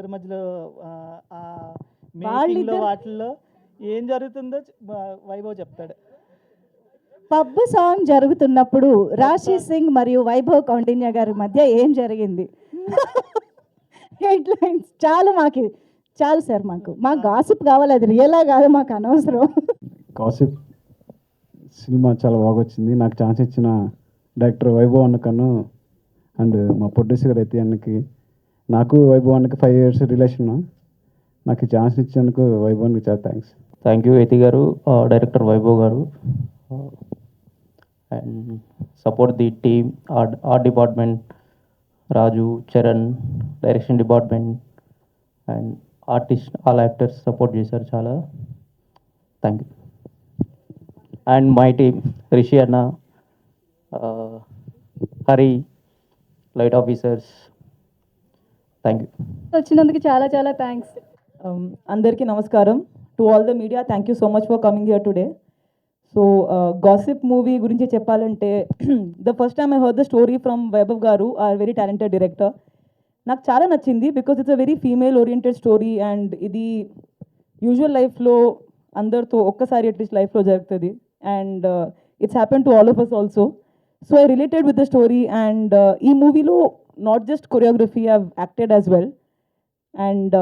వాళ్ళిద్దరి మధ్యలో ఆ మేకింగ్లో వాళ్ళిద్దరు వాటిల్లో ఏం జరుగుతుందో వైభవ్ చెప్తాడు. పబ్ సాంగ్ జరుగుతున్నప్పుడు రాశి సింగ్ మరియు వైభవ్ కౌండిన్య గారి మధ్య ఏం జరిగింది? హెడ్లైన్స్ చాలు సార్, మాకు గాసిప్ కావాలి, అది రియలా కాదు మాకు అనవసరం. కాసిప్ సినిమా చాలా బాగా వచ్చింది. నాకు ఛాన్స్ ఇచ్చిన డైరెక్టర్ వైభవ్ అన్నకను అండ్ మా ప్రొడ్యూసర్ అయితే అన్నకి, నాకు వైభవ్ అన్నకి 5 years రిలేషన్. నాకు ఈ ఛాన్స్ ఇచ్చినందుకు వైభవ్కి చాలా థ్యాంక్స్. థ్యాంక్ యూ యతి గారు, director Vaibhav garu, and support the team, art department, Raju, Charan, direction department and artist, all actors support చేశారు చాలా. Thank you. And my team, Rishi అన్న, Hari, light officers, thank you. వచ్చినందుకు చాలా చాలా థ్యాంక్స్. అందరికీ నమస్కారం. To all the media, thank you so much for coming here today. So gossip movie గురించి చెప్పాలంటే the first time I heard the story from Vaibhav garu, are very talented director. నాకు చాలా నచ్చింది because it's a very female oriented story and ఇది usual లైఫ్లో అందరితో ఒక్కసారి at least లైఫ్లో జరుగుతుంది and it's happen to all of us also. So I related with the story and ఈ మూవీలో not just choreography, I have acted as well. And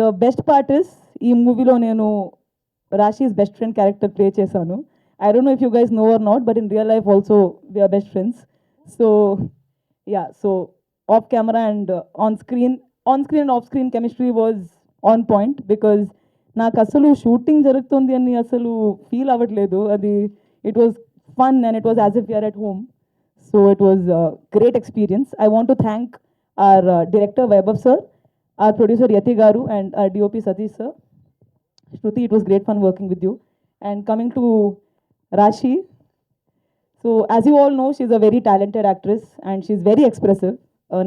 the best part is ఈ మూవీలో నేను Rashi's best friend character play చేశాను. I don't know if you guys know or not, but in real life also we are best friends. So yeah, so off camera and on screen and off screen chemistry was on point because నాకు అసలు shooting జరుగుతుంది అని అసలు feel అవ్వట్లేదు. అది it was fun and it was as if we are at home. So it was a great experience. I want to thank our director Vaibhav sir, our producer Yati garu and our DOP Satish sir. Shruti, it was great fun working with you. And coming to Rashi, so as you all know, she's a very talented actress and she's very expressive,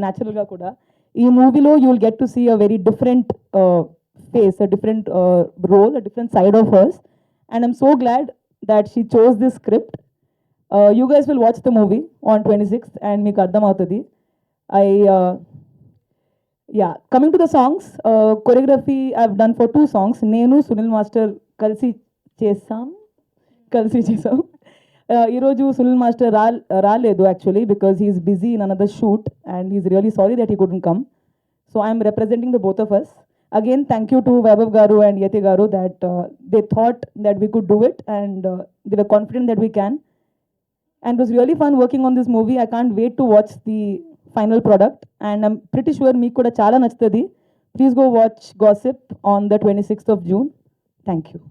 natural ga kuda. In movie lo you will get to see a very different face, a different role, a different side of hers. And I'm so glad that she chose this script. You guys will watch the movie on 26th and meeku ardham avutadi. Yeah, coming to the songs, choreography I've done for 2 songs. Nenu Sunil Master కలిసి చేసాం. ఈరోజు Sunil master రాలేదు actually because he's busy in another shoot and he's really sorry that he couldn't come. So I'm representing the both of us. Again thank you to Vaibhav garu and Yati garu that they thought that we could do it and they were confident that we can. And it was really fun working on this movie. I can't wait to watch the final product and I'm pretty sure మీకు కూడా చాలా నచ్చుతుంది. Please go watch gossip on the 26th of June. Thank you.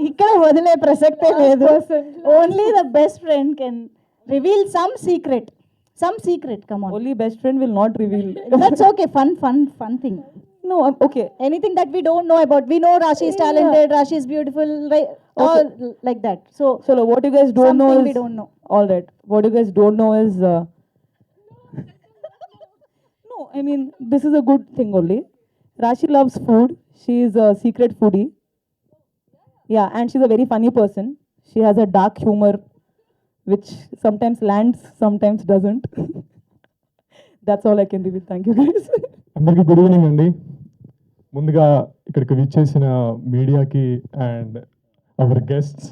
ఇక్కడ వదిలే ప్రసక్తే లేదు. Only the best friend can reveal some secret. Come on. Only best friend will not reveal. That's okay. Fun thing. No, okay. Anything that we don't know about. We know Rashi is talented, Rashi is beautiful, right? Okay. All like that. So What you guys don't know something is we don't know. all right. What you guys don't know is no, I mean this is a good thing only. Rashi loves food. She is a secret foodie. Yeah, and she's a very funny person. She has a dark humor which sometimes lands, sometimes doesn't. That's all I can reveal. Thank you guys. అందరికీ good evening అండి. ముందుగా ఇక్కడికి విచ్చేసిన మీడియాకి and hour guests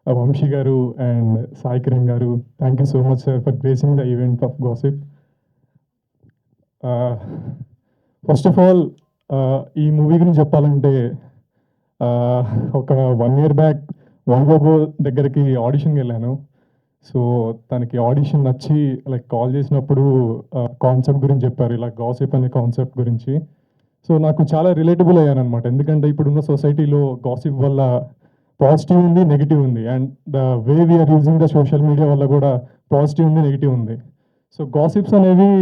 Vamsi గారు and Sai Kiran గారు, thank you so much sir for gracing the event of gossip. First of all ఈ movie గురించి చెప్పాలంటే ఒక 1 year బ్యాక్ వైభవ్ దగ్గరికి ఆడిషన్కి వెళ్ళాను. సో తనకి ఆడిషన్ నచ్చి లైక్ కాల్ చేసినప్పుడు కాన్సెప్ట్ గురించి చెప్పారు, ఇలా గాసిప్ అనే కాన్సెప్ట్ గురించి. సో నాకు చాలా రిలేటబుల్ అయ్యాను అనమాట. ఎందుకంటే ఇప్పుడున్న సొసైటీలో గాసిప్ వల్ల పాజిటివ్ ఉంది, నెగిటివ్ ఉంది. And the way we're using the social media వల్ల కూడా పాజిటివ్ ఉంది, నెగిటివ్ ఉంది. సో గాసిప్స్ అనేవి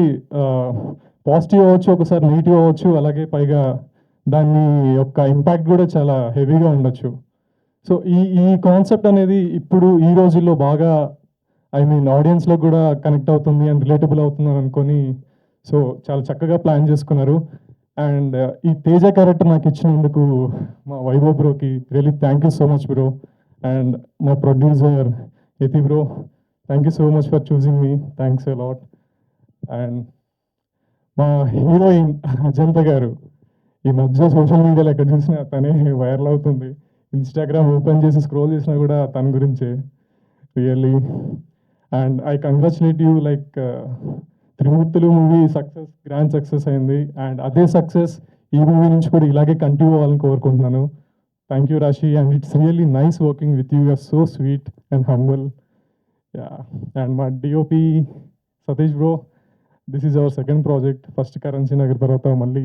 పాజిటివ్ అవ్వచ్చు, ఒకసారి నెగిటివ్ అవ్వచ్చు, అలాగే పైగా దాని యొక్క ఇంపాక్ట్ కూడా చాలా హెవీగా ఉండొచ్చు. సో ఈ కాన్సెప్ట్ అనేది ఇప్పుడు ఈ రోజుల్లో బాగా ఆడియన్స్లో కూడా కనెక్ట్ అవుతుంది అండ్ రిలేటబుల్ అవుతుంది అని అనుకొని సో చాలా చక్కగా ప్లాన్ చేసుకున్నారు. అండ్ ఈ తేజ క్యారెక్టర్ నాకు ఇచ్చినందుకు మా వైభవ్ బ్రోకి really thank you so much bro. And మా producer Yati bro, thank you so much for choosing me, thanks a lot. And మా హీరోయిన్ అజంత గారు ఈ మధ్య సోషల్ మీడియాలో ఎక్కడ చూసినా తనే వైరల్ అవుతుంది. ఇన్స్టాగ్రామ్ ఓపెన్ చేసి స్క్రోల్ చేసినా కూడా తన గురించే. Really and I congratulate you, like Trimurthulu movie success, grand success అయింది. అండ్ అదే సక్సెస్ ఈ మూవీ నుంచి కూడా ఇలాగే కంటిన్యూ అవ్వాలని కోరుకుంటున్నాను. Thank you Rashi, and it's really nice working with you. You're so sweet and humble. Yeah, and మా DOP Satish bro, this is our second project. First currency Nagar, తర్వాత మళ్ళీ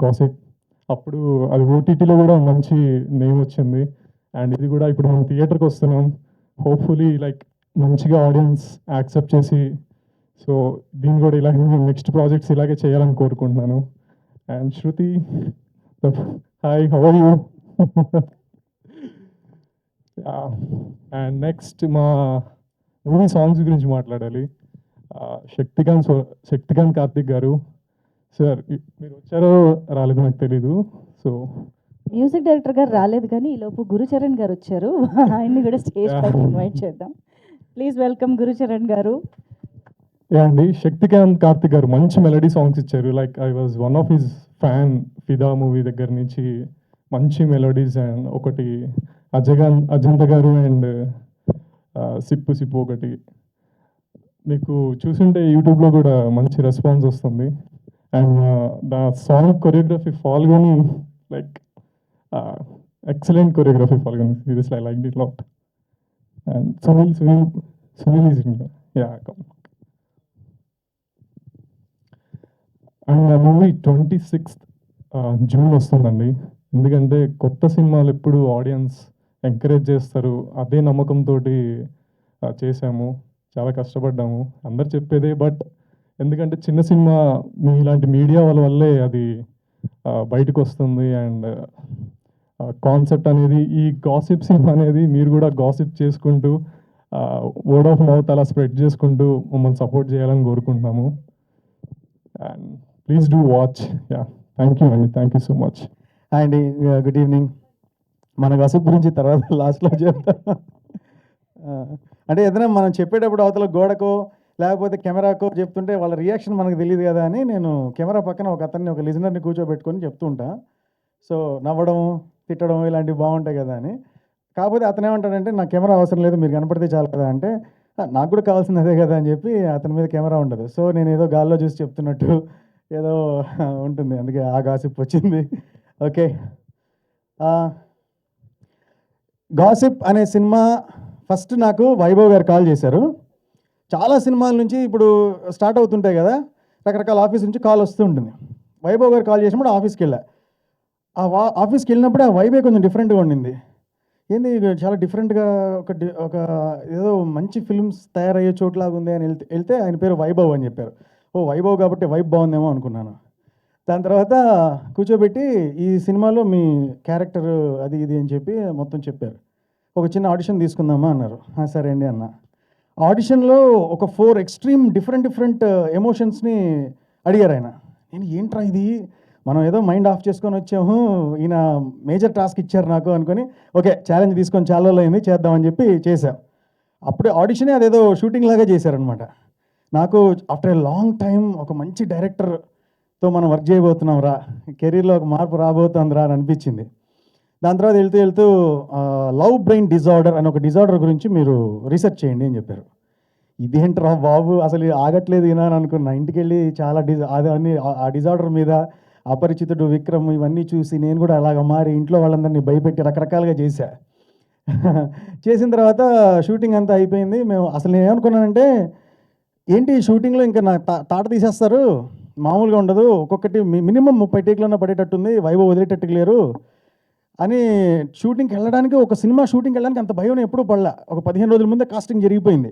గాసిప్. అప్పుడు అది ఓటీటీలో కూడా మంచి నేమ్ వచ్చింది. అండ్ ఇది కూడా ఇప్పుడు మనం థియేటర్కి వస్తున్నాం. హోప్ఫుల్లీ లైక్ మంచిగా ఆడియన్స్ యాక్సెప్ట్ చేసి, సో దీన్ని కూడా ఇలాగే నెక్స్ట్ ప్రాజెక్ట్స్ ఇలాగే చేయాలని కోరుకుంటున్నాను. And Shruti, hi, how are you? And next మా మూవీ సాంగ్స్ గురించి మాట్లాడాలి. శక్తికాంత్ కార్తిక్ గారు సార్, మీరు వచ్చారో రాలేదో నాకు తెలీదు. సో మ్యూజిక్ డైరెక్టర్ గారు రాలేదు కానీ ఈలోపు గురుచరణ్ గారు వచ్చారు. ఆయన్ని కూడా స్టేజ్ పైకి ఇన్వైట్ చేద్దాం. ప్లీజ్ వెల్కమ్ గురుచరణ్ గారు. అండి, శక్తికాంత్ కార్తిక్ గారు మంచి మెలడీ సాంగ్స్ ఇచ్చారు. Like I was one of his fan. ఫిదా మూవీ దగ్గర నుంచి మంచి మెలోడీస్. అండ్ ఒకటి అజంత గారు అండ్ సిప్పు సిప్పు ఒకటి మీకు చూసుంటే యూట్యూబ్లో కూడా మంచి రెస్పాన్స్ వస్తుంది. And the song choreography Falguni, like excellent choreography Falguni. Seriously I like it lot. And Sunil is in, yeah. And ఆ మూవీ 26th జూన్ వస్తుందండి. ఎందుకంటే కొత్త సినిమాలు ఎప్పుడు ఆడియన్స్ ఎంకరేజ్ చేస్తారు, అదే నమ్మకంతో చేశాము. చాలా కష్టపడ్డాము, అందరు చెప్పేదే. బట్ ఎందుకంటే చిన్న సినిమా మీ ఇలాంటి మీడియా వల్లే అది బయటకు వస్తుంది. అండ్ కాన్సెప్ట్ అనేది, ఈ గాసిప్ సినిమా అనేది మీరు కూడా గాసిప్ చేసుకుంటూ వర్డ్ ఆఫ్ మౌత్ అలా స్ప్రెడ్ చేసుకుంటూ మమ్మల్ని సపోర్ట్ చేయాలని కోరుకుంటున్నాము. And please do watch. Yeah, thank you అండి, thank you so much. Hi అండి, గుడ్ ఈవినింగ్. మన గసిప్ గురించి తర్వాత లాస్ట్లో చెప్తా. అంటే ఏదైనా మనం చెప్పేటప్పుడు అవతల గోడకో లేకపోతే కెమెరాకో చెప్తుంటే వాళ్ళ రియాక్షన్ మనకు తెలియదు కదా అని నేను కెమెరా పక్కన ఒక అతన్ని, ఒక లిజనర్ని కూర్చోబెట్టుకొని చెప్తూ ఉంటా. సో నవ్వడం, తిట్టడం ఇలాంటివి బాగుంటాయి కదా అని. కాకపోతే అతను ఏమంటాడంటే, నాకు కెమెరా అవసరం లేదు, మీరు కనపడితే చాలు కదా అంటే, నాకు కూడా కావాల్సింది అదే కదా అని చెప్పి అతని మీద కెమెరా ఉండదు. సో నేను ఏదో గాల్లో చూసి చెప్తున్నట్టు ఏదో ఉంటుంది, అందుకే ఆ గాసిప్ వచ్చింది. ఓకే, గాసిప్ అనే సినిమా ఫస్ట్ నాకు వైభవ్ గారు కాల్ చేశారు. చాలా సినిమాల నుంచి ఇప్పుడు స్టార్ట్ అవుతుంటాయి కదా, రకరకాల ఆఫీస్ నుంచి కాల్ వస్తూ ఉంటుంది. వైభవ్ గారు కాల్ చేసినప్పుడు ఆఫీస్కి వెళ్ళా. ఆఫీస్కి వెళ్ళినప్పుడు ఆ వైబే కొంచెం డిఫరెంట్గా ఉండింది. ఏంది చాలా డిఫరెంట్గా ఒక ఏదో మంచి ఫిల్మ్స్ తయారయ్యే చోట్లాగా ఉంది అని వెళ్తే ఆయన పేరు వైభవ్ అని చెప్పారు. ఓ వైభవ్ కాబట్టి వైబ్ బాగుందేమో అనుకున్నాను. దాని తర్వాత కూర్చోబెట్టి ఈ సినిమాలో మీ క్యారెక్టర్ అది ఇది అని చెప్పి మొత్తం చెప్పారు. ఒక చిన్న ఆడిషన్ తీసుకుందామా అన్నారు. సరే అండి అన్న. ఆడిషన్లో ఒక 4 ఎక్స్ట్రీమ్ డిఫరెంట్ ఎమోషన్స్ని అడిగారు ఆయన. నేను ఏంట్రా ఇది, మనం ఏదో మైండ్ ఆఫ్ చేసుకొని వచ్చాము, ఈయన మేజర్ టాస్క్ ఇచ్చారు నాకు అనుకొని, ఓకే ఛాలెంజ్ తీసుకొని చాలా రోజులు అయింది చేద్దామని చెప్పి చేశాం. అప్పుడే ఆడిషనే అదేదో షూటింగ్ లాగా చేశారనమాట. నాకు ఆఫ్టర్ ఏ లాంగ్ టైం ఒక మంచి డైరెక్టర్తో మనం వర్క్ చేయబోతున్నాం రా, కెరీర్లో ఒక మార్పు రాబోతుంది రా అని అనిపించింది. దాని తర్వాత వెళ్తూ లవ్ బ్రెయిన్ డిజార్డర్ అని ఒక డిజార్డర్ గురించి మీరు రీసెర్చ్ చేయండి అని చెప్పారు. ఇదేంట్రా బాబు, అసలు ఆగట్లేదు ఈయన అని అనుకున్నా. ఇంటికి వెళ్ళి చాలా అన్నీ ఆ డిజార్డర్ మీద అపరిచితుడు, విక్రమ్ ఇవన్నీ చూసి నేను కూడా అలాగ మారి ఇంట్లో వాళ్ళందరినీ భయపెట్టి రకరకాలుగా చేశా. చేసిన తర్వాత షూటింగ్ అంతా అయిపోయింది. మేము అసలు నేను ఏమనుకున్నానంటే, ఏంటి షూటింగ్లో ఇంకా నా తాట తీసేస్తారు, మామూలుగా ఉండదు, ఒక్కొక్కటి మినిమం 30 టేక్లన్నా పడేటట్టుంది, వైభవ్ వదిలేటట్టుకు లేరు అని. షూటింగ్కి వెళ్ళడానికి, ఒక సినిమా షూటింగ్కి వెళ్ళడానికి అంత భయం ఎప్పుడూ పడలా. ఒక 15 రోజుల ముందే కాస్టింగ్ జరిగిపోయింది.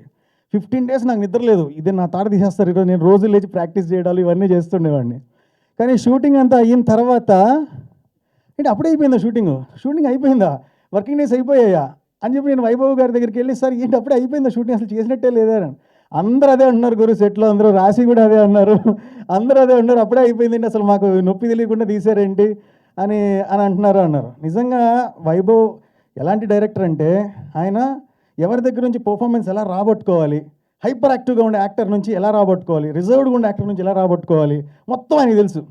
15 days నాకు నిద్ర లేదు, ఇదే నా తాట తీసేస్తారు ఈరోజు. నేను రోజు లేచి ప్రాక్టీస్ చేయడాలు ఇవన్నీ చేస్తుండేవాడిని. కానీ షూటింగ్ అంతా అయిన తర్వాత ఏంటి అప్పుడే అయిపోయిందా షూటింగ్ అయిపోయిందా, వర్కింగ్ డేస్ అయిపోయాయా అని చెప్పి నేను వైభవ్ గారి దగ్గరికి వెళ్ళి, సార్ ఏంటి అప్పుడే అయిపోయిందా షూటింగ్, అసలు చేసినట్టే లేదా అని. అందరూ అదే అన్నారు గురు, సెట్లో అందరూ, రాశి కూడా అదే అన్నారు, అందరూ అదే అన్నారు, అప్పుడే అయిపోయిందండి, అసలు మాకు నొప్పి తెలియకుండా తీసారేంటి అని అన్నారు. నిజంగా వైభవ్ ఎలాంటి డైరెక్టర్ అంటే, ఆయన ఎవరి దగ్గర నుంచి పర్ఫార్మెన్స్ ఎలా రాబట్టుకోవాలి, హైపర్ యాక్టివ్గా ఉండే యాక్టర్ నుంచి ఎలా రాబట్టుకోవాలి, రిజర్వ్డ్గా ఉండే యాక్టర్ నుంచి ఎలా రాబట్టుకోవాలి, మొత్తం ఆయనకి తెలుసు.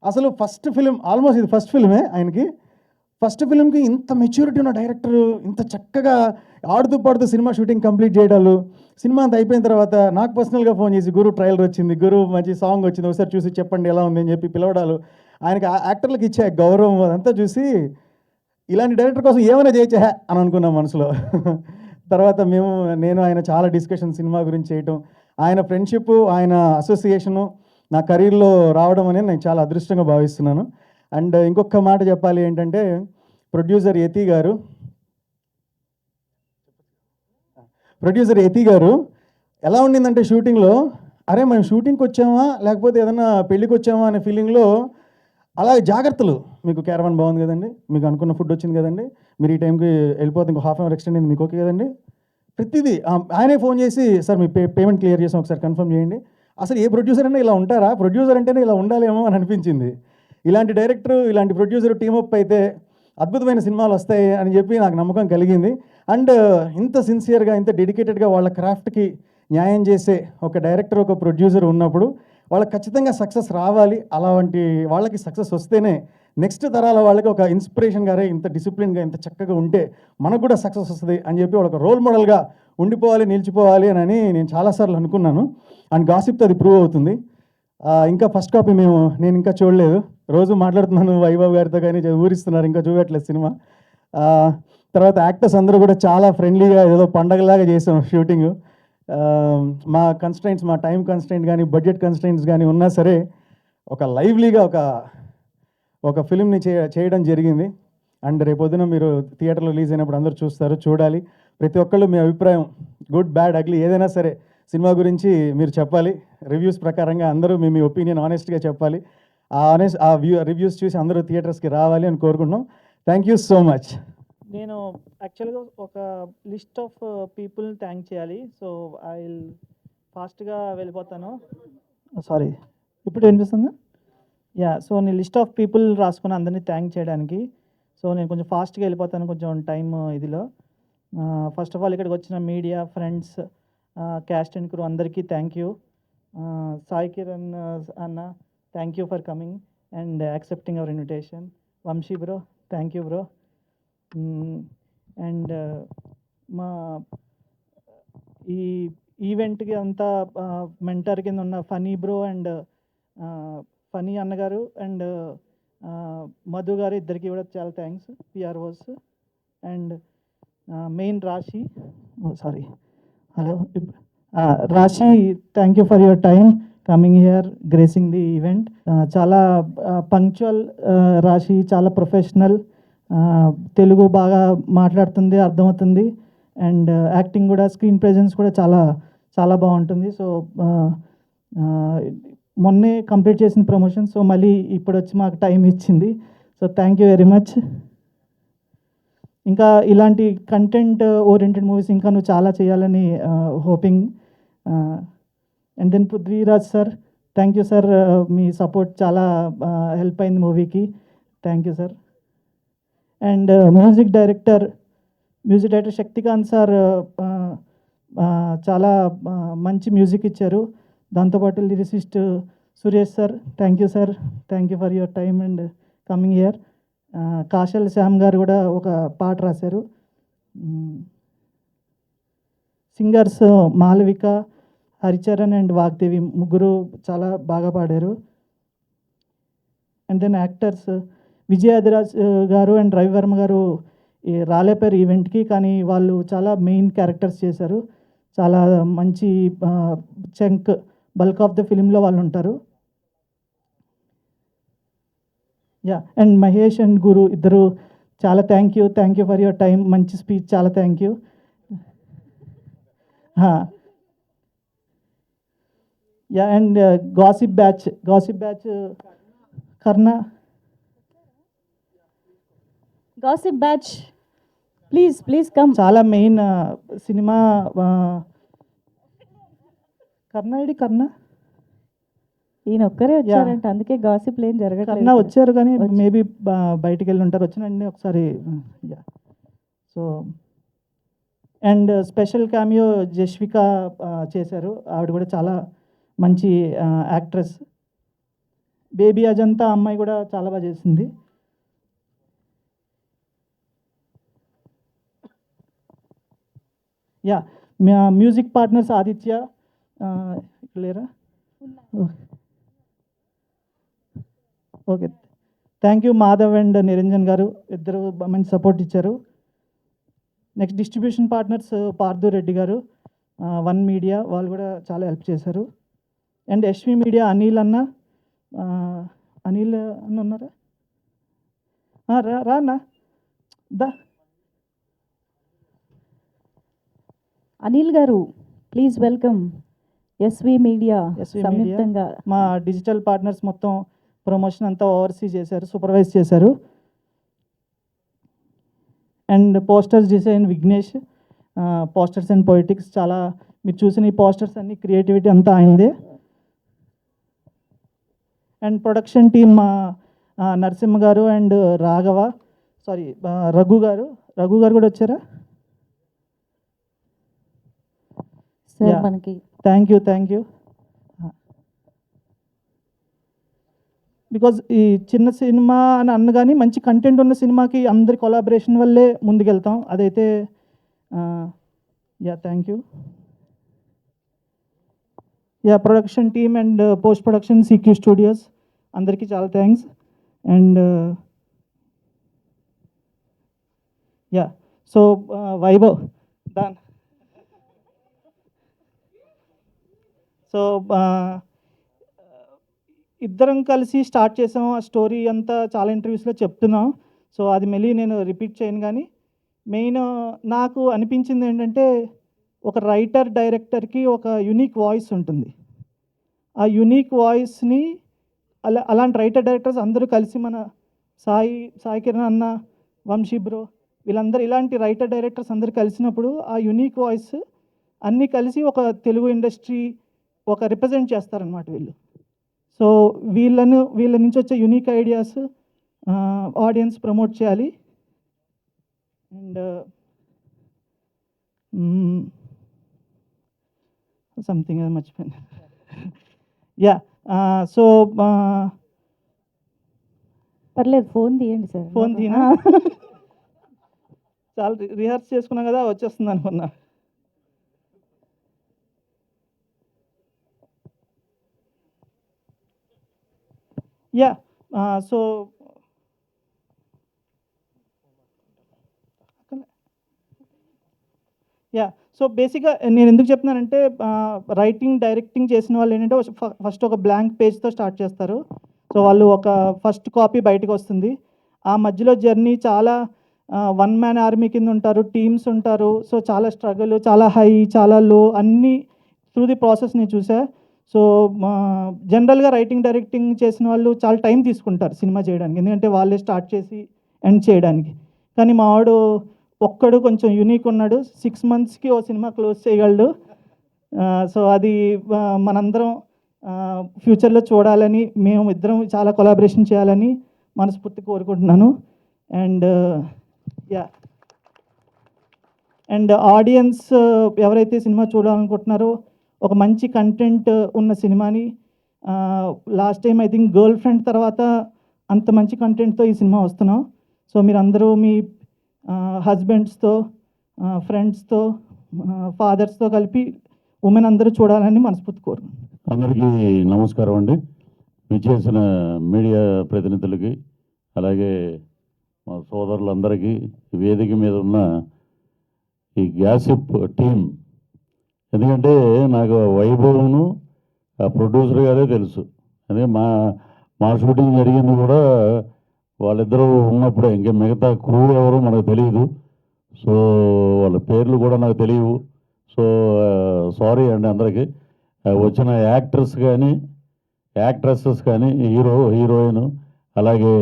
అసలు ఫస్ట్ ఫిలిం, ఆల్మోస్ట్ ఇది ఫస్ట్ ఫిలిమే ఆయనకి. ఫస్ట్ ఫిలింకి ఇంత మెచ్యూరిటీ ఉన్న డైరెక్టర్ ఇంత చక్కగా ఆడుతూ పాడుతూ సినిమా షూటింగ్ కంప్లీట్ చేయడాలు. సినిమా అంతా అయిపోయిన తర్వాత నాకు పర్సనల్గా ఫోన్ చేసి, గురు ట్రైలర్ వచ్చింది, గురు మంచి సాంగ్ వచ్చింది, ఒకసారి చూసి చెప్పండి ఎలా ఉంది అని చెప్పి పిలవడాలు, ఆయనకి యాక్టర్లకు ఇచ్చే గౌరవం అదంతా చూసి ఇలాంటి డైరెక్టర్ కోసం ఏమైనా చేయొచ్చా అని అనుకున్నాం మనసులో. తర్వాత నేను ఆయన చాలా డిస్కషన్ సినిమా గురించి చేయటం, ఆయన ఫ్రెండ్షిప్, ఆయన అసోసియేషను నా కెరీర్లో రావడం అనేది నేను చాలా అదృష్టంగా భావిస్తున్నాను. అండ్ ఇంకొక మాట చెప్పాలి ఏంటంటే, ప్రొడ్యూసర్ యతి గారు ఎలా ఉండిందంటే షూటింగ్లో, అరే మేము షూటింగ్కి వచ్చామా లేకపోతే ఏదైనా పెళ్ళికి వచ్చామా అనే ఫీలింగ్లో అలాగే జాగ్రత్తలు. మీకు క్యారవాన్ బాగుంది కదండి, మీకు అనుకున్న ఫుడ్ వచ్చింది కదండి, మీరు ఈ టైంకి వెళ్ళిపోతే ఇంకో హాఫ్ అన్ అవర్ ఎక్స్టెండ్ అయింది, మీకు ఓకే కదండి, ప్రతిదీ ఆయనే ఫోన్ చేసి, సార్ మీ పేమెంట్ క్లియర్ చేసాం ఒకసారి కన్ఫర్మ్ చేయండి. అసలు ఏ ప్రొడ్యూసర్ అయినా ఇలా ఉంటారా? ప్రొడ్యూసర్ అంటేనే ఇలా ఉండాలేమో అని అనిపించింది. ఇలాంటి డైరెక్టర్, ఇలాంటి ప్రొడ్యూసర్ టీమప్ అయితే అద్భుతమైన సినిమాలు వస్తాయి అని చెప్పి నాకు నమ్మకం కలిగింది. అండ్ ఇంత సిన్సియర్గా, ఇంత డెడికేటెడ్గా వాళ్ళ క్రాఫ్ట్కి న్యాయం చేసే ఒక డైరెక్టర్, ఒక ప్రొడ్యూసర్ ఉన్నప్పుడు వాళ్ళకి ఖచ్చితంగా సక్సెస్ రావాలి. అలాంటి వాళ్ళకి సక్సెస్ వస్తేనే నెక్స్ట్ తరాల వాళ్ళకి ఒక ఇన్స్పిరేషన్గా, ఇంత డిసిప్లిన్గా, ఇంత చక్కగా ఉంటే మనకు కూడా సక్సెస్ వస్తుంది అని చెప్పి వాళ్ళకి రోల్ మోడల్గా ఉండిపోవాలి, నిలిచిపోవాలి అని నేను చాలాసార్లు అనుకున్నాను. అండ్ గాసిప్తో అది ప్రూవ్ అవుతుంది. ఇంకా ఫస్ట్ కాపీ నేను ఇంకా చూడలేదు. రోజు మాట్లాడుతున్నాను వైభవ్ గారితో, కానీ ఊరిస్తున్నారు, ఇంకా చూడట్లేదు సినిమా. తర్వాత యాక్టర్స్ అందరూ కూడా చాలా ఫ్రెండ్లీగా ఏదో పండగలాగా చేసాం షూటింగ్. మా కన్స్ట్రైంట్స్, మా టైం కన్స్ట్రైంట్ కానీ, బడ్జెట్ కన్స్ట్రైంట్స్ కానీ ఉన్నా సరే ఒక లైవ్లీగా ఒక ఫిలింని చేయడం జరిగింది. అండ్ రేపొద్దున మీరు థియేటర్లో రిలీజ్ అయినప్పుడు అందరూ చూడాలి. ప్రతి ఒక్కళ్ళు మీ అభిప్రాయం, గుడ్ బ్యాడ్ అగ్లీ ఏదైనా సరే సినిమా గురించి మీరు చెప్పాలి. రివ్యూస్ ప్రకారంగా అందరూ మీ ఒపీనియన్ ఆనెస్ట్గా చెప్పాలి. ఆ రివ్యూస్ చూసి అందరూ థియేటర్స్కి రావాలి అని కోరుకుంటున్నాం. Thank you so much. నేను యాక్చువల్గా ఒక లిస్ట్ ఆఫ్ పీపుల్ని థ్యాంక్ చేయాలి. సో ఐ విల్ ఫాస్ట్గా వెళ్ళిపోతాను. సారీ, ఇప్పుడు వినిపిస్తుందా? యా, సో నేను లిస్ట్ ఆఫ్ పీపుల్ రాసుకుని అందరినీ థ్యాంక్ చేయడానికి. సో నేను కొంచెం ఫాస్ట్గా వెళ్ళిపోతాను, కొంచెం టైం ఇదిలో. ఫస్ట్ ఆఫ్ ఆల్ ఇక్కడికి వచ్చిన media friends, cast and crew అందరికీ థ్యాంక్ యూ. సాయి కిరణ్ అన్న, thank you for coming and accepting our invitation. Vamshi bro, thank you bro. And మా ఈ ఈవెంట్కి అంతా మెంటర్ కింద ఉన్న ఫనీ బ్రో అండ్ ఫనీ అన్నగారు అండ్ మధు గారు, ఇద్దరికి కూడా చాలా థ్యాంక్స్, పిఆర్ఓస్. అండ్ మెయిన్ రాశి, రాశి, thank you for your time coming here, gracing the event. చాలా పంక్చువల్ రాశి, చాలా ప్రొఫెషనల్, తెలుగు బాగా మాట్లాడుతుంది, అర్థమవుతుంది. అండ్ యాక్టింగ్ కూడా, స్క్రీన్ ప్రెజెన్స్ కూడా చాలా చాలా బాగుంటుంది. సో మొన్నే కంప్లీట్ చేసిన ప్రమోషన్, సో మళ్ళీ ఇప్పుడు వచ్చి మాకు టైం ఇచ్చింది. So thank you very much. ఇంకా ఇలాంటి కంటెంట్ ఓరియంటెడ్ మూవీస్ ఇంకా నువ్వు చాలా చేయాలని hoping. And then Prithviraj sir, thank you sir, మీ సపోర్ట్ చాలా హెల్ప్ అయింది మూవీకి, thank you sir. And music director Shaktikanth sir చాలా మంచి మ్యూజిక్ ఇచ్చారు. దాంతోపాటు lyricist Suresh sir, thank you sir, thank you for your time and coming here. Kasarla Shyam garu కూడా ఒక పాట రాశారు. సింగర్స్ మాలవిక, హరిచరణ్ అండ్ వాగ్దేవి ముగ్గురు చాలా బాగా పాడారు. అండ్ దెన్ యాక్టర్స్ విజయాదిరాజ్ గారు అండ్ రవివర్మ గారు రాలేపారు ఈవెంట్కి, కానీ వాళ్ళు చాలా మెయిన్ క్యారెక్టర్స్ చేశారు. చాలా మంచి చంక్, బల్క్ ఆఫ్ ద ఫిలింలో వాళ్ళు ఉంటారు. యా, అండ్ మహేష్ అండ్ గురు ఇద్దరు చాలా thank you for your time, మంచి స్పీచ్, చాలా thank you. Yeah, and gossip batch Karna, gossip batch, please come. చాలా మెయిన్ సినిమా. కర్ణ ఈయన ఒక్కరే వచ్చారంట, అందుకే గాసిప్ ఏం జరగట్లేదు. కర్ణ వచ్చారు కానీ మేబీ బయటికి వెళ్ళి ఉంటారు, వచ్చినండి ఒకసారి. Yeah, so and special cameo Jasvika చేశారు. ఆవిడ కూడా చాలా మంచి యాక్ట్రెస్. బేబీ అజంతా అమ్మాయి కూడా చాలా బాగా చేసింది. యా, మ్యూజిక్ పార్ట్నర్స్ ఆదిత్య లేరా? Okay, thank you. Madhav and Niranjan గారు ఇద్దరు మంచి సపోర్ట్ ఇచ్చారు. Next distribution partners Partha Reddy గారు, వన్ మీడియా, వాళ్ళు కూడా చాలా హెల్ప్ చేశారు. అండ్ ఎస్వి మీడియా అనిల్ అన్న, అనిల్ అన్న ఉన్నారా? రా అన్న, దా. Anil garu please welcome. SV media SV సంయుక్తంగా మీడియా మా డిజిటల్ పార్ట్నర్స్ మొత్తం ప్రమోషన్ అంతా ఓవర్సీ చేశారు, సూపర్వైజ్ చేశారు. And posters design Vignesh, posters and poetics, చాలా మీరు చూసిన ఈ పోస్టర్స్ అన్ని క్రియేటివిటీ అంతా అయిందే. అండ్ ప్రొడక్షన్ టీమ్ నరసింహ గారు అండ్ రాఘవ, సారీ రఘు గారు కూడా వచ్చారా? Sir Yeah. మనకి థ్యాంక్ యూ. బికాజ్ ఈ చిన్న సినిమా అని అన్న కానీ మంచి కంటెంట్ ఉన్న సినిమాకి అందరి కొలాబరేషన్ వల్లే ముందుకెళ్తాం. అదైతే thank you. Production team and post production CQ studios అందరికీ చాలా thanks. And so Vaibhav than, so ఇద్దరం కలిసి స్టార్ట్ చేసాం. ఆ స్టోరీ అంతా చాలా ఇంటర్వ్యూస్లో చెప్తున్నాం. సో అది మళ్ళీ నేను రిపీట్ చేయను. కానీ మెయిన్ నాకు అనిపించింది ఏంటంటే, ఒక రైటర్ డైరెక్టర్కి ఒక యూనిక్ వాయిస్ ఉంటుంది. ఆ యూనిక్ వాయిస్ని అలాంటి రైటర్ డైరెక్టర్స్ అందరూ కలిసి, మన సాయి కిరణ్ అన్న, వంశీ బ్రో, వీళ్ళందరూ ఇలాంటి రైటర్ డైరెక్టర్స్ అందరూ కలిసినప్పుడు ఆ యూనిక్ వాయిస్ అన్నీ కలిసి ఒక తెలుగు ఇండస్ట్రీ ఒక రిప్రజెంట్ చేస్తారనమాట వీళ్ళు. సో వీళ్ళ నుంచి వచ్చే యూనిక్ ఐడియాస్ ఆడియన్స్ ప్రమోట్ చేయాలి. అండ్ సంథింగ్ అది మర్చిపోయాను. సో పర్లేదు, ఫోన్ తీయండి సార్. ఫోన్ తీనా? చాలా రిహార్స్ చేసుకున్నాం కదా, వచ్చేస్తుంది అనుకున్నా. సో సో బేసిక్గా నేను ఎందుకు చెప్తున్నానంటే, రైటింగ్ డైరెక్టింగ్ చేసిన వాళ్ళు ఏంటంటే ఫస్ట్ ఒక బ్లాంక్ పేజ్తో స్టార్ట్ చేస్తారు. సో వాళ్ళు ఒక ఫస్ట్ కాపీ బయటకు వస్తుంది. ఆ మధ్యలో జర్నీ చాలా వన్ మ్యాన్ ఆర్మీ కింద ఉంటారు, టీమ్స్ ఉంటారు. సో చాలా స్ట్రగుల్, చాలా హై, చాలా లో, అన్నీ త్రూ ది ప్రాసెస్ నేను చూసా. సో జనరల్గా రైటింగ్ డైరెక్టింగ్ చేసిన వాళ్ళు చాలా టైం తీసుకుంటారు సినిమా చేయడానికి, ఎందుకంటే వాళ్ళే స్టార్ట్ చేసి ఎండ్ చేయడానికి. కానీ మా వాడు ఒక్కడు కొంచెం యూనిక్ ఉన్నాడు. 6 monthsకి ఓ సినిమా క్లోజ్ చేయగలడు. సో అది మనందరం ఫ్యూచర్లో చూడాలని, మేము ఇద్దరం చాలా కొలాబరేషన్ చేయాలని మనస్ఫూర్తి కోరుకుంటున్నాను. అండ్ ఆడియన్స్ ఎవరైతే సినిమా చూడాలనుకుంటున్నారో, ఒక మంచి కంటెంట్ ఉన్న సినిమాని, last time I think girl friend తర్వాత అంత మంచి కంటెంట్తో ఈ సినిమా వస్తున్నాం. సో మీరందరూ మీ హస్బెండ్స్తో, ఫ్రెండ్స్తో, ఫాదర్స్తో కలిపి ఉమెన్ అందరూ చూడాలని మనస్ఫూర్తి కోరుకుంటున్నాను. అందరికీ నమస్కారం అండి. విచ్చేసిన మీడియా ప్రతినిధులకి, అలాగే మా సోదరులందరికీ, వేదిక మీద ఉన్న ఈ గ్యాసిప్ టీం. ఎందుకంటే నాకు వైభవ్ను ఆ ప్రొడ్యూసర్ గారే తెలుసు. అదే మా షూటింగ్ జరిగింది కూడా వాళ్ళిద్దరూ ఉన్నప్పుడే. ఇంకా మిగతా క్రూ ఎవరు మనకు తెలియదు. సో వాళ్ళ పేర్లు కూడా నాకు తెలియవు. సో సారీ అండి అందరికీ. వచ్చిన యాక్టర్స్ కానీ, యాక్ట్రెసెస్ కానీ, హీరోయిన్, అలాగే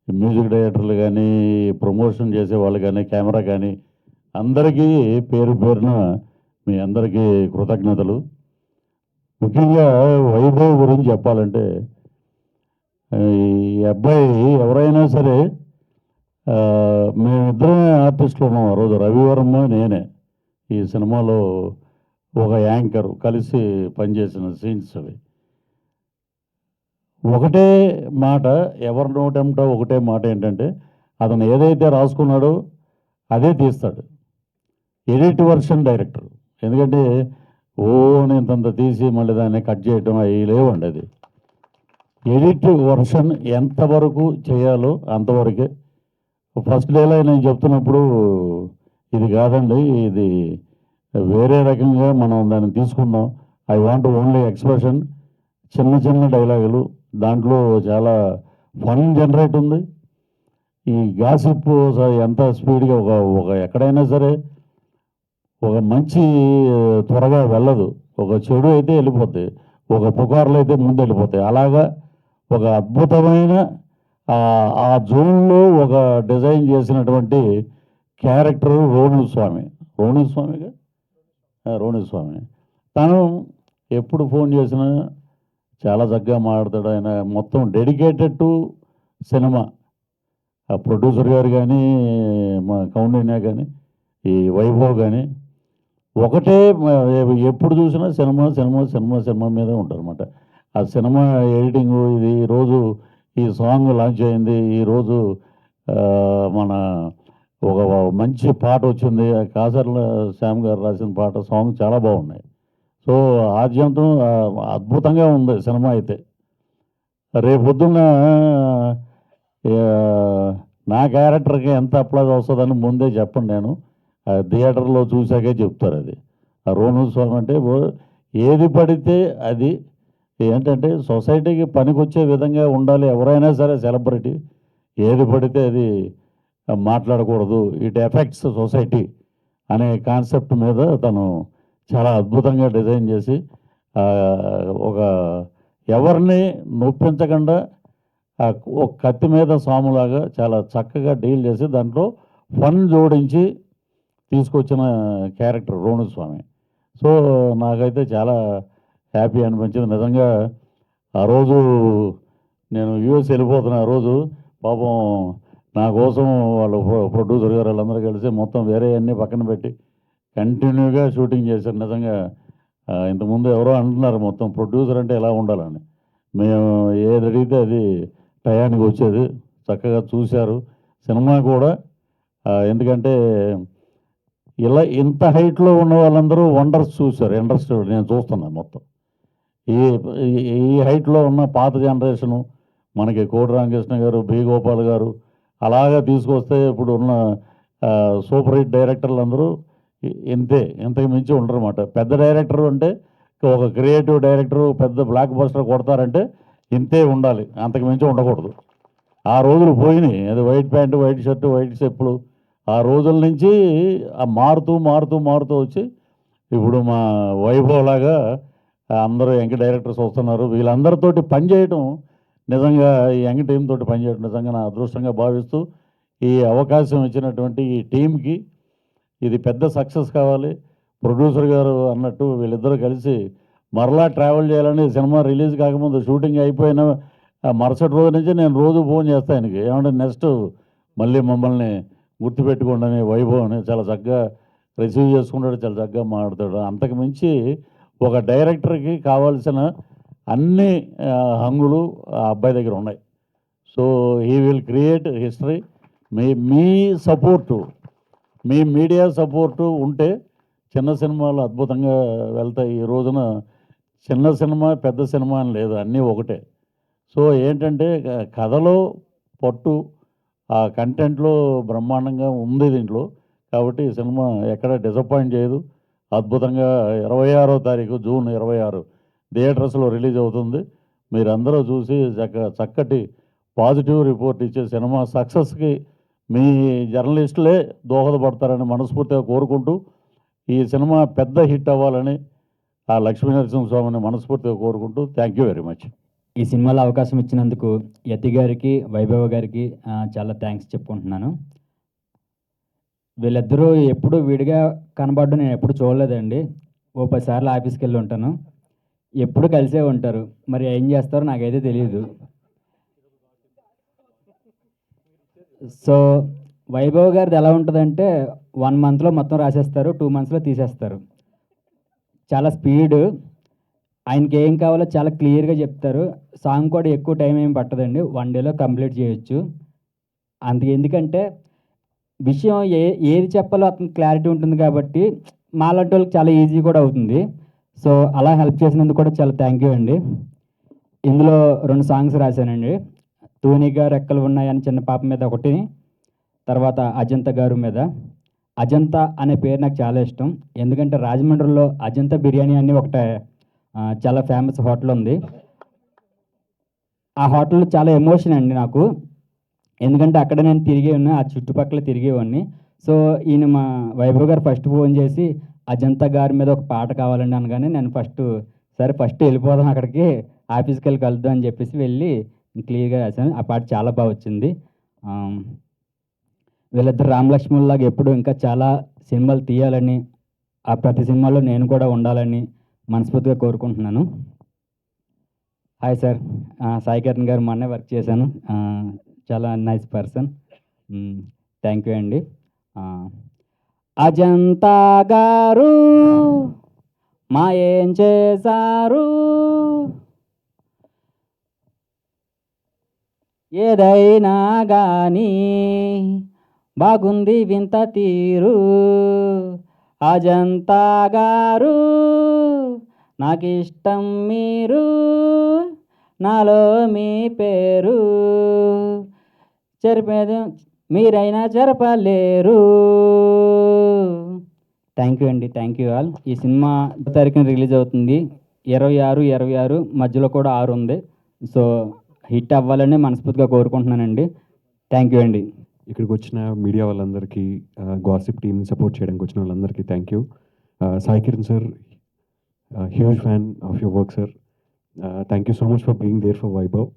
మ్యూజిక్ డైరెక్టర్లు కానీ, ప్రమోషన్ చేసే వాళ్ళు కానీ, కెమెరా కానీ, అందరికీ పేరు పేరున మీ అందరికీ కృతజ్ఞతలు. ముఖ్యంగా వైభవ్ గురించి చెప్పాలంటే, ఈ అబ్బాయి ఎవరైనా సరే, మేమిద్దరమే ఆర్టిస్టులు ఉన్నాం ఆ రోజు, రవివర్మ నేనే. ఈ సినిమాలో ఒక యాంకర్ కలిసి పనిచేసిన సీన్స్ అవి. ఒకటే మాట, ఎవరి నోటంట ఒకటే మాట ఏంటంటే, అతను ఏదైతే రాసుకున్నాడో అదే తీస్తాడు. Edit version director. ఎందుకంటే ఇంతంత తీసి మళ్ళీ దాన్ని కట్ చేయటం అవి లేవండి. అది ఎడిట్ వర్షన్ ఎంతవరకు చేయాలో అంతవరకే. ఫస్ట్ డేలో నేను చెప్తున్నప్పుడు ఇది కాదండి, ఇది వేరే రకంగా మనం దాన్ని తీసుకున్నాం, ఐ వాంట్ ఓన్లీ ఎక్స్ప్రెషన్, చిన్న చిన్న డైలాగులు, దాంట్లో చాలా ఫన్ జనరేట్ ఉంది. ఈ గాసిప్ ఎంత స్పీడ్గా ఒక ఎక్కడైనా సరే ఒక మంచి త్వరగా వెళ్ళదు, ఒక చెడు అయితే వెళ్ళిపోతాయి, ఒక పుకార్లు అయితే ముందు వెళ్ళిపోతాయి. అలాగా ఒక అద్భుతమైన ఆ జోన్లో ఒక డిజైన్ చేసినటువంటి క్యారెక్టర్ రోణి స్వామి. తను ఎప్పుడు ఫోన్ చేసినా చాలా చక్కగా మాట్లాడతాడు. ఆయన మొత్తం డెడికేటెడ్ టు సినిమా. ఆ ప్రొడ్యూసర్ గారు కానీ, మా కౌండిన్య కానీ, ఈ వైభవ్ కానీ ఒకటే ఎప్పుడు చూసినా సినిమా మీదే ఉంటారన్నమాట. ఆ సినిమా ఎడిటింగు, ఇది ఈరోజు ఈ సాంగ్ లాంచ్ అయింది, ఈరోజు మన ఒక మంచి పాట వచ్చింది, కాసర్ల శ్యామ్ గారు రాసిన పాట, సాంగ్ చాలా బాగున్నాయి. సో ఆద్యంతం అద్భుతంగా ఉంది సినిమా అయితే. రేపొద్దున్న నా క్యారెక్టర్కి ఎంత అప్లాజ్ వస్తుందని ముందే చెప్పండి, నేను థియేటర్లో చూశాకే చెప్తారు. అది ఆ రోణు స్వామి అంటే ఏది పడితే అది ఏంటంటే సొసైటీకి పనికొచ్చే విధంగా ఉండాలి. ఎవరైనా సరే సెలబ్రిటీ ఏది పడితే అది మాట్లాడకూడదు, ఇట్ ఎఫెక్ట్స్ సొసైటీ అనే కాన్సెప్ట్ మీద తను చాలా అద్భుతంగా డిజైన్ చేసి ఒక ఎవరిని నొప్పించకుండా ఒక కత్తి మీద సాములాగా చాలా చక్కగా డీల్ చేసి దాంట్లో ఫన్ జోడించి తీసుకొచ్చిన క్యారెక్టర్ రోణు స్వామి. సో నాకైతే చాలా హ్యాపీ అనిపించింది నిజంగా. ఆ రోజు నేను యూఎస్ వెళ్ళిపోతున్నా, ఆ రోజు పాపం నా కోసం వాళ్ళు ప్రొడ్యూసర్ గారు వాళ్ళందరూ కలిసి మొత్తం వేరే అన్నీ పక్కన పెట్టి కంటిన్యూగా షూటింగ్ చేశారు. నిజంగా ఇంతకుముందు ఎవరో అంటున్నారు మొత్తం ప్రొడ్యూసర్ అంటే ఎలా ఉండాలని. మేము ఏది అడిగితే అది టయానికి వచ్చేది, చక్కగా చూశారు సినిమా కూడా. ఎందుకంటే ఇంత హైట్లో ఉన్న వాళ్ళందరూ వండర్స్ చూశారు, ఇండస్ట్రీ నేను చూస్తున్నాను మొత్తం. ఈ హైట్లో ఉన్న పాత జనరేషను మనకి కోటి రామకృష్ణ గారు, బి గోపాల్ గారు అలాగా తీసుకొస్తే ఇప్పుడు ఉన్న సూపర్ హిట్ డైరెక్టర్లు అందరూ ఇంతకు మించి ఉండరన్నమాట. పెద్ద డైరెక్టర్ అంటే ఒక క్రియేటివ్ డైరెక్టరు పెద్ద బ్లాక్ బస్టర్ కొడతారంటే ఇంతే ఉండాలి, అంతకు మించి ఉండకూడదు. ఆ రోజులు పోయినాయి. అది white pant, white shirt, white చెప్పులు, ఆ రోజుల నుంచి మారుతూ వచ్చి ఇప్పుడు మా వైభవ్ లాగా అందరూ యంగ్ డైరెక్టర్స్ వస్తున్నారు. వీళ్ళందరితోటి పనిచేయటం నిజంగా, ఈ యంగ్ టీం తోటి పనిచేయడం నిజంగా నా అదృష్టంగా భావిస్తూ, ఈ అవకాశం ఇచ్చినటువంటి ఈ టీంకి ఇది పెద్ద సక్సెస్ కావాలి. ప్రొడ్యూసర్ గారు అన్నట్టు వీళ్ళిద్దరూ కలిసి మరలా ట్రావెల్ చేయాలని, సినిమా రిలీజ్ కాకముందు షూటింగ్ అయిపోయిన మరుసటి రోజు నుంచి నేను రోజు ఫోన్ చేస్తాను ఆయనకి, ఏమంటే నెక్స్ట్ మళ్ళీ మమ్మల్ని గుర్తుపెట్టుకోండి అని. వైభవ్ అని చాలా చక్కగా రిసీవ్ చేసుకుంటాడు, చాలా చక్కగా మాట్లాడతాడు. అంతకు మించి ఒక డైరెక్టర్కి కావాల్సిన అన్ని హంగులు ఆ అబ్బాయి దగ్గర ఉన్నాయి. So he will create history. Me support, me media support ఉంటే చిన్న సినిమాలు అద్భుతంగా వెళ్తాయి. ఈ రోజున చిన్న సినిమా పెద్ద సినిమా అని లేదు, అన్నీ ఒకటే. సో ఏంటంటే కథలో పట్టు, ఆ కంటెంట్లో బ్రహ్మాండంగా ఉంది దీంట్లో. కాబట్టి ఈ సినిమా ఎక్కడ డిసప్పాయింట్ చేయదు. అద్భుతంగా 26వ తారీఖు జూన్ 26 థియేటర్స్లో రిలీజ్ అవుతుంది. మీరందరూ చూసి చక్కటి పాజిటివ్ రిపోర్ట్ ఇచ్చే సినిమా సక్సెస్కి మీ జర్నలిస్టులే దోహదపడతారని మనస్ఫూర్తిగా కోరుకుంటూ, ఈ సినిమా పెద్ద హిట్ అవ్వాలని ఆ లక్ష్మీనరసింహస్వామిని మనస్ఫూర్తిగా కోరుకుంటూ థ్యాంక్ యూ వెరీ మచ్. ఈ సినిమాలో అవకాశం ఇచ్చినందుకు యతి గారికి, వైభవ్ గారికి చాలా థ్యాంక్స్ చెప్పుకుంటున్నాను. వీళ్ళిద్దరూ ఎప్పుడు విడిగా కనబడడం నేను ఎప్పుడు చూడలేదండి. ఓ 10 సార్లు ఆఫీస్కి వెళ్ళి ఉంటాను, ఎప్పుడు కలిసే ఉంటారు. మరి ఏం చేస్తారో నాకైతే తెలియదు. సో వైభవ్ గారిది ఎలా ఉంటుందంటే 1 మంత్లో మొత్తం రాసేస్తారు, 2 మంత్స్లో తీసేస్తారు. చాలా స్పీడ్, ఆయనకి ఏం కావాలో చాలా క్లియర్గా చెప్తారు. సాంగ్ కూడా ఎక్కువ టైం ఏం పట్టదండి, 1 డేలో కంప్లీట్ చేయొచ్చు. ఎందుకంటే విషయం ఏది చెప్పాలో అతనికి క్లారిటీ ఉంటుంది కాబట్టి మాలాంటి వాళ్ళకి చాలా ఈజీ కూడా అవుతుంది. సో అలా హెల్ప్ చేసినందుకు కూడా చాలా థ్యాంక్ యూ అండి. ఇందులో 2 సాంగ్స్ రాశానండి. తూనిగా రెక్కలు ఉన్నాయని చిన్న పాప మీద ఒకటి, తర్వాత అజంతా గారు మీద. అజంతా అనే పేరు నాకు చాలా ఇష్టం, ఎందుకంటే రాజమండ్రిలో అజంతా బిర్యానీ అని ఒకటే చాలా ఫేమస్ హోటల్ ఉంది. ఆ హోటల్లో చాలా ఎమోషన్ అండి నాకు, ఎందుకంటే అక్కడ నేను తిరిగి ఉన్నా, ఆ చుట్టుపక్కల తిరిగేవాడిని. సో ఈయన మా వైభవ్ గారు ఫస్ట్ ఫోన్ చేసి అజంతా గారి మీద ఒక పాట కావాలండి అనగానే నేను ఫస్ట్ వెళ్ళిపోదాం అక్కడికి, ఆఫీస్కి వెళ్ళి కలుద్దాం అని చెప్పేసి వెళ్ళి క్లియర్గా రాశాను. ఆ పాట చాలా బాగా వచ్చింది. వీళ్ళిద్దరు రామలక్ష్మణులాగా ఎప్పుడు ఇంకా చాలా సినిమాలు తీయాలని, ఆ ప్రతి సినిమాలో నేను కూడా ఉండాలని మనస్ఫూర్తిగా కోరుకుంటున్నాను. హాయ్ సార్, సాయి కిరణ్ గారు మొన్నే వర్క్ చేశాను, చాలా నైస్ పర్సన్. థ్యాంక్ యూ అండి. అజంతా గారు మా ఏం చేశారు, ఏదైనా కానీ బాగుంది వింత తీరు. అజంతా గారు నాకు ఇష్టం మీరు, నాలో మీ పేరు చెరిపేది మీరైనా చెరపలేరు. థ్యాంక్ యూ అండి, థ్యాంక్ యూ ఆల్. ఈ సినిమా 2 తారీఖున రిలీజ్ అవుతుంది. 26 మధ్యలో కూడా 6 ఉంది. సో హిట్ అవ్వాలని మనస్ఫూర్తిగా కోరుకుంటున్నానండి. థ్యాంక్ యూ అండి. ఇక్కడికి వచ్చిన మీడియా వాళ్ళందరికీ, గాసిప్ టీమ్ని సపోర్ట్ చేయడానికి వచ్చిన వాళ్ళందరికీ thank you. Sai Kiran sir, huge fan of your work sir. Thank you so much for being there for Vaibhav.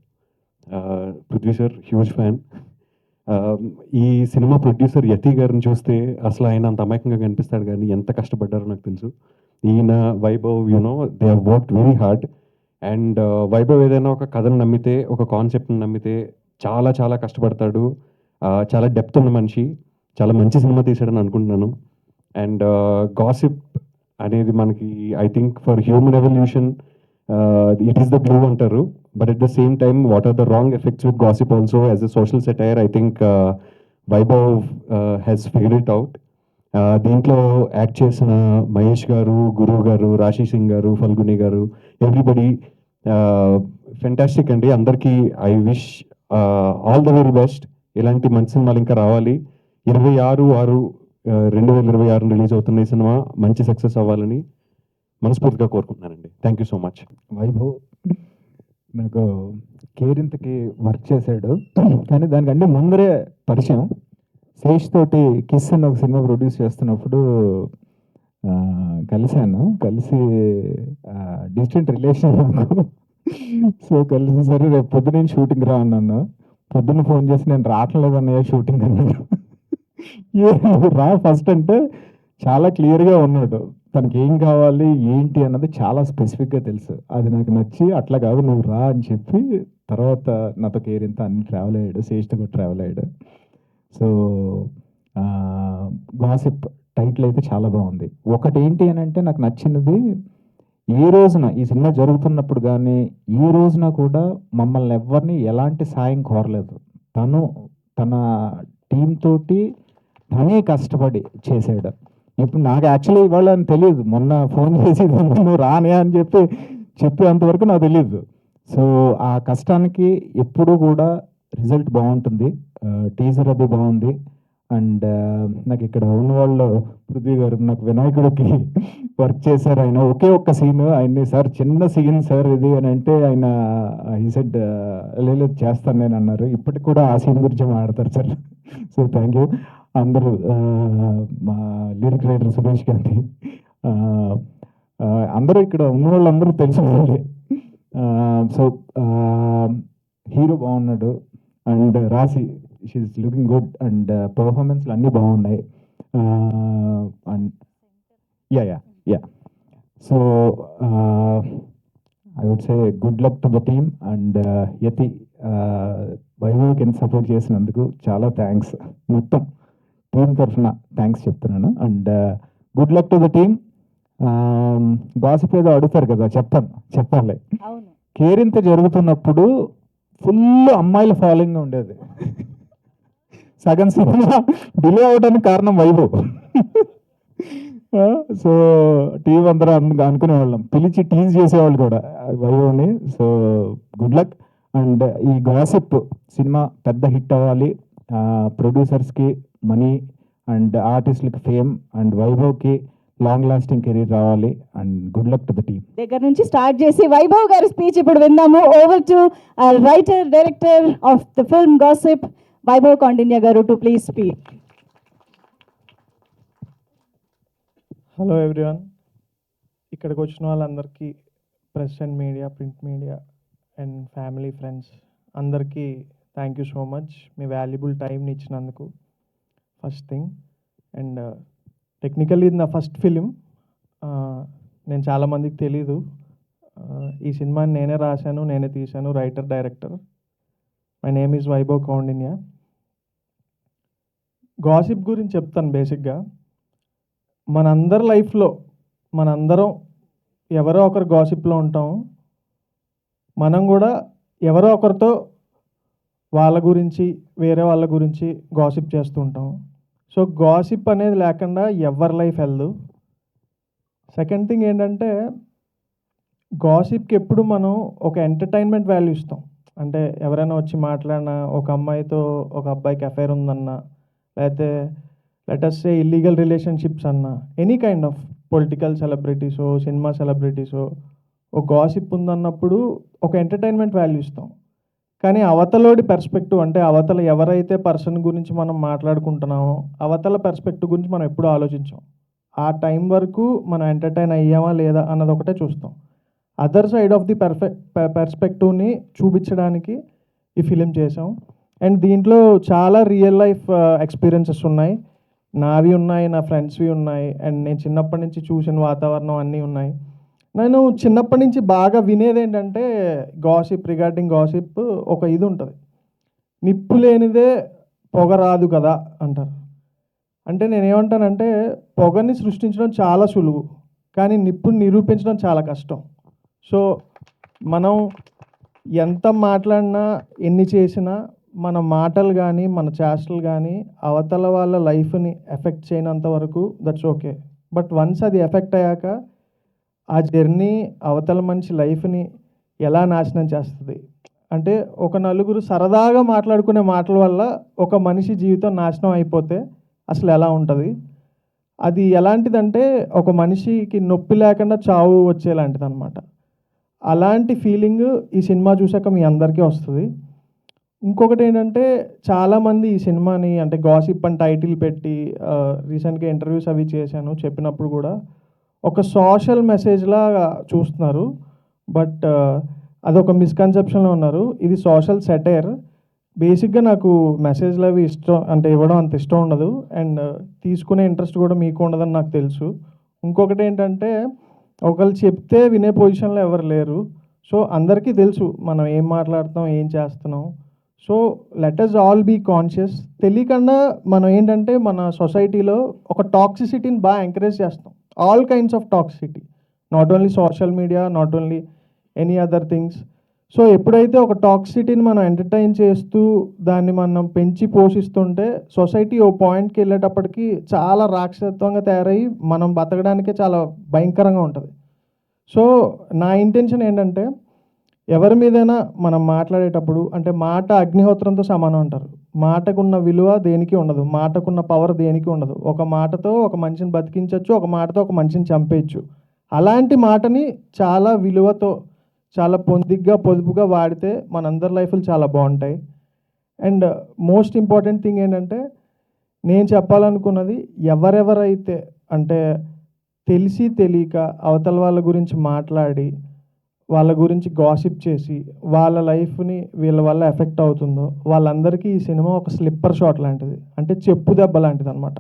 Prithvi sir, huge fan. ఈ సినిమా ప్రొడ్యూసర్ యతి గారిని చూస్తే అసలు ఆయన అంత అమాయకంగా కనిపిస్తాడు, కానీ ఎంత కష్టపడ్డారో నాకు తెలుసు. ఈయన Vaibhav, you know they have worked very hard. And Vaibhav ఏదైనా ఒక కథను నమ్మితే, ఒక కాన్సెప్ట్ని నమ్మితే చాలా చాలా కష్టపడతాడు. చాలా డెప్త్ ఉన్న మనిషి, చాలా మంచి సినిమా తీసాడని అనుకుంటున్నాను. అండ్ గాసిప్ అనేది మనకి I think for human evolution it is the glue అంటారు. But at the same time what are the wrong effects with gossip also as a social satire. I think Vaibhav has figured it out. దీంట్లో act చేసిన మహేష్ గారు, గురువు గారు, రాశి సింగ్ గారు, ఫల్గుని గారు, everybody fantastic అండి. అందరికీ I wish all the very best. ఇలాంటి మంచి సినిమాలు ఇంకా రావాలి. 26/6/2026 రిలీజ్ అవుతున్న ఈ సినిమా మంచి సక్సెస్ అవ్వాలని మనస్ఫూర్తిగా కోరుకుంటున్నానండి. Thank you so much. Vaibhav నాకు కేరింతకి వర్క్ చేశాడు, కానీ దానికంటే ముందరే పరిచయం. శేష్ తోటి కిస్ అని ఒక సినిమా ప్రొడ్యూస్ చేస్తున్నప్పుడు కలిసి డిస్టెంట్ రిలేషన్ నాకు. సో కలిసి సరే రేపు పొద్దున షూటింగ్ రా అన్నాను. పొద్దున్న ఫోన్ చేసి నేను రావట్లేదు అన్నయ్య షూటింగ్ అన్నాడు. రా ఫస్ట్ అంటే చాలా క్లియర్గా ఉన్నాడు, తనకి ఏం కావాలి ఏంటి అన్నది చాలా స్పెసిఫిక్గా తెలుసు. అది నాకు నచ్చి అట్లా కాదు నువ్వు రా అని చెప్పి తర్వాత నాతో కేరింత అన్ని ట్రావెల్ అయ్యాడు, శేష్తో కూడా ట్రావెల్ అయ్యాడు. సో గాసిప్ టైటిల్ అయితే చాలా బాగుంది. ఒకటి ఏంటి అని అంటే నాకు నచ్చినది, ఈ రోజున ఈ సినిమా జరుగుతున్నప్పుడు కానీ ఈ రోజున కూడా మమ్మల్ని ఎవరిని ఎలాంటి సాయం కోరలేదు. తన టీం తోటి తనే కష్టపడి చేసాడు. ఇప్పుడు నాకు యాక్చువల్లీ ఇవాళ అని తెలియదు, మొన్న ఫోన్ చేసి నువ్వు రానే అని చెప్పేంతవరకు నాకు తెలియదు. సో ఆ కష్టానికి ఎప్పుడూ కూడా రిజల్ట్ బాగుంటుంది. టీజర్ అది బాగుంది. అండ్ నాకు ఇక్కడ ఉన్న వాళ్ళు పృథ్వీ గారు నాకు వినాయకుడికి వర్క్ చేశారు. ఆయన ఒకే ఒక్క సీన్ ఆయన్ని, సార్ చిన్న సీన్ సార్ ఇది అని అంటే ఆయన ఈ సెడ్ లేదు చేస్తాను నేను అన్నారు. ఇప్పటికి కూడా ఆ సీన్ గురించి మాట్లాడతారు సార్. సో థ్యాంక్ యూ అందరూ. మా లిరిక్ రైటర్ సురేష్ గారిని, అందరూ ఇక్కడ ఉన్న వాళ్ళందరూ తెలిసిన వాళ్ళే. సో హీరో బాగున్నాడు and Rashi she's looking good and పర్ఫార్మెన్స్లు అన్నీ బాగున్నాయి. And yeah so I would say good luck to the team and Yati వైభవ్కి ఎంత సపోర్ట్ చేసినందుకు చాలా థ్యాంక్స్. మొత్తం టీం తరఫున థ్యాంక్స్ చెప్తున్నాను. And good luck to the team. Gossip ఏదో అడుగుతారు కదా, చెప్పాలి. అవును. కేరింత జరుగుతున్నప్పుడు ఫుల్ అమ్మాయిల ఫాలోయింగ్ ఉండేది. సగం సినిమా డిలే అవ్వడానికి కారణం వైభవ్. సో టీం అందరూ అనుకునేవాళ్ళం, పిలిచి టీజ్ చేసేవాళ్ళు కూడా వైభవ్ని. So good luck. అండ్ ఈ గాసిప్ సినిమా పెద్ద హిట్ అవ్వాలి, ప్రొడ్యూసర్స్కి మనీ అండ్ ఆర్టిస్టులకి ఫేమ్ అండ్ వైభవ్కి లాంగ్ లాస్టింగ్ కెరీర్ రావాలి. And good luck to the team. దగ్గర నుంచి స్టార్ట్ చేసి వైభవ్ గారి స్పీచ్ ఇప్పుడు విందాము. Over to writer director of the film gossip, Vaibhav Kaundinya garu, to please speak. Hello everyone, ఇక్కడికి వచ్చిన వాళ్ళందరికీ, press and media, print media and family friends అందరికీ thank you so much me valuable టైంని ఇచ్చినందుకు. First thing. అండ్ టెక్నికల్లీ ఇది నా first film. నేను చాలామందికి తెలీదు, ఈ సినిమాని నేనే రాశాను, నేనే తీశాను, writer director. My name is Vaibhav Kaundinya. Gossip గురించి చెప్తాను. బేసిక్గా మనందరి లైఫ్లో మనందరం ఎవరో ఒకరు గాసిప్లో ఉంటాం. మనం కూడా ఎవరో ఒకరితో వాళ్ళ గురించి, వేరే వాళ్ళ గురించి గాసిప్ చేస్తూ ఉంటాం. సో గాసిప్ అనేది లేకుండా ఎవరి లైఫ్ వెళ్దు. సెకండ్ థింగ్ ఏంటంటే, గాసిప్కి ఎప్పుడు మనం ఒక ఎంటర్టైన్మెంట్ వాల్యూ ఇస్తాం. అంటే ఎవరైనా వచ్చి మాట్లాడినా, ఒక అమ్మాయితో ఒక అబ్బాయికి అఫైర్ ఉందన్నా, లేకపోతే లెటస్ సే ఇల్లీగల్ రిలేషన్షిప్స్ అన్నా, ఎనీ కైండ్ ఆఫ్ పొలిటికల్ సెలబ్రిటీసో, సినిమా సెలబ్రిటీసో, ఒక గాసిప్ ఉందన్నప్పుడు ఒక ఎంటర్టైన్మెంట్ వాల్యూ ఇస్తాం. కానీ అవతలోడి పర్స్పెక్టివ్, అంటే అవతల ఎవరైతే పర్సన్ గురించి మనం మాట్లాడుకుంటున్నామో అవతల పర్స్పెక్టివ్ గురించి మనం ఎప్పుడూ ఆలోచించాం. ఆ టైం వరకు మనం ఎంటర్టైన్ అయ్యామా లేదా అన్నది ఒకటే చూస్తాం. అదర్ సైడ్ ఆఫ్ ది పర్స్పెక్టివ్ని చూపించడానికి ఈ ఫిలిం చేసాం. అండ్ దీంట్లో చాలా రియల్ లైఫ్ ఎక్స్పీరియన్సెస్ ఉన్నాయి. నావి ఉన్నాయి, నా ఫ్రెండ్స్వి ఉన్నాయి, అండ్ నేను చిన్నప్పటి నుంచి చూసిన వాతావరణం అన్నీ ఉన్నాయి. నేను చిన్నప్పటి నుంచి బాగా వినేది ఏంటంటే, గాసిప్, రిగార్డింగ్ గాసిప్ ఒక ఇది ఉంటుంది, నిప్పు లేనిదే పొగ రాదు కదా అంటారు. అంటే నేనేమంటానంటే, పొగని సృష్టించడం చాలా సులువు, కానీ నిప్పుని నిరూపించడం చాలా కష్టం. సో మనం ఎంత మాట్లాడినా, ఎన్ని చేసినా, మన మాటలు కానీ మన చేష్టలు కానీ అవతల వాళ్ళ లైఫ్ని ఎఫెక్ట్ చేయనంత వరకు దట్స్ ఓకే. బట్ వన్స్ అది ఎఫెక్ట్ అయ్యాక ఆ జర్నీ అవతల మనిషి లైఫ్ని ఎలా నాశనం చేస్తుంది. అంటే ఒక నలుగురు సరదాగా మాట్లాడుకునే మాటల వల్ల ఒక మనిషి జీవితం నాశనం అయిపోతే అసలు ఎలా ఉంటుంది. అది ఎలాంటిదంటే, ఒక మనిషికి నొప్పి లేకుండా చావు వచ్చేలాంటిది అనమాట. అలాంటి ఫీలింగ్ ఈ సినిమా చూసాక మీ అందరికీ వస్తుంది. ఇంకొకటి ఏంటంటే, చాలామంది ఈ సినిమాని అంటే గాసిప్ అని టైటిల్ పెట్టి రీసెంట్గా ఇంటర్వ్యూస్ అవి చేశాను, చెప్పినప్పుడు కూడా ఒక సోషల్ మెసేజ్లా చూస్తున్నారు. బట్ అదొక మిస్కన్సెప్షన్లో ఉన్నారు. ఇది సోషల్ సెటైర్. బేసిక్గా నాకు మెసేజ్లు అవి ఇష్టం, అంటే ఇవ్వడం అంత ఇష్టం ఉండదు, అండ్ తీసుకునే ఇంట్రెస్ట్ కూడా మీకు ఉండదని నాకు తెలుసు. ఇంకొకటి ఏంటంటే, ఒకళ్ళు చెప్తే వినే పొజిషన్లో ఎవరు లేరు. సో అందరికీ తెలుసు మనం ఏం మాట్లాడుతాం, ఏం చేస్తున్నాం. So let us all be conscious. తెలియకుండా మనం ఏంటంటే, మన సొసైటీలో ఒక టాక్సిసిటీని బాగా ఎంకరేజ్ చేస్తాం. All kinds of toxicity, not only social media, not only any other things. So ఎప్పుడైతే ఒక టాక్సిసిటీని మనం ఎంటర్టైన్ చేస్తూ దాన్ని మనం పెంచి పోషిస్తుంటే, సొసైటీ ఓ పాయింట్కి వెళ్ళేటప్పటికి చాలా రాక్షసత్వంగా తయారయ్యి మనం బతకడానికే చాలా భయంకరంగా ఉంటుంది. సో నా ఇంటెన్షన్ ఏంటంటే, ఎవరి మీదైనా మనం మాట్లాడేటప్పుడు, అంటే మాట అగ్నిహోత్రంతో సమానం అంటారు. మాటకున్న విలువ దేనికి ఉండదు, మాటకున్న పవర్ దేనికి ఉండదు. ఒక మాటతో ఒక మనిషిని బతికించవచ్చు, ఒక మాటతో ఒక మనిషిని చంపేయచ్చు. అలాంటి మాటని చాలా విలువతో, చాలా పొదుపుగా వాడితే మనందరి లైఫ్లు చాలా బాగుంటాయి. అండ్ మోస్ట్ ఇంపార్టెంట్ థింగ్ ఏంటంటే, నేను చెప్పాలనుకున్నది, ఎవరెవరైతే అంటే తెలిసి తెలియక అవతల వాళ్ళ గురించి మాట్లాడి, వాళ్ళ గురించి గాసిప్ చేసి వాళ్ళ లైఫ్ని వీళ్ళ వల్ల ఎఫెక్ట్ అవుతుందో వాళ్ళందరికీ ఈ సినిమా ఒక స్లిప్పర్ షాట్ లాంటిది, అంటే చెప్పు దెబ్బ లాంటిది అనమాట.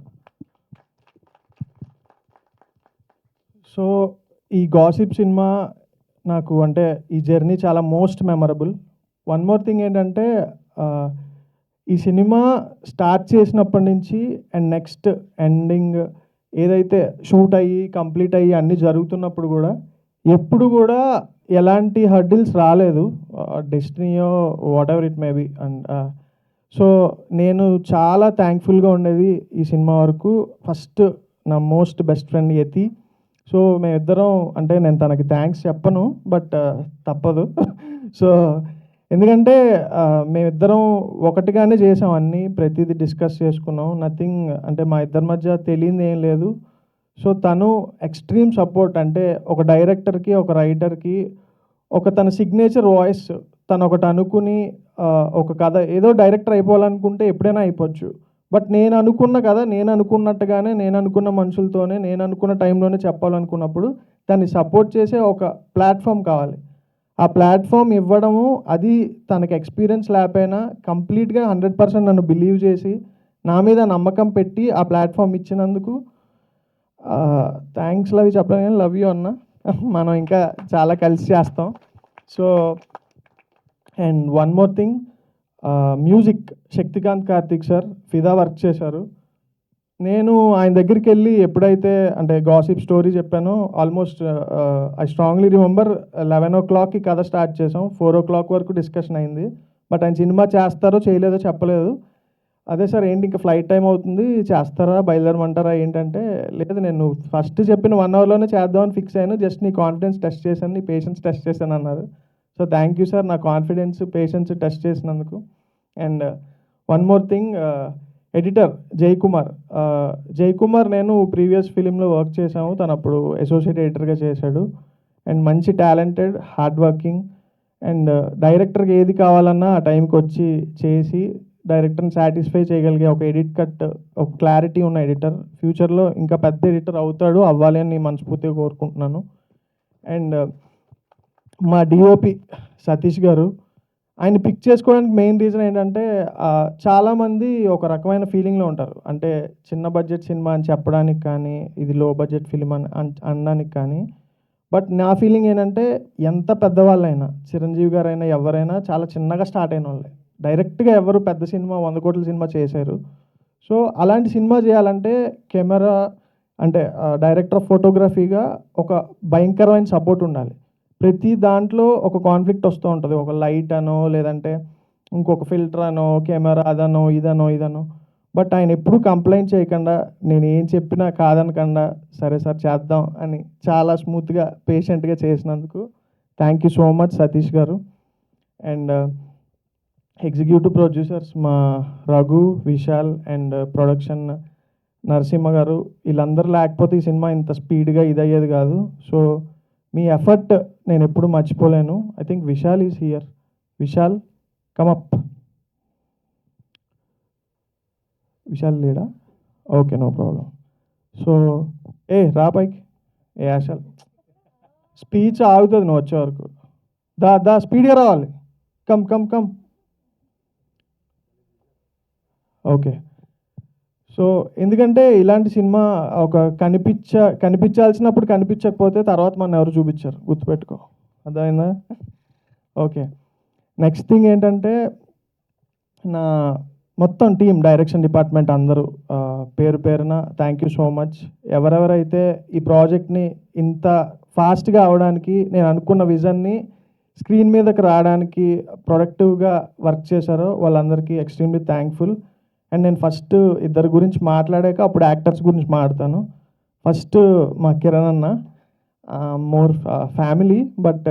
సో ఈ గాసిప్ సినిమా నాకు, అంటే ఈ జర్నీ చాలా most memorable. One more thing ఏంటంటే, ఈ సినిమా స్టార్ట్ చేసినప్పటి నుంచి అండ్ నెక్స్ట్ ఎండింగ్ ఏదైతే షూట్ అయ్యి కంప్లీట్ అయ్యి అన్నీ జరుగుతున్నప్పుడు కూడా ఎప్పుడు కూడా ఎలాంటి హర్డిల్స్ రాలేదు, డెస్టినీయో whatever it may be. And so నేను చాలా థ్యాంక్ఫుల్గా ఉండేది ఈ సినిమా వరకు. ఫస్ట్ నా most best friend Yati. So మేమిద్దరం, అంటే నేను తనకి థ్యాంక్స్ చెప్పను, బట్ తప్పదు. సో ఎందుకంటే మేమిద్దరం ఒకటిగానే చేసాం, అన్నీ ప్రతిదీ డిస్కస్ చేసుకున్నాం. నథింగ్ అంటే మా ఇద్దరి మధ్య తెలియదు ఏం లేదు. సో తను ఎక్స్ట్రీమ్ సపోర్ట్, అంటే ఒక డైరెక్టర్కి ఒక రైటర్కి ఒక తన సిగ్నేచర్ వాయిస్ తను ఒకటి అనుకుని ఒక కథ ఏదో డైరెక్టర్ అయిపోవాలనుకుంటే ఎప్పుడైనా అయిపోవచ్చు. బట్ నేను అనుకున్న కథ నేను అనుకున్నట్టుగానే నేను అనుకున్న మనుషులతోనే నేను అనుకున్న టైంలోనే చెప్పాలనుకున్నప్పుడు దాన్ని సపోర్ట్ చేసే ఒక ప్లాట్ఫామ్ కావాలి. ఆ ప్లాట్ఫామ్ ఇవ్వడము, అది తనకి ఎక్స్పీరియన్స్ లేకపోయినా కంప్లీట్గా 100% నన్ను బిలీవ్ చేసి నా మీద నమ్మకం పెట్టి ఆ ప్లాట్ఫామ్ ఇచ్చినందుకు థ్యాంక్స్ లవ్ చెప్పడం కానీ లవ్ యూ అన్న. మనం ఇంకా చాలా కలిసి చేస్తాం. So and one more thing, music Shaktikant Karthik sir ఫిదా వర్క్ చేశారు. నేను ఆయన దగ్గరికి వెళ్ళి ఎప్పుడైతే అంటే గాసిప్ స్టోరీ చెప్పానో, ఆల్మోస్ట్ ఐ స్ట్రాంగ్లీ రిమెంబర్ 11 o'clockకి కథ స్టార్ట్ చేసాం, 4 o'clock వరకు డిస్కషన్ అయింది. బట్ ఆయన సినిమా చేస్తారో చేయలేదో చెప్పలేదు. అదే సార్ ఏంటి ఇంకా ఫ్లైట్ టైం అవుతుంది, చేస్తారా బయలుదేరమంటారా ఏంటంటే, లేదు నేను ఫస్ట్ చెప్పిన 1 hourలోనే చేద్దామని ఫిక్స్ అయ్యాను, జస్ట్ నీ కాన్ఫిడెన్స్ టెస్ట్ చేశాను, నీ పేషెన్స్ టెస్ట్ చేశాను అన్నారు. సో థ్యాంక్ యూ సార్, నా కాన్ఫిడెన్స్ పేషెన్స్ టెస్ట్ చేసినందుకు. And one more thing, editor Jayakumar నేను ప్రీవియస్ ఫిలింలో వర్క్ చేశాము, తను అప్పుడు అసోసియేట్ ఎడిటర్గా చేశాడు. అండ్ మంచి టాలెంటెడ్, హార్డ్ వర్కింగ్, అండ్ డైరెక్టర్కి ఏది కావాలన్నా ఆ టైంకి వచ్చి చేసి డైరెక్టర్ని సాటిస్ఫై చేయగలిగే ఒక ఎడిట్ కట్, ఒక క్లారిటీ ఉన్న ఎడిటర్. ఫ్యూచర్లో ఇంకా పెద్ద ఎడిటర్ అవుతాడు, అవ్వాలి అని నేను మనస్ఫూర్తిగా కోరుకుంటున్నాను. అండ్ మా డిఓపి సతీష్ గారు, ఆయన పిక్ చేసుకోవడానికి మెయిన్ రీజన్ ఏంటంటే, చాలామంది ఒక రకమైన ఫీలింగ్లో ఉంటారు, అంటే చిన్న బడ్జెట్ సినిమా అని చెప్పడానికి కానీ, ఇది లో బడ్జెట్ ఫిలిం అని అనడానికి కానీ. బట్ నా ఫీలింగ్ ఏంటంటే, ఎంత పెద్దవాళ్ళైనా, చిరంజీవి గారైనా ఎవరైనా చాలా చిన్నగా స్టార్ట్ అయిన వాళ్ళే. డైరెక్ట్గా ఎవరు పెద్ద సినిమా 100 కోట్ల సినిమా చేశారు. సో అలాంటి సినిమా చేయాలంటే కెమెరా, అంటే డైరెక్టర్ ఆఫ్ ఫోటోగ్రఫీగా ఒక భయంకరమైన సపోర్ట్ ఉండాలి. ప్రతి దాంట్లో ఒక కాన్ఫ్లిక్ట్ వస్తూ ఉంటుంది, ఒక లైట్ అనో లేదంటే ఇంకొక ఫిల్టర్ అనో కెమెరా అదనో ఇదనో. బట్ ఆయన ఎప్పుడూ కంప్లైంట్ చేయకుండా, నేను ఏం చెప్పినా కాదనకుండా, సరే సార్ చేద్దాం అని చాలా స్మూత్గా పేషెంట్గా చేసినందుకు thank you so much Satish గారు. అండ్ ఎగ్జిక్యూటివ్ ప్రొడ్యూసర్స్ మా రఘు, విశాల్, అండ్ ప్రొడక్షన్ నరసింహ గారు, వీళ్ళందరూ లేకపోతే ఈ సినిమా ఇంత స్పీడ్గా ఇదయ్యేది కాదు. సో మీ ఎఫర్ట్ నేను ఎప్పుడు మర్చిపోలేను. I think Vishal is here. Vishal come up. Vishal లేడా? Okay, no problem. సో రా పైకి. యాషల్ స్పీచ్ ఆగుతుంది నువ్వు వచ్చే వరకు. దా స్పీడ్గా రావాలి. కమ్. ఓకే. సో ఎందుకంటే ఇలాంటి సినిమా ఒక కనిపించాల్సినప్పుడు కనిపించకపోతే తర్వాత మనం ఎవరు చూపించారు, గుర్తుపెట్టుకో, అర్థమైందా? ఓకే. నెక్స్ట్ థింగ్ ఏంటంటే, నా మొత్తం టీం, డైరెక్షన్ డిపార్ట్మెంట్ అందరూ పేరున థ్యాంక్ యూ సో మచ్. ఎవరెవరైతే ఈ ప్రాజెక్ట్ని ఇంత ఫాస్ట్గా అవడానికి, నేను అనుకున్న విజన్ని స్క్రీన్ మీదకి రావడానికి ప్రొడక్టివ్గా వర్క్ చేశారో వాళ్ళందరికీ ఎక్స్ట్రీమ్లీ థ్యాంక్ఫుల్. అండ్ నేను ఫస్ట్ ఇద్దరి గురించి మాట్లాడాక అప్పుడు యాక్టర్స్ గురించి మాట్లాడతాను. ఫస్ట్ మా కిరణ్ అన్న, మోర్ ఫ్యామిలీ. బట్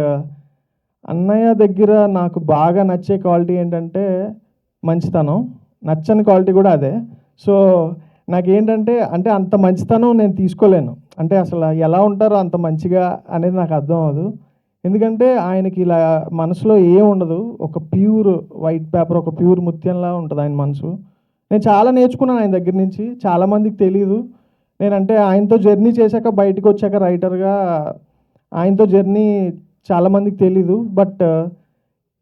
అన్నయ్య దగ్గర నాకు బాగా నచ్చే క్వాలిటీ ఏంటంటే మంచితనం, నచ్చని క్వాలిటీ కూడా అదే. సో నాకేంటంటే, అంటే అంత మంచితనం నేను తీసుకోలేను, అంటే అసలు ఎలా ఉంటారో అంత మంచిగా అనేది నాకు అర్థం అవ్వదు. ఎందుకంటే ఆయనకి ఇలా మనసులో ఏం ఉండదు, ఒక ప్యూర్ వైట్ పేపర్, ఒక ప్యూర్ ముత్యంలా ఉంటుంది ఆయన మనసు. నేను చాలా నేర్చుకున్నాను ఆయన దగ్గర నుంచి, చాలామందికి తెలియదు. నేనంటే ఆయనతో జర్నీ చేశాక, బయటకు వచ్చాక రైటర్గా ఆయనతో జర్నీ చాలామందికి తెలీదు. బట్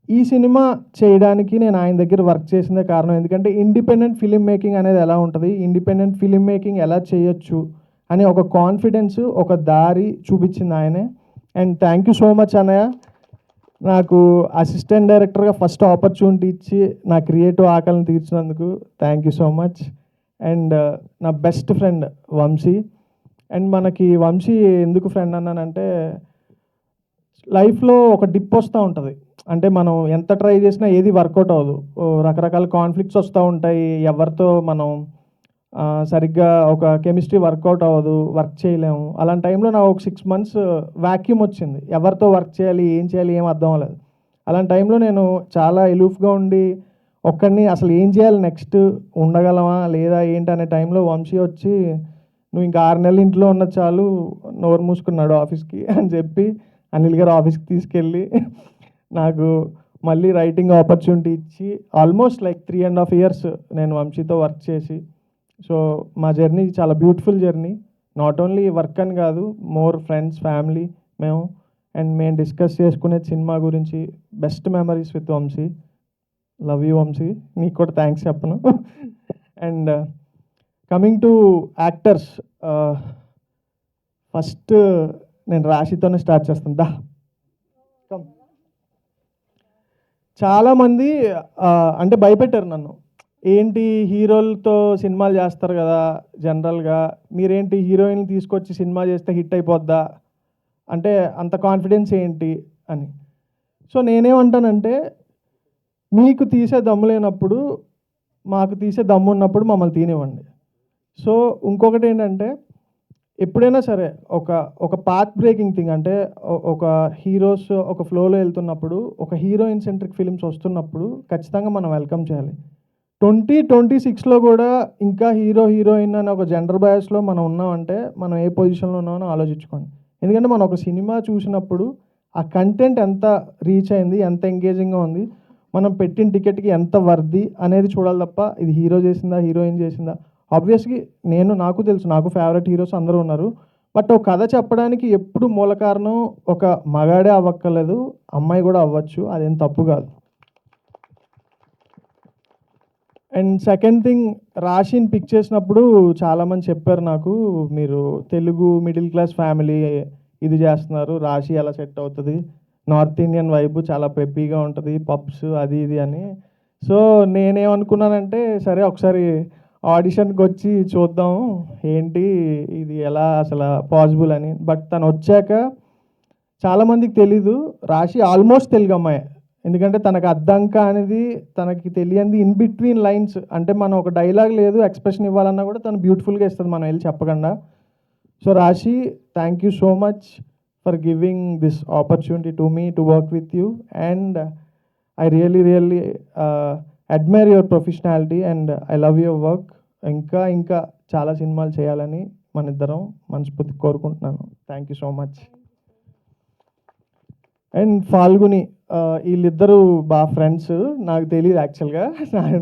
ఈ సినిమా చేయడానికి నేను ఆయన దగ్గర వర్క్ చేసిందే కారణం. ఎందుకంటే ఇండిపెండెంట్ ఫిలిం మేకింగ్ అనేది ఎలా ఉంటుంది, ఇండిపెండెంట్ ఫిలిం మేకింగ్ ఎలా చేయొచ్చు అని ఒక కాన్ఫిడెన్స్, ఒక దారి చూపించింది ఆయనే. And thank you so much అన్నయ్య. నాకు అసిస్టెంట్ డైరెక్టర్గా ఫస్ట్ ఆపర్చునిటీ ఇచ్చి నా క్రియేటివ్ ఆకలిని తీర్చినందుకు thank you so much. And నా బెస్ట్ ఫ్రెండ్ వంశీ. అండ్ మనకి వంశీ ఎందుకు ఫ్రెండ్ అన్నానంటే, లైఫ్లో ఒక డిప్ వస్తూ ఉంటుంది. అంటే మనం ఎంత ట్రై చేసినా ఏది వర్కౌట్ అవ్వదు. రకరకాల కాన్ఫ్లిక్ట్స్ వస్తూ ఉంటాయి. ఎవరితో మనం సరిగ్గా ఒక కెమిస్ట్రీ వర్కౌట్ అవ్వదు, వర్క్ చేయలేము. అలాంటి టైంలో నాకు ఒక 6 months వ్యాక్యూమ్ వచ్చింది. ఎవరితో వర్క్ చేయాలి, ఏం చేయాలి, ఏం అర్థం అవ్వలేదు. అలాంటి టైంలో నేను చాలా ఎలూఫ్గా ఉండి ఒక్కడిని అసలు ఏం చేయాలి, నెక్స్ట్ ఉండగలమా లేదా ఏంటి అనే టైంలో వంశీ వచ్చి, నువ్వు ఇంకా 6 నెలలు ఇంట్లో ఉన్నది చాలు, నోరు మూసుకున్నాడు ఆఫీస్కి అని చెప్పి అనిల్ గారు ఆఫీస్కి తీసుకెళ్ళి నాకు మళ్ళీ రైటింగ్ ఆపర్చునిటీ ఇచ్చి ఆల్మోస్ట్ లైక్ 3.5 years నేను వంశీతో వర్క్ చేసి, సో మా జర్నీ చాలా beautiful journey. Not only work అని కాదు, మోర్ ఫ్రెండ్స్, ఫ్యామిలీ మేము. అండ్ మేము డిస్కస్ చేసుకునే సినిమా గురించి best memories with Vamshi. Love you Vamshi, నీకు కూడా థ్యాంక్స్ చెప్పను. And coming to actors, first నేను రాశితోనే స్టార్ట్ చేస్తాను. చాలామంది అంటే భయపెట్టారు నన్ను. ఏంటి హీరోలతో సినిమాలు చేస్తారు కదా జనరల్గా, మీరేంటి హీరోయిన్ తీసుకొచ్చి సినిమా చేస్తే హిట్ అయిపోద్దా, అంటే అంత కాన్ఫిడెన్స్ ఏంటి అని. సో నేనేమంటానంటే, మీకు తీసే దమ్ము లేనప్పుడు మాకు తీసే దమ్ము ఉన్నప్పుడు మమ్మల్ని తీనివ్వండి. సో ఇంకొకటి ఏంటంటే, ఎప్పుడైనా సరే ఒక పాత్ బ్రేకింగ్ థింగ్, అంటే ఒక హీరోస్ ఒక ఫ్లోలో వెళ్తున్నప్పుడు, ఒక హీరోయిన్ సెంట్రిక్ ఫిలిమ్స్ వస్తున్నప్పుడు ఖచ్చితంగా మనం వెల్కమ్ చేయాలి. 2026లో కూడా ఇంకా హీరో హీరోయిన్ అనే ఒక జెండర్ బయాస్లో మనం ఉన్నామంటే మనం ఏ పొజిషన్లో ఉన్నామో ఆలోచించుకోండి. ఎందుకంటే మనం ఒక సినిమా చూసినప్పుడు ఆ కంటెంట్ ఎంత రీచ్ అయింది, ఎంత ఎంగేజింగ్గా ఉంది, మనం పెట్టిన టికెట్కి ఎంత వర్ది అనేది చూడాలి తప్ప ఇది హీరో చేసిందా హీరోయిన్ చేసిందా. ఆబ్వియస్లీ నాకు తెలుసు, నాకు ఫేవరెట్ హీరోస్ అందరూ ఉన్నారు. బట్ ఒక కథ చెప్పడానికి ఎప్పుడు మూల కారణం ఒక మగాడే అవ్వక్కర్లేదు, అమ్మాయి కూడా అవ్వచ్చు, అదేం తప్పు కాదు. అండ్ సెకండ్ థింగ్, రాశిని పిక్ చేసినప్పుడు చాలామంది చెప్పారు నాకు, మీరు తెలుగు మిడిల్ క్లాస్ ఫ్యామిలీ ఇది చేస్తున్నారు, రాశి ఎలా సెట్ అవుతుంది, నార్త్ ఇండియన్ వైబ్ చాలా పెప్పీగా ఉంటుంది, పబ్స్ అది ఇది అని. సో నేనేమనుకున్నానంటే, సరే ఒకసారి ఆడిషన్కి వచ్చి చూద్దాం ఏంటి ఇది ఎలా అసలు పాసిబుల్ అని. బట్ తను వచ్చాక చాలామందికి తెలీదు, రాశి ఆల్మోస్ట్ తెలుగు అమ్మాయి. ఎందుకంటే తనకు అద్దంక అనేది తనకి తెలియంది ఇన్ బిట్వీన్ లైన్స్. అంటే మనం ఒక డైలాగ్ లేదు, ఎక్స్ప్రెషన్ ఇవ్వాలన్నా కూడా తను బ్యూటిఫుల్గా ఇస్తుంది మనం వెళ్ళి చెప్పకుండా. So Rashi, thank you so much for giving this opportunity to me to work with you. And I really admire your professionalism and I love your work. ఇంకా చాలా సినిమాలు చేయాలని మన ఇద్దరం మనస్ఫూర్తి కోరుకుంటున్నాను. Thank you so much. And Falguni, వీళ్ళిద్దరూ బాగా ఫ్రెండ్స్. నాకు తెలియదు యాక్చువల్గా,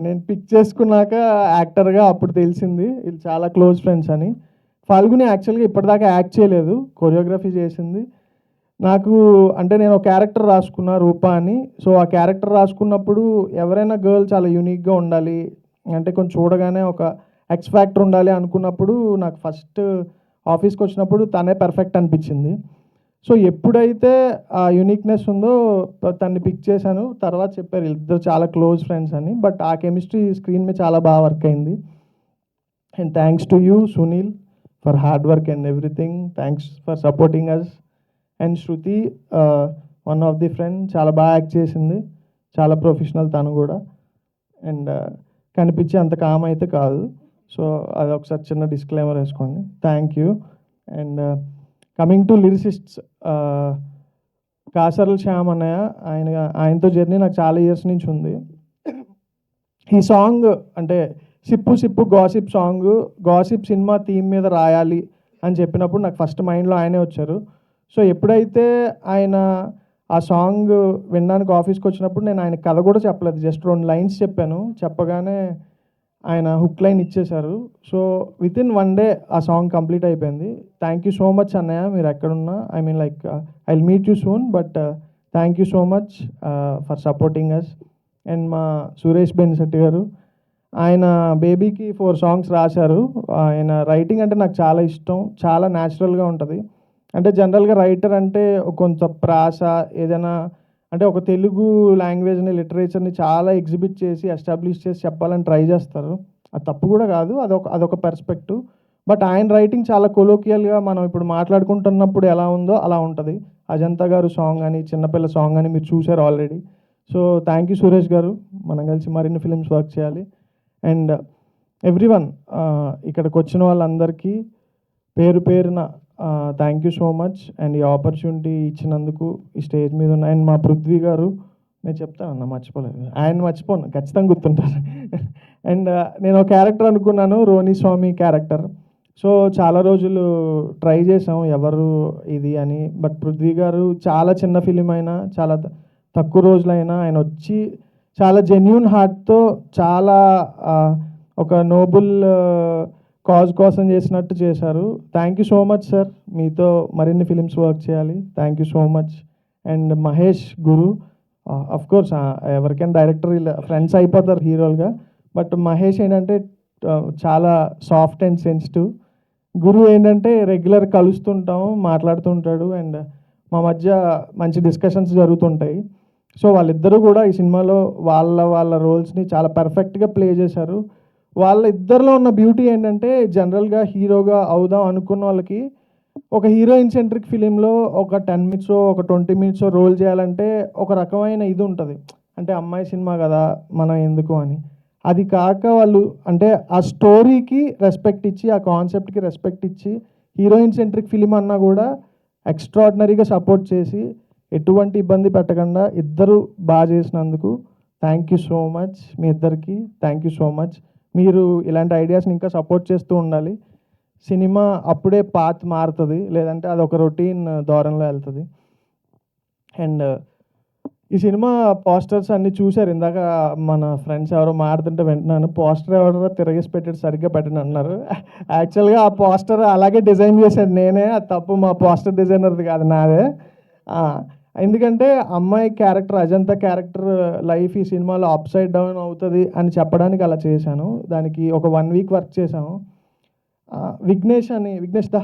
నేను పిక్ చేసుకున్నాక యాక్టర్గా అప్పుడు తెలిసింది వీళ్ళు చాలా క్లోజ్ ఫ్రెండ్స్ అని. ఫాల్గుని యాక్చువల్గా ఇప్పటిదాకా యాక్ట్ చేయలేదు, కొరియోగ్రఫీ చేసింది. నాకు అంటే నేను ఒక క్యారెక్టర్ రాసుకున్నా రూపా అని. సో ఆ క్యారెక్టర్ రాసుకున్నప్పుడు ఎవరైనా గర్ల్ చాలా యూనిక్గా ఉండాలి, అంటే కొంచెం చూడగానే ఒక ఎక్స్ ఫ్యాక్టర్ ఉండాలి అనుకున్నప్పుడు నాకు ఫస్ట్ ఆఫీస్కి వచ్చినప్పుడు తనే పర్ఫెక్ట్ అనిపించింది. సో ఎప్పుడైతే ఆ యూనిక్నెస్ ఉందో తన్ని పిక్ చేశాను. తర్వాత చెప్పారు ఇద్దరు చాలా క్లోజ్ ఫ్రెండ్స్ అని. బట్ ఆ కెమిస్ట్రీ స్క్రీన్ మీద చాలా బాగా వర్క్ అయింది. And thanks to you Sunil for hard work and everything. Thanks for supporting us. And Shruti, one of the friend, చాలా బాగా యాక్ట్ చేసింది, చాలా ప్రొఫెషనల్ తను కూడా. అండ్ కనిపించే అంత కామ్ అయితే కాదు. సో అది ఒకసారి చిన్న డిస్క్లైమర్ వేసుకోండి. Thank you. And coming to lyricists, Kasarla Shyam అన్నయ్య, ఆయనతో జర్నీ నాకు చాలా ఇయర్స్ నుంచి ఉంది. ఈ సాంగ్ అంటే sip sip gossip song, gossip cinema theme మీద రాయాలి అని చెప్పినప్పుడు నాకు ఫస్ట్ మైండ్లో ఆయనే వచ్చారు. సో ఎప్పుడైతే ఆయన ఆ సాంగ్ వినడానికి ఆఫీస్కి వచ్చినప్పుడు నేను ఆయన కథ కూడా చెప్పలేదు, జస్ట్ 2 lines చెప్పాను. చెప్పగానే ఆయన హుక్ లైన్ ఇచ్చేశారు. సో విత్ ఇన్ 1 day ఆ సాంగ్ కంప్లీట్ అయిపోయింది. థ్యాంక్ యూ సో మచ్ అన్నయ్య, మీరు ఎక్కడున్నా, I mean like I will meet you soon, but thank you so much for supporting us. And మా సురేష్ బెన్సెట్టి గారు, ఆయన బేబీకి 4 songs రాశారు. ఆయన రైటింగ్ అంటే నాకు చాలా ఇష్టం, చాలా న్యాచురల్గా ఉంటుంది. అంటే జనరల్గా రైటర్ అంటే కొంత ప్రాస, ఏదైనా అంటే ఒక తెలుగు లాంగ్వేజ్ని లిటరేచర్ని చాలా ఎగ్జిబిట్ చేసి ఎస్టాబ్లిష్ చేసి చెప్పాలని ట్రై చేస్తారు. అది తప్పు కూడా కాదు, అదొక పర్స్పెక్టివ్. బట్ ఆయన రైటింగ్ చాలా కొలోకియల్గా మనం ఇప్పుడు మాట్లాడుకుంటున్నప్పుడు ఎలా ఉందో అలా ఉంటుంది. అజంతా గారు సాంగ్ అని, చిన్నపిల్ల సాంగ్ అని మీరు చూశారు already. So thank you Suresh గారు, మనం కలిసి మరిన్ని ఫిల్మ్స్ వర్క్ చేయాలి. అండ్ ఎవ్రీవన్, ఇక్కడికి వచ్చిన వాళ్ళందరికీ పేరు పేరున thank you so much. And ఈ ఆపర్చునిటీ ఇచ్చినందుకు ఈ స్టేజ్ మీద ఉన్న అండ్ మా పృథ్వీ గారు, నేను చెప్తానన్నా మర్చిపోలేదు, ఆయన మర్చిపోను, ఖచ్చితంగా గుర్తుంటారు. అండ్ నేను ఒక క్యారెక్టర్ అనుకున్నాను, రోని స్వామి క్యారెక్టర్. సో చాలా రోజులు ట్రై చేసాం ఎవరు ఇది అని. బట్ పృథ్వీ గారు చాలా చిన్న ఫిలిం అయినా, చాలా తక్కువ రోజులైనా ఆయన వచ్చి చాలా జెన్యూన్ హార్ట్తో చాలా ఒక నోబుల్ కాజ్ కోసం చేసినట్టు చేశారు. Thank you so much sir, మీతో మరిన్ని ఫిలిమ్స్ వర్క్ చేయాలి. Thank you so much. And Mahesh Guru, of course ఎవరికైనా డైరెక్టర్ ఫ్రెండ్స్ అయిపోతారు హీరోలుగా, బట్ మహేష్ ఏంటంటే చాలా సాఫ్ట్ అండ్ సెన్సిటివ్. గురు ఏంటంటే రెగ్యులర్ కలుస్తుంటాం, మాట్లాడుతుంటాడు, అండ్ మా మధ్య మంచి డిస్కషన్స్ జరుగుతుంటాయి. సో వాళ్ళిద్దరూ కూడా ఈ సినిమాలో వాళ్ళ రోల్స్ని చాలా పర్ఫెక్ట్గా ప్లే చేశారు. వాళ్ళ ఇద్దరిలో ఉన్న బ్యూటీ ఏంటంటే జనరల్గా హీరోగా అవుదాం అనుకున్న వాళ్ళకి ఒక హీరోయిన్ సెంట్రిక్ ఫిలింలో ఒక 10 minutes ఒక 20 minutes రోల్ చేయాలంటే ఒక రకమైన ఇది ఉంటుంది, అంటే అమ్మాయి సినిమా కదా మనం ఎందుకు అని. అది కాక వాళ్ళు అంటే ఆ స్టోరీకి రెస్పెక్ట్ ఇచ్చి, ఆ కాన్సెప్ట్కి రెస్పెక్ట్ ఇచ్చి, హీరోయిన్ సెంట్రిక్ ఫిలిం అన్నా కూడా ఎక్స్ట్రాడినరీగా సపోర్ట్ చేసి ఎటువంటి ఇబ్బంది పెట్టకుండా ఇద్దరు బాగా చేసినందుకు థ్యాంక్ యూ సో మచ్. మీ ఇద్దరికి థ్యాంక్ యూ సో మచ్. మీరు ఇలాంటి ఐడియాస్ని ఇంకా సపోర్ట్ చేస్తూ ఉండాలి. సినిమా అప్పుడే పాత్ మారుతుంది, లేదంటే అది ఒక రొటీన్ ధోరణిలో వెళ్తుంది. అండ్ ఈ సినిమా పోస్టర్స్ అన్నీ చూశారు, ఇందాక మన ఫ్రెండ్స్ ఎవరో మాడుతుంటే వింటున్నాను, పోస్టర్ ఎవరో తిరగేసి పెట్టాడు, సరిగ్గా పెట్టండి అన్నారు. యాక్చువల్గా ఆ పోస్టర్ అలాగే డిజైన్ చేశాను నేనే, అది తప్పు మా పోస్టర్ డిజైనర్ది కాదు, నాదే. ఎందుకంటే అమ్మాయి క్యారెక్టర్, అజంతా క్యారెక్టర్ లైఫ్ ఈ సినిమాలో అప్ సైడ్ డౌన్ అవుతుంది అని చెప్పడానికి అలా చేశాను. దానికి ఒక 1 week వర్క్ చేశాము. Vignesh the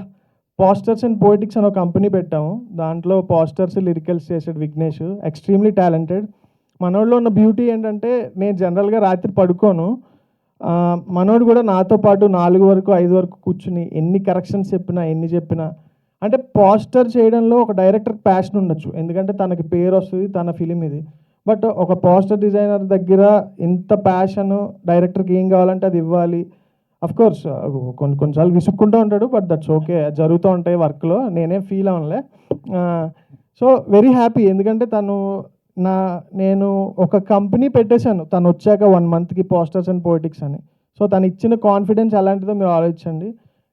posters and poetics అని ఒక కంపెనీ పెట్టాము. దాంట్లో పోస్టర్స్, లిరికల్స్ చేసాడు విఘ్నేష్, ఎక్స్ట్రీమ్లీ టాలెంటెడ్. మనోడిలో ఉన్న బ్యూటీ ఏంటంటే నేను జనరల్గా రాత్రి పడుకోను, మనోడు కూడా నాతో పాటు 4 వరకు 5 వరకు కూర్చుని ఎన్ని కరెక్షన్స్ చెప్పినా, ఎన్ని చెప్పినా, అంటే పోస్టర్ చేయడంలో ఒక డైరెక్టర్కి ప్యాషన్ ఉండొచ్చు, ఎందుకంటే తనకి పేరు వస్తుంది, తన ఫిలిం ఇది. బట్ ఒక పోస్టర్ డిజైనర్ దగ్గర ఇంత ప్యాషన్, డైరెక్టర్కి ఏం కావాలంటే అది ఇవ్వాలి. కోర్స్ కొన్నిసార్లు విసుక్కుంటూ ఉంటాడు, బట్ దట్స్ ఓకే, జరుగుతూ ఉంటాయి వర్క్లో, నేనేం ఫీల్ అవ్వలే. సో వెరీ హ్యాపీ, ఎందుకంటే నేను ఒక కంపెనీ పెట్టేశాను తను వచ్చాక 1 monthకి, పోస్టర్స్ అండ్ పోయిటిక్స్ అని. సో తను ఇచ్చిన కాన్ఫిడెన్స్ ఎలాంటిదో మీరు ఆలోచించండి.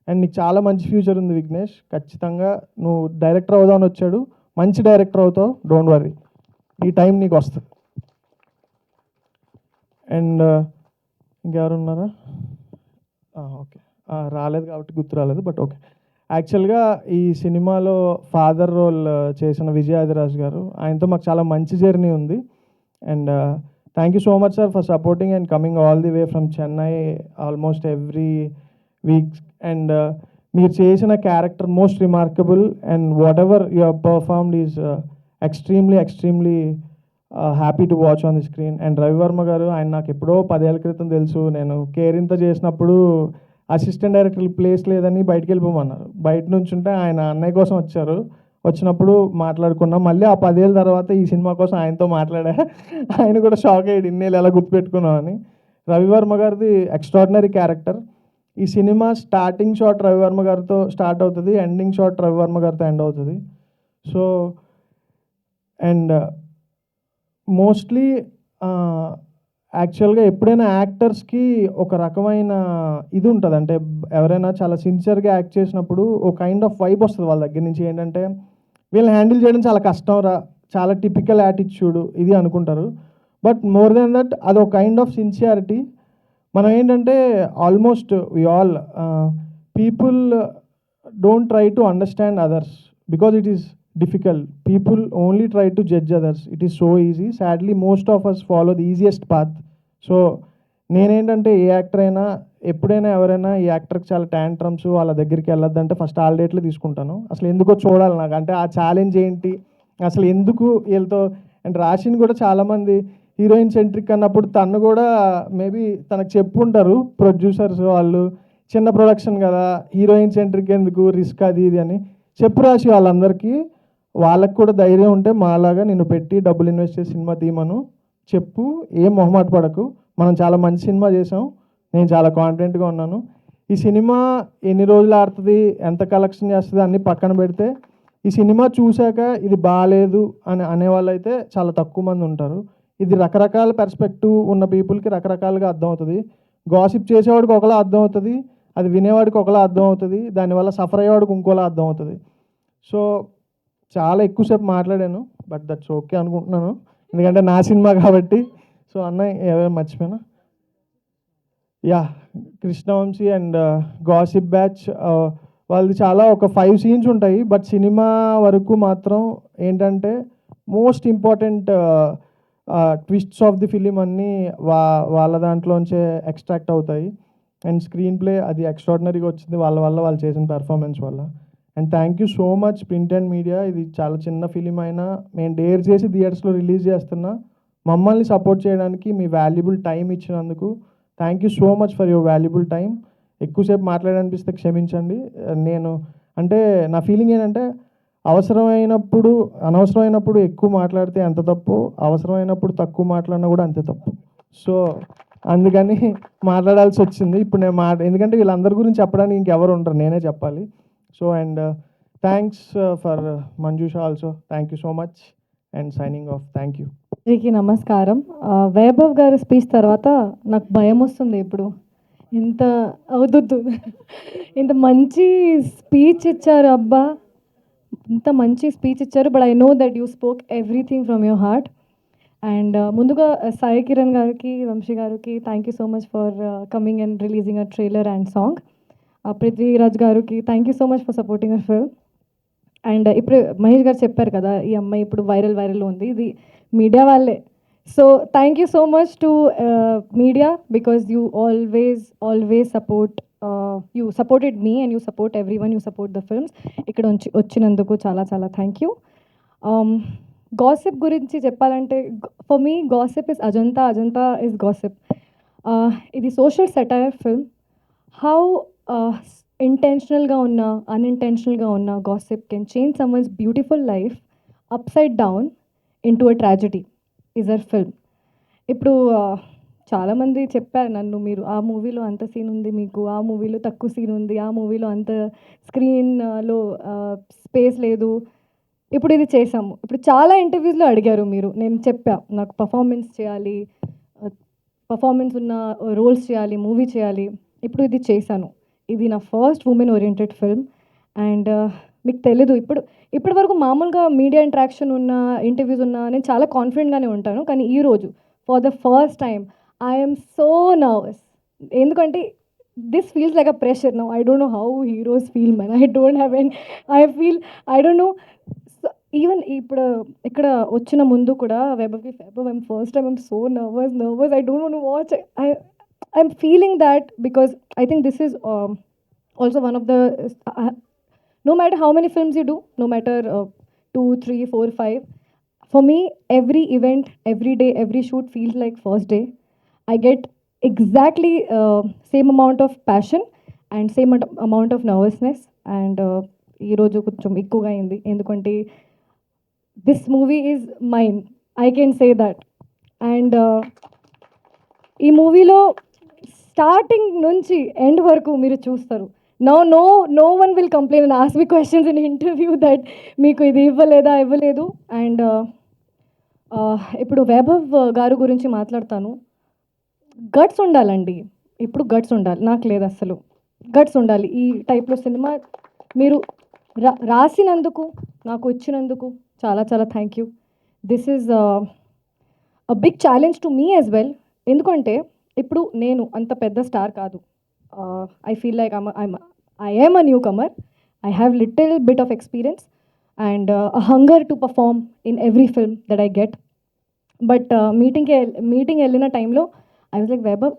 అండ్ నీకు చాలా మంచి ఫ్యూచర్ ఉంది విఘ్నేష్, ఖచ్చితంగా నువ్వు డైరెక్టర్ అవుదామని వచ్చాడు, మంచి డైరెక్టర్ అవుతావు, డోంట్ వరీ, ఈ టైం నీకు వస్తుంది. అండ్ ఇంకెవరున్నారా? ఓకే, రాలేదు కాబట్టి గుర్తు రాలేదు, బట్ ఓకే. యాక్చువల్గా ఈ సినిమాలో ఫాదర్ రోల్ చేసిన విజయాదిరాజ్ గారు, ఆయనతో మాకు చాలా మంచి జర్నీ ఉంది. And thank you so much sir for supporting and coming all the way from Chennai almost every week. And మీరు చేసిన character most remarkable, and whatever you have performed is extremely happy to watch on the screen. And Ravi Varma garu, ఆయన నాకు ఎప్పుడో 10 ఏళ్ల క్రితం తెలుసు. నేను కేరింత చేసినప్పుడు అసిస్టెంట్ డైరెక్టర్ ప్లేస్ లేదని బయటికి వెళ్ళిపోమన్నారు, బయట నుంచి ఉంటే ఆయన అన్నయ్య కోసం వచ్చారు, వచ్చినప్పుడు మాట్లాడుకున్నాం. మళ్ళీ ఆ 10 ఏళ్ళ తర్వాత ఈ సినిమా కోసం ఆయనతో మాట్లాడా, ఆయన కూడా షాక్ అయ్యాడు, ఇన్నేళ్ళు ఎలా గుర్తుపెట్టుకున్నాం అని. రవివర్మ గారిది ఎక్స్ట్రాడినరీ క్యారెక్టర్. ఈ సినిమా స్టార్టింగ్ షాట్ రవివర్మ గారితో స్టార్ట్ అవుతుంది, ఎండింగ్ షాట్ రవివర్మ గారితో ఎండ్ అవుతుంది. సో అండ్ మోస్ట్లీ యాక్చువల్గా ఎప్పుడైనా యాక్టర్స్కి ఒక రకమైన ఇది ఉంటుంది, అంటే ఎవరైనా చాలా సిన్సియర్గా యాక్ట్ చేసినప్పుడు ఒక కైండ్ ఆఫ్ వైబ్ వస్తుంది వాళ్ళ దగ్గర నుంచి, ఏంటంటే వీళ్ళని హ్యాండిల్ చేయడం చాలా కష్టం రా, చాలా టిపికల్ యాటిట్యూడ్ ఇది అనుకుంటారు. బట్ మోర్ దెన్ దట్ అది ఒక కైండ్ ఆఫ్ సిన్సియారిటీ. మనం ఏంటంటే almost we all people don't try to understand others because it is difficult. People only try to judge others. It is so easy. Sadly, most of us follow the easiest path. So నేనేంటంటే ఏ actor అయినా ఎప్పుడైనా ఎవరైనా ఈ యాక్టర్కి చాలా tantrums వాళ్ళ దగ్గరికి వెళ్ళొద్దంటే first all డేట్లు తీసుకుంటాను. అసలు ఎందుకో చూడాలి నాకు, అంటే ఆ ఛాలెంజ్ ఏంటి, అసలు ఎందుకు వీళ్ళతో అండ్ రాశిని కూడా చాలామంది హీరోయిన్ సెంట్రిక్ అన్నప్పుడు తను కూడా మేబీ తనకు చెప్పుంటారు ప్రొడ్యూసర్స్ వాళ్ళు, చిన్న ప్రొడక్షన్ కదా హీరోయిన్ సెంట్రిక్ ఎందుకు రిస్క్ అది ఇది అని చెప్పు రాశి వాళ్ళందరికీ. వాళ్ళకు కూడా ధైర్యం ఉంటే మాలాగా నిన్ను పెట్టి డబ్బులు ఇన్వెస్ట్ చేసి సినిమా తీయమను చెప్పు, ఏం మొహమాట పడకు. మనం చాలా మంచి సినిమా చేసాం, నేను చాలా కాన్ఫిడెంట్గా ఉన్నాను. ఈ సినిమా ఎన్ని రోజులు ఆడుతుంది, ఎంత కలెక్షన్ చేస్తుంది అన్నీ పక్కన పెడితే ఈ సినిమా చూశాక ఇది బాగాలేదు అని అనేవాళ్ళు అయితే చాలా తక్కువ మంది ఉంటారు. ఇది రకరకాల పర్స్పెక్టివ్ ఉన్న పీపుల్కి రకరకాలుగా అర్థం అవుతుంది. గాసిప్ చేసేవాడికి ఒకలా అర్థం అవుతుంది, అది వినేవాడికి ఒకలా అర్థం అవుతుంది, దానివల్ల సఫర్ అయ్యేవాడికి ఇంకోలా అర్థం అవుతుంది. సో చాలా ఎక్కువసేపు మాట్లాడాను, బట్ దట్స్ ఓకే అనుకుంటున్నాను, ఎందుకంటే నా సినిమా కాబట్టి. సో అన్నయ్య ఎవరైనా మర్చిపోయినా, yeah Krishna Vamsi and gossip batch వాళ్ళది చాలా ఒక 5 సీన్స్ ఉంటాయి. బట్ సినిమా వరకు మాత్రం ఏంటంటే most important twists of the film అన్నీ వాళ్ళ దాంట్లోంచే ఎక్స్ట్రాక్ట్ అవుతాయి. అండ్ స్క్రీన్ ప్లే అది ఎక్స్ట్రాడినరీగా వచ్చింది వాళ్ళ వల్ల, వాళ్ళు చేసిన పెర్ఫార్మెన్స్ వల్ల. And thank you so much print and media. ఇది చాలా చిన్న ఫిలిం అయినా మేము డేర్ చేసి థియేటర్స్లో రిలీజ్ చేస్తున్నా, మమ్మల్ని సపోర్ట్ చేయడానికి మీ వాల్యుబుల్ టైం ఇచ్చినందుకు thank you so much for your valuable time. ఎక్కువసేపు మాట్లాడాలనిపిస్తే క్షమించండి. నేను అంటే నా ఫీలింగ్ ఏంటంటే అవసరమైనప్పుడు అనవసరమైనప్పుడు ఎక్కువ మాట్లాడితే ఎంత తప్పు, అవసరమైనప్పుడు తక్కువ మాట్లాడినా కూడా అంతే తప్పు. సో అందుకని మాట్లాడాల్సి వచ్చింది. ఇప్పుడు నేను ఎందుకంటే వీళ్ళందరి గురించి చెప్పడానికి ఇంకెవరు ఉండరు, నేనే చెప్పాలి. So and thanks for Manjusha also, thank you so much and signing off. Thank you. అందరికీ నమస్కారం. వైభవ్ గారి స్పీచ్ తర్వాత నాకు భయం వస్తుంది. ఇప్పుడు ఇంత అవుతుంది, ఇంత మంచి స్పీచ్ ఇచ్చారు అబ్బా, ఇంత మంచి స్పీచ్ ఇచ్చారు. But I know that you spoke everything from your heart. And ముందుగా సాయి కిరణ్ గారికి, వంశీ గారికి thank you so much for coming and releasing a trailer and song. Prithviraj గారికి thank you so much for supporting our film. And ఇప్పుడు మహేష్ గారు చెప్పారు కదా, ఈ అమ్మాయి ఇప్పుడు వైరల్ ఉంది, ఇది మీడియా వాళ్ళే. So thank you so much to media because you always you supported me and you support everyone, you support the films. ఇక్కడ వచ్చినందుకు చాలా చాలా థ్యాంక్ యూ. గాసిప్ గురించి చెప్పాలంటే for me gossip is Ajantha is gossip. ఇది social satire film. How ఇంటెన్షనల్గా ఉన్న అన్ఇంటెన్షనల్గా ఉన్న gossip can change someone's beautiful life upside down into a tragedy is our film. ఇప్పుడు చాలామంది చెప్పారు నన్ను, మీరు ఆ మూవీలో అంత సీన్ ఉంది, మీకు ఆ మూవీలో తక్కువ సీన్ ఉంది, ఆ మూవీలో అంత స్క్రీన్లో స్పేస్ లేదు, ఇప్పుడు ఇది చేసాము. ఇప్పుడు చాలా ఇంటర్వ్యూస్లో అడిగారు మీరు, నేను చెప్పా నాకు పర్ఫార్మెన్స్ చేయాలి, పర్ఫార్మెన్స్ ఉన్న రోల్స్ చేయాలి, మూవీ చేయాలి. ఇప్పుడు ఇది చేశాను. ఇది నా first women oriented film. And మీకు తెలీదు, ఇప్పటి వరకు మామూలుగా మీడియా ఇంటరాక్షన్ ఉన్న ఇంటర్వ్యూస్ ఉన్న నేను చాలా కాన్ఫిడెంట్గానే ఉంటాను, కానీ ఈరోజు for the first time I'm so nervous. ఎందుకంటే this feels like a pressure now. I don't know how heroes feel man. I don't have an I don't know. Even ఇప్పుడు ఇక్కడ వచ్చిన ముందు కూడా Vaibhav I'm first time I'm so nervous. I don't know watch. I'm feeling that because I think this is also one of the no matter how many films you do, no matter 2, 3, 4, 5, for me every event, every day, every shoot feels like first day. I get exactly same amount of passion and same amount of nervousness. And ee roju koncham ekkuva ayindi endukante this movie is mine, I can say that. And ఈ మూవీలో starting నుంచి end వరకు మీరు చూస్తారు. No one will complain and ask me questions in interview that మీకు ఇది ఇవ్వలేదు. And ఇప్పుడు వైభవ్ గారు గురించి మాట్లాడతాను. గట్స్ ఉండాలండి, ఇప్పుడు గట్స్ ఉండాలి. నాకు లేదు అసలు, గట్స్ ఉండాలి. ఈ టైప్లో సినిమా మీరు రాసినందుకు, నాకు వచ్చినందుకు చాలా చాలా thank you. This is a big challenge to me as well. ఎందుకంటే ఇప్పుడు నేను అంత పెద్ద స్టార్ కాదు. I feel like I am a newcomer. I have little bit of experience and a hunger to perform in every film that I get. But meeting వెళ్ళిన టైంలో I was like, Vaibhav,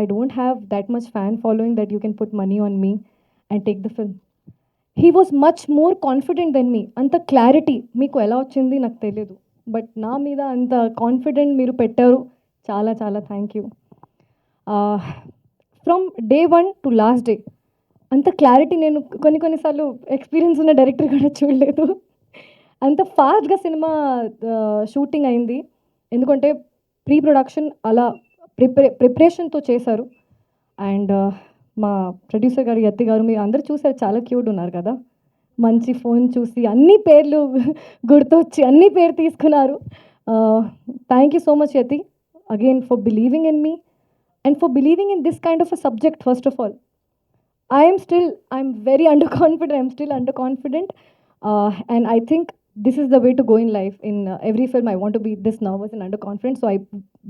I don't have that much fan following that you can put money on me and take the film. He was much more confident than me. అంత clarity మీకు ఎలా వచ్చింది నాకు తెలియదు. But నా మీద అంత కాన్ఫిడెంట్ మీరు పెట్టారు. చాలా చాలా thank you. From day 1 to last day అంత క్లారిటీ నేను కొన్నిసార్లు ఎక్స్పీరియన్స్ ఉన్న డైరెక్టర్ కూడా చూడలేదు. అంత ఫాస్ట్గా సినిమా షూటింగ్ అయింది. ఎందుకంటే ప్రీ ప్రొడక్షన్ అలా ప్రిపరేషన్తో చేశారు. అండ్ మా ప్రొడ్యూసర్ గారు యతి గారు మీరు అందరూ చూసారు, చాలా క్యూట్ ఉన్నారు కదా. మంచి ఫోన్ చూసి అన్ని పేర్లు గుర్తొచ్చి అన్ని పేరు తీసుకున్నారు. Thank you so much Yati again for believing in me and for believing in this kind of a subject. First of all I'm very underconfident. I'm still underconfident. And I think this is the way to go in life. In every film, I want to be this nervous and underconfident. So I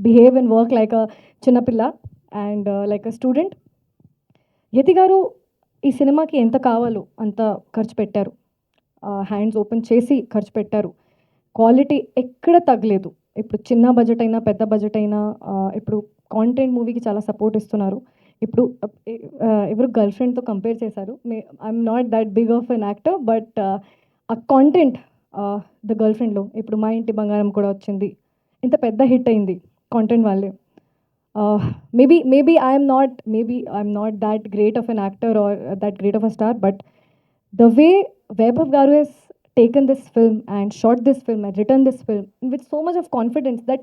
behave and work like a chinnapilla and like a student. యతి గారు ఈ సినిమాకి ఎంత కావాలో అంత ఖర్చు పెట్టారు. Hands open చేసి ఖర్చు పెట్టారు. క్వాలిటీ ఎక్కడ తగ్గలేదు. ఇప్పుడు చిన్న బడ్జెట్ అయినా పెద్ద బడ్జెట్ అయినా ఇప్పుడు కాంటెంట్ మూవీకి చాలా సపోర్ట్ ఇస్తున్నారు. ఇప్పుడు ఎవరు గర్ల్ ఫ్రెండ్తో కంపేర్ చేశారు. I'm not that big of an actor, but ఆ కాంటెంట్ ద గర్ల్ ఫ్రెండ్లో ఇప్పుడు మా ఇంటి బంగారం కూడా వచ్చింది. ఇంత పెద్ద హిట్ అయింది కాంటెంట్ వాళ్ళే. maybe I'm not that great of an actor or that great of a star, but the way Vaibhav Garu has taken this film and shot this film and written this film with so much of confidence that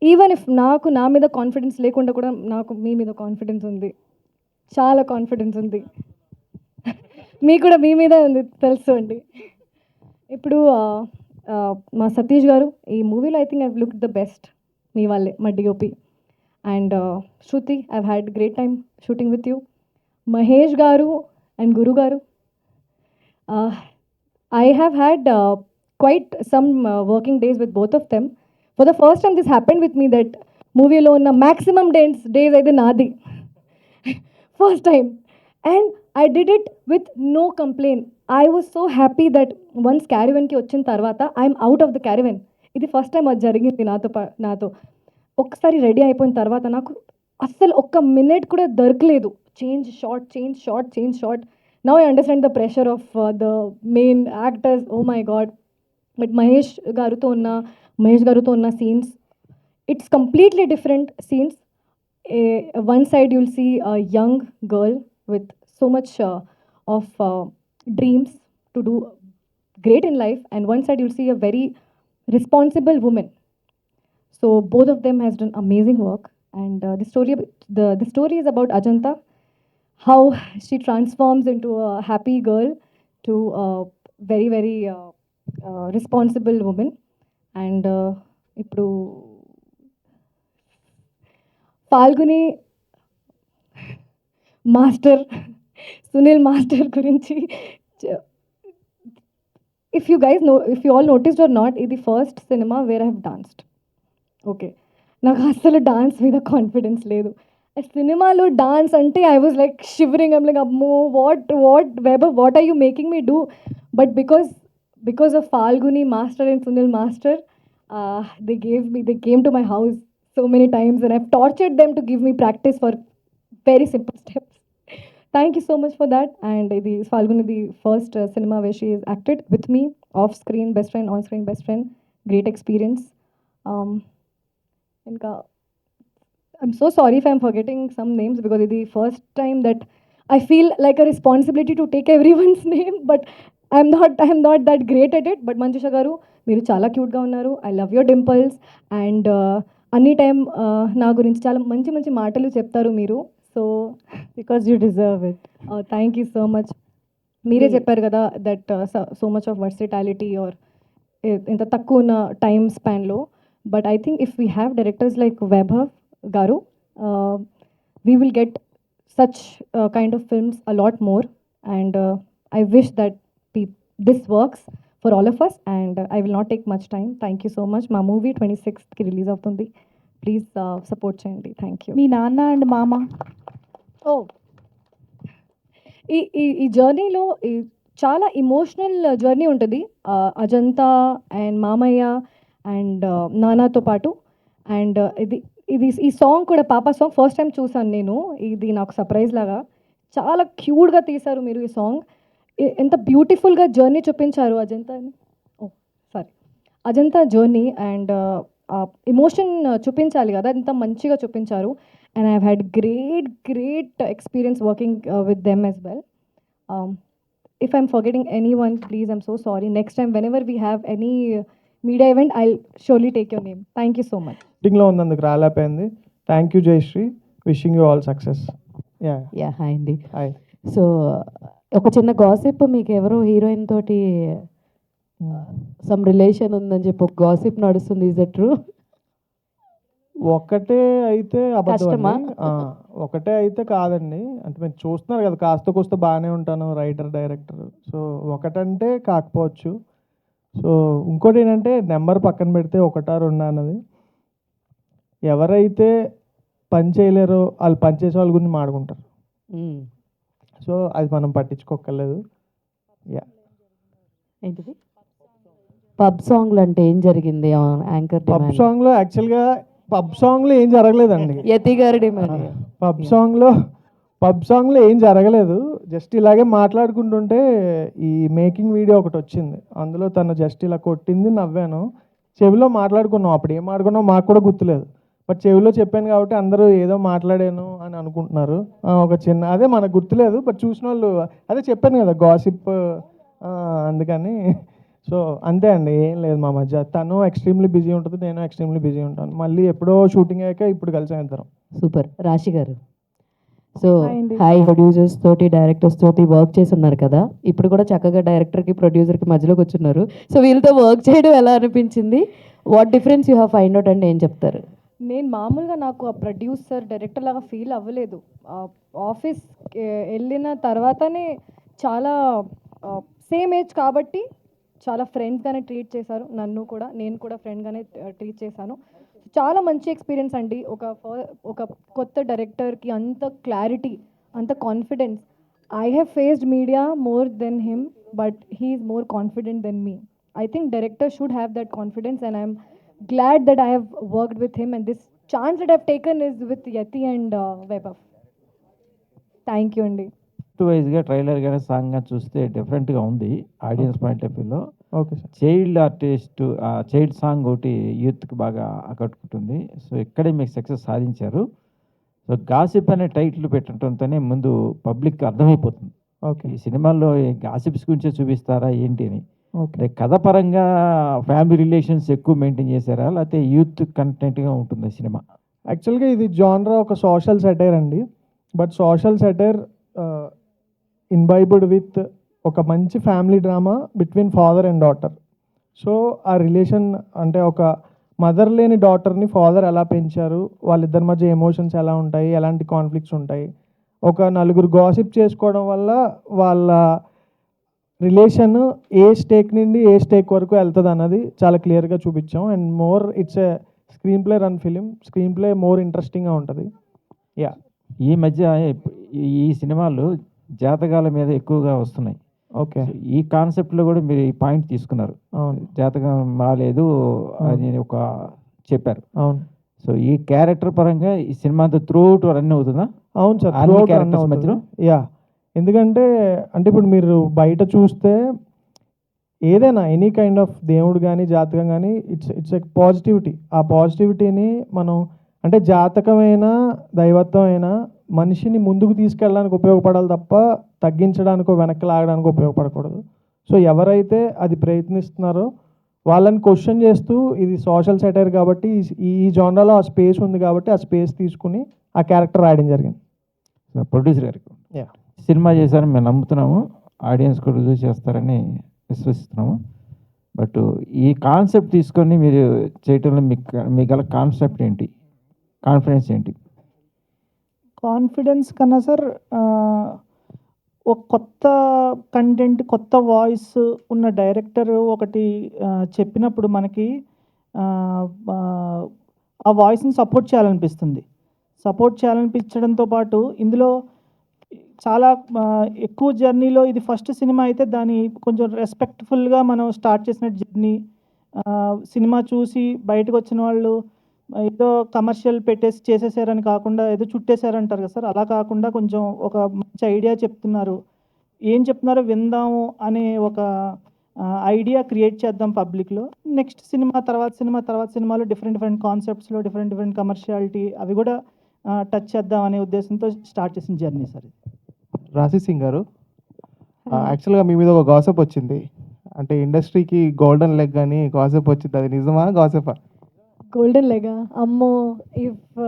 even if నాకు నా మీద confidence లేకుండా కూడా నాకు మీ మీద confidence ఉంది, చాలా confidence ఉంది. మీకు కూడా మీ మీద ఉంది తెలుసు అండి. ఇప్పుడు మా సతీష్ గారు ఈ మూవీలో I think I've look the best. మీ వాళ్ళే మా DOP. And Shruti, I've had great time shooting with you. Mahesh garu and గురు గారు, I have had quite some working days with both of them. For the first time this happened with me that మూవీలో ఉన్న maximum days అయితే నాది. First time. And I did it with no complaint. I was so happy that once caravanకి వచ్చిన తర్వాత I'm out of the caravan. ఇది first time అది జరిగింది నాతో. ఒక్కసారి రెడీ అయిపోయిన తర్వాత నాకు అస్సలు ఒక్క మినిట్ కూడా దొరకలేదు. Change short. Now I understand the pressure of the main actors. Oh my God. But Mahesh garuto unna scenes, it's completely different scenes. One side you'll see a young girl with so much of dreams to do great in life, and one side you'll see a very responsible woman. So both of them has done amazing work, and the story is about Ajanta, how she transforms into a happy girl to a very very responsible woman. And ఇప్పుడు ఫాల్గుని master Sunil master గురించి, if you all noticed or not, ఇది first cinema where I have danced. Okay, నాకు అస్సలు dance మీద confidence లేదు. సినిమాలో dance అంటే I was like shivering. I'm like అమ్మో what Vaibhav, what are you making me do? But because of Falguni master and Sunil master, they came to my house so many times and I've tortured them to give me practice for very simple steps. Thank you so much for that. And the Falguni, the first cinema where she has acted with me, off screen best friend, on screen best friend. Great experience. I'm so sorry if I'm forgetting some names because it's the first time that I feel like a responsibility to take everyone's name, but I'm not that great at it. But Manjusha garu, మీరు చాలా క్యూట్గా ఉన్నారు. I love your dimples and అన్ని time నా గురించి చాలా మంచి మంచి మాటలు చెప్తారు మీరు. So because you deserve it. Thank you so much. మీరే చెప్పారు కదా that so much of versatility or ఇంత తక్కువ ఉన్న టైం స్పాన్లో. But I think if we have directors like Vaibhav Garu, we will get such kind of films a lot more, and I wish that this works for all of us, and I will not take much time. Thank you so much. Ma movie 26th ki release avutundi. Please support cheyandi. Thank you. మీ నాన్న and మామ, ఈ జర్నీలో చాలా emotional journey ఉంటుంది. Ajanta and మామయ్య and నానాతో పాటు. And ఈ song కూడా పాప సాంగ్ ఫస్ట్ టైం చూసాను నేను. ఇది నాకు సర్ప్రైజ్ లాగా చాలా క్యూట్గా తీశారు మీరు ఈ సాంగ్. ఎంత బ్యూటిఫుల్గా జర్నీ చూపించారు Ajanta. Sorry, Ajanta journey and emotion చూపించాలి కదా, అంత మంచిగా చూపించారు. And I had great experience working with them as well. If I'm forgetting anyone, please, I'm so sorry. Next time, whenever we have any media event, I'll surely take your name. Thank you so much. మీటింగ్లో ఉన్నందుకు రాలేకపోయింది. Thank you Jayashree, wishing you all success. Yeah hi అండి. Hi. So ఒక చిన్న gossip, మీకు ఎవరో heroine తోటి some relation ఉందని చెప్పి ఒక గాసిప్ నడుస్తుంది, ఇస్ దట్ ట్రూ? ఒకటే అయితే అబద్ధం కష్టమా? అండి. ఒకటే అయితే కాదండి, అంటే మీరు చూస్తున్నారు కదా, కాస్త కూస్త బాగానే ఉంటాను, రైటర్ డైరెక్టర్. సో ఒకటంటే కాకపోవచ్చు. సో ఇంకోటి ఏంటంటే నెంబర్ పక్కన పెడితే ఒకటా రెండా అన్నది, ఎవరైతే పని చేయలేరో వాళ్ళు పని చేసే వాళ్ళ గురించి మాడుకుంటారు. సో అది మనం పట్టించుకోక్కర్లేదు. యా. ఏంటిది పబ్ సాంగ్లు అంటే ఏం జరిగింది? యాంకర్ పబ్ సాంగ్లో యాక్చువల్గా పబ్ సాంగ్లో ఏం జరగలేదండి. యతి గారి డిమాండ్. పబ్ సాంగ్లో ఏం జరగలేదు. జస్ట్ ఇలాగే మాట్లాడుకుంటుంటే ఈ మేకింగ్ వీడియో ఒకటి వచ్చింది, అందులో తను జస్ట్ ఇలా కొట్టింది, నవ్వాను. చెవిలో మాట్లాడుకున్నాం, అప్పుడు ఏం మాట్లాడుకున్నాం మాకు కూడా గుర్తులేదు, బట్ చెవిలో చెప్పాను కాబట్టి అందరూ ఏదో మాట్లాడాను అని అనుకుంటున్నారు. ఒక చిన్న అదే మనకు గుర్తులేదు, బట్ చూసిన వాళ్ళు అదే చెప్పాను కదా గాసిప్, అందుకని. సో అంతే అండి, ఏం లేదు మా మధ్య. తను ఎక్స్ట్రీమ్లీ బిజీ ఉంటుంది, నేను ఎక్స్ట్రీమ్లీ బిజీ ఉంటాను. మళ్ళీ ఎప్పుడో షూటింగ్ అయ్యాక ఇప్పుడు కలిసాం ఇద్దరం. సూపర్. రాశి గారు, సో Hi అండి. హై ప్రొడ్యూసర్స్ తోటి డైరెక్టర్స్ తోటి వర్క్ చేసి ఉన్నారు కదా, ఇప్పుడు కూడా చక్కగా డైరెక్టర్కి ప్రొడ్యూసర్కి మధ్యలోకి వచ్చున్నారు. సో వీళ్ళతో వర్క్ చేయడం ఎలా అనిపించింది? What difference you have find out అంటే ఏం చెప్తారు? నేను మామూలుగా నాకు ఆ ప్రొడ్యూసర్ డైరెక్టర్ లాగా ఫీల్ అవ్వలేదు. ఆఫీస్ వెళ్ళిన తర్వాతనే చాలా సేమ్ ఏజ్ కాబట్టి చాలా ఫ్రెండ్స్గానే ట్రీట్ చేశారు నన్ను కూడా, నేను కూడా ఫ్రెండ్గానే ట్రీట్ చేశాను. చాలా మంచి ఎక్స్పీరియన్స్ అండి. ఒక కొత్త డైరెక్టర్కి అంత క్లారిటీ, అంత confidence. I have faced media more than him, but he is more confident than me. I think director should have that confidence, and I'm glad that I have worked with him, and this chance that I've taken is with Yati and Vaibhav. Thank you అండి. వైజ్గా trailer కానీ song కానీ చూస్తే డిఫరెంట్గా ఉంది audience point of వ్యూలో. Okay sir. Child artist, child song ఒకటి యూత్కి బాగా ఆకట్టుకుంటుంది. సో ఇక్కడే మీకు సక్సెస్ సాధించారు. సో గాసిప్ అనే టైటిల్ పెట్టడంతోనే ముందు పబ్లిక్ అర్థమైపోతుంది ఓకే ఈ సినిమాల్లో గాసిప్స్ గురించే చూపిస్తారా ఏంటి అని. ఓకే. కథ పరంగా ఫ్యామిలీ రిలేషన్స్ ఎక్కువ మెయింటైన్ చేశారా, లేకపోతే యూత్ కంటెంట్గా ఉంటుంది సినిమా? యాక్చువల్గా ఇది జానరా ఒక సోషల్ సెటైర్ అండి, బట్ సోషల్ సెటైర్ ఇన్బైబుడ్ విత్ ఒక మంచి family drama between father and daughter. So ఆ రిలేషన్ అంటే ఒక మదర్ లేని డాటర్ని ఫాదర్ ఎలా పెంచారు, వాళ్ళిద్దరి మధ్య ఎమోషన్స్ ఎలా ఉంటాయి, ఎలాంటి కాన్ఫ్లిక్ట్స్ ఉంటాయి, ఒక నలుగురు గాసిప్ చేసుకోవడం వల్ల వాళ్ళ రిలేషన్ ఏ స్టేక్ నుండి ఏ స్టేక్ వరకు వెళ్తుంది అన్నది చాలా క్లియర్గా చూపించాం. And more it's a screen play run film, screen play more ఇంట్రెస్టింగ్గా ఉంటుంది. యా. ఈ మధ్య ఈ సినిమాలు జాతకాల మీద ఎక్కువగా వస్తున్నాయి. ఓకే. ఈ కాన్సెప్ట్లో కూడా మీరు ఈ పాయింట్ తీసుకున్నారు. అవును. జాతకం బాగాలేదు అని ఒక చెప్పారు. అవును. సో ఈ క్యారెక్టర్ పరంగా ఈ సినిమా అంతా త్రూఅవుట్ రన్ అవుతుందా? అవును సార్, అన్ని throughout run క్యారెక్టర్స్ అవుతుంది. మధ్యలో? యా, ఎందుకంటే అంటే ఇప్పుడు మీరు బయట చూస్తే ఏదైనా ఎనీ కైండ్ ఆఫ్ దేవుడు కానీ జాతకం కానీ ఇట్స్ ఎ పాజిటివిటీ. ఆ పాజిటివిటీని మనం అంటే జాతకమైనా దైవత్వం అయినా మనిషిని ముందుకు తీసుకెళ్ళడానికి ఉపయోగపడాలి తప్ప తగ్గించడానికో వెనక్కి లాగడానికో ఉపయోగపడకూడదు. సో ఎవరైతే అది ప్రయత్నిస్తున్నారో వాళ్ళని క్వశ్చన్ చేస్తూ ఇది సోషల్ సెటైర్ కాబట్టి ఈ జానరాలో ఆ స్పేస్ ఉంది కాబట్టి ఆ స్పేస్ తీసుకుని ఆ క్యారెక్టర్ రాయడం జరిగింది. ప్రొడ్యూసర్ గారికి యా. సినిమా చేశారని మేము నమ్ముతున్నాము, ఆడియన్స్ కూడా రుజువు చేస్తారని విశ్వసిస్తున్నాము. బట్ ఈ కాన్సెప్ట్ తీసుకొని మీరు చేయటంలో మీకు గల కాన్సెప్ట్ ఏంటి, కాన్ఫిడెన్స్ ఏంటి? కాన్ఫిడెన్స్ కన్నా సార్ ఒక కొత్త కంటెంట్, కొత్త వాయిస్ ఉన్న డైరెక్టర్ ఒకటి చెప్పినప్పుడు మనకి ఆ వాయిస్ని సపోర్ట్ చేయాలనిపిస్తుంది. సపోర్ట్ చేయాలనిపించడంతో పాటు ఇందులో చాలా ఎక్కువ జర్నీలో ఇది ఫస్ట్ సినిమా అయితే దాని కొంచెం రెస్పెక్ట్ఫుల్గా మనం స్టార్ట్ చేసిన జర్నీ. సినిమా చూసి బయటకు వచ్చిన వాళ్ళు ఏదో కమర్షియల్ పెట్టేసి చేసేసారని కాకుండా ఏదో చుట్టేశారంటారు కదా సార్, అలా కాకుండా కొంచెం ఒక మంచి ఐడియా చెప్తున్నారు, ఏం చెప్తున్నారో విందాము అనే ఒక ఐడియా క్రియేట్ చేద్దాం పబ్లిక్లో. నెక్స్ట్ సినిమాలో డిఫరెంట్ కాన్సెప్ట్స్లో డిఫరెంట్ కమర్షియాలిటీ అవి కూడా టచ్ చేద్దాం అనే ఉద్దేశంతో స్టార్ట్ చేసిన జర్నీ సార్ ఇది. రాశి సింగ్ గారు, యాక్చువల్గా మీ మీద ఒక గాసిప్ వచ్చింది. అంటే ఇండస్ట్రీకి గోల్డెన్ లెగ్ అని గాసిప్ వచ్చింది, అది నిజమా గాసిపా? గోల్డెన్ లెగా? అమ్మో, ఇఫ్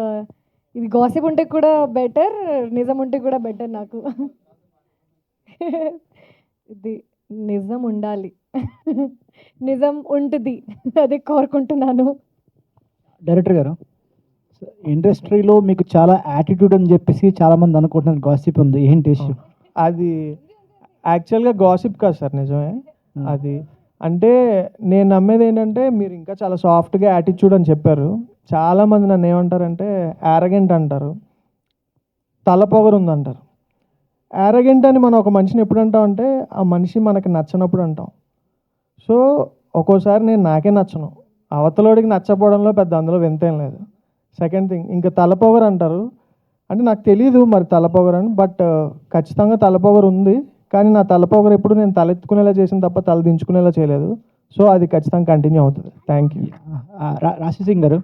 ఇది గాసిప్ ఉంటే కూడా బెటర్, నిజం ఉంటే కూడా బెటర్ నాకు. ఇది నిజం ఉండాలి. నిజం ఉంటుంది, అదే కోరుకుంటున్నాను. డైరెక్టర్ గారు, ఇండస్ట్రీలో మీకు చాలా యాటిట్యూడ్ అని చెప్పేసి చాలామంది అనుకుంటున్నారు, గాసిప్ ఉంది, ఏంటి ఇష్యూ? అది యాక్చువల్గా గాసిప్ కాదు సార్, నిజమే అది. అంటే నేను నమ్మేది ఏంటంటే, మీరు ఇంకా చాలా సాఫ్ట్గా యాటిట్యూడ్ అని చెప్పారు. చాలామంది నన్ను ఏమంటారంటే యారగెంట్ అంటారు, తలపొగరు ఉందంటారు. యారగెంట్ అని మనం ఒక మనిషిని ఎప్పుడు అంటాం అంటే, ఆ మనిషి మనకి నచ్చనప్పుడు అంటాం. సో ఒక్కోసారి నేను నాకే నచ్చను, అవతలోడికి నచ్చపోవడంలో పెద్ద అందులో వింతేం లేదు. సెకండ్ థింగ్, ఇంకా తలపొగరు అంటారు. అంటే నాకు తెలీదు మరి తలపొగరు అని, బట్ ఖచ్చితంగా తలపొగరు ఉంది. కానీ నా తలపొగరు ఎప్పుడు నేను తలెత్తుకునేలా చేసిన తప్ప తల దించుకునేలా చేయలేదు. సో అది ఖచ్చితంగా కంటిన్యూ అవుతుంది. Thank you. రాశి సింగ్ గారు,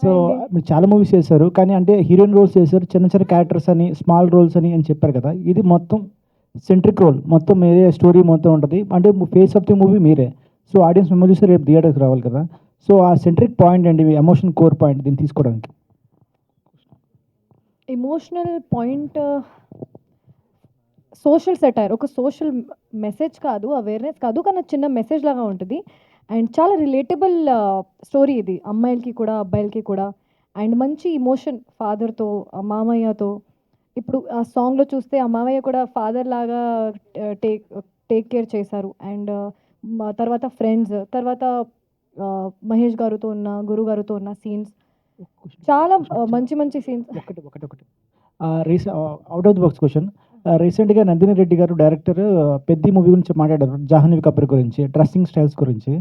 సో మీరు చాలా మూవీస్ చేశారు, కానీ అంటే హీరోయిన్ రోల్స్ చేశారు, చిన్న క్యారెక్టర్స్ అని, స్మాల్ రోల్స్ అని చెప్పారు కదా. ఇది మొత్తం సెంట్రిక్ రోల్, మొత్తం మీరే స్టోరీ మొత్తం ఉంటుంది, అంటే ఫేస్ ఆఫ్ ది మూవీ మీరే. సో ఆడియన్స్ మిమ్మల్ని చూసి రేపు థియేటర్కి రావాలి కదా. సో ఆ సెంట్రిక్ పాయింట్ అండి, ఎమోషన్ కోర్ పాయింట్ దీన్ని తీసుకోవడానికి. ఎమోషనల్ పాయింట్ సోషల్ సెటైర్, ఒక సోషల్ మెసేజ్ కాదు, అవేర్నెస్ కాదు, కానీ చిన్న మెసేజ్ లాగా ఉంటుంది. అండ్ చాలా రిలేటబుల్ స్టోరీ ఇది, అమ్మాయిలకి కూడా అబ్బాయిలకి కూడా. అండ్ మంచి ఇమోషన్ ఫాదర్తో, మామయ్యతో. ఇప్పుడు ఆ సాంగ్లో చూస్తే ఆ మామయ్య కూడా ఫాదర్ లాగా టేక్ కేర్ చేశారు. అండ్ తర్వాత ఫ్రెండ్స్, తర్వాత మహేష్ గారితో ఉన్న, గురు గారితో ఉన్న సీన్స్ చాలా మంచి సీన్స్. ఒకటి out of the box question. రీసెంట్గా నందిని రెడ్డి గారు డైరెక్టర్ పెద్ద మూవీ గురించి మాట్లాడారు, జాహ్నవి కపూర్ గురించి, డ్రెస్సింగ్ స్టైల్స్ గురించి.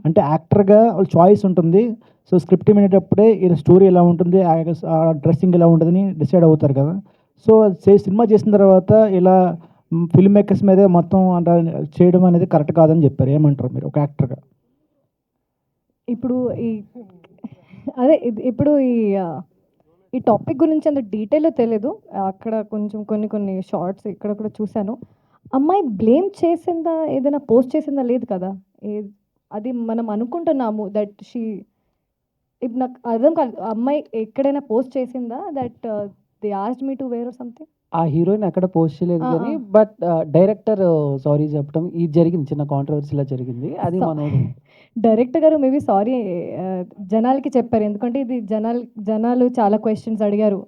అంటే యాక్టర్గా వాళ్ళ చాయిస్ ఉంటుంది. సో స్క్రిప్ట్ వినేటప్పుడే ఇలా స్టోరీ ఎలా ఉంటుంది, డ్రెస్సింగ్ ఎలా ఉంటుందని డిసైడ్ అవుతారు కదా. సో సినిమా చేసిన తర్వాత ఇలా ఫిల్మ్ మేకర్స్ మీదే మొత్తం అంటే చేయడం అనేది కరెక్ట్ కాదని చెప్పారు. ఏమంటారు మీరు ఒక యాక్టర్గా? ఇప్పుడు ఇప్పుడు ఈ టాపిక్ గురించి అంత డీటెయిల్లో తెలియదు. అక్కడ కొంచెం కొన్ని షార్ట్స్ ఇక్కడ కూడా చూశాను. అమ్మాయి బ్లేమ్ చేసిందా, ఏదైనా పోస్ట్ చేసిందా లేదు కదా. అది మనం అనుకుంటున్నాము దట్ ఇప్పుడు నాకు అర్థం కాదు, అమ్మాయి ఎక్కడైనా పోస్ట్ చేసిందా that they asked me to where or something? ఆ హీరోయిన్ ఎక్కడ పోస్ట్ చేయలేదు కానీ, బట్ డైరెక్టర్ సారీ చెప్పడం ఇది జరిగింది, చిన్న కాంట్రవర్సీలా జరిగింది. అది డైరెక్టర్ గారు మేబీ సారీ జనాలకి చెప్పారు, ఎందుకంటే ఇది జనాలు చాలా క్వశ్చన్స్ అడిగారు.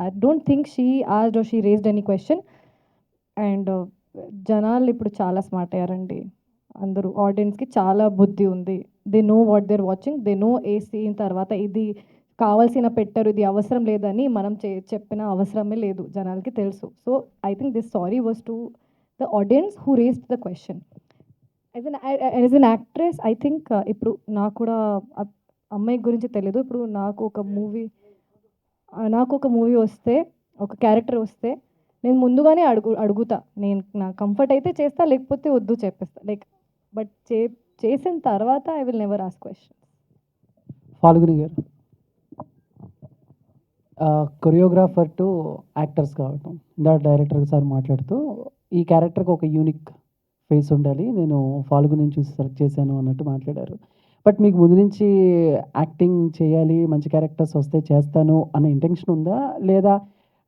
I don't think she asked or she raised any question. And జనాలు ఇప్పుడు చాలా స్మార్ట్ అయ్యారండి, అందరూ ఆడియన్స్కి చాలా బుద్ధి ఉంది. They know what they're watching, they know ఏ సీన్ తర్వాత ఇది కావాల్సిన పెట్టారు, ఇది అవసరం లేదని మనం చెప్పిన అవసరమే లేదు, జనాలకి తెలుసు. So I think this sorry was to the audience who raised the question. As an actress I think ఇప్పుడు నాకు కూడా అమ్మాయి గురించి తెలియదు. ఇప్పుడు నాకు ఒక మూవీ వస్తే, ఒక క్యారెక్టర్ వస్తే నేను ముందుగానే అడుగుతా, నేను నా కంఫర్ట్ అయితే చేస్తా, లేకపోతే వద్దు చెప్పేస్తా. బట్ చేసిన తర్వాత I will never ask question. Falguni garu, choreographer to actors కావటం, డైరెక్టర్ సార్ మాట్లాడుతూ ఈ క్యారెక్టర్కి ఒక యూనిక్ ఫేస్ ఉండాలి, నేను ఫాల్గుని చూసి సెలెక్ట్ చేశాను అన్నట్టు మాట్లాడారు. బట్ మీకు ముందు నుంచి యాక్టింగ్ చేయాలి, మంచి క్యారెక్టర్స్ వస్తే చేస్తాను అనే ఇంటెన్షన్ ఉందా, లేదా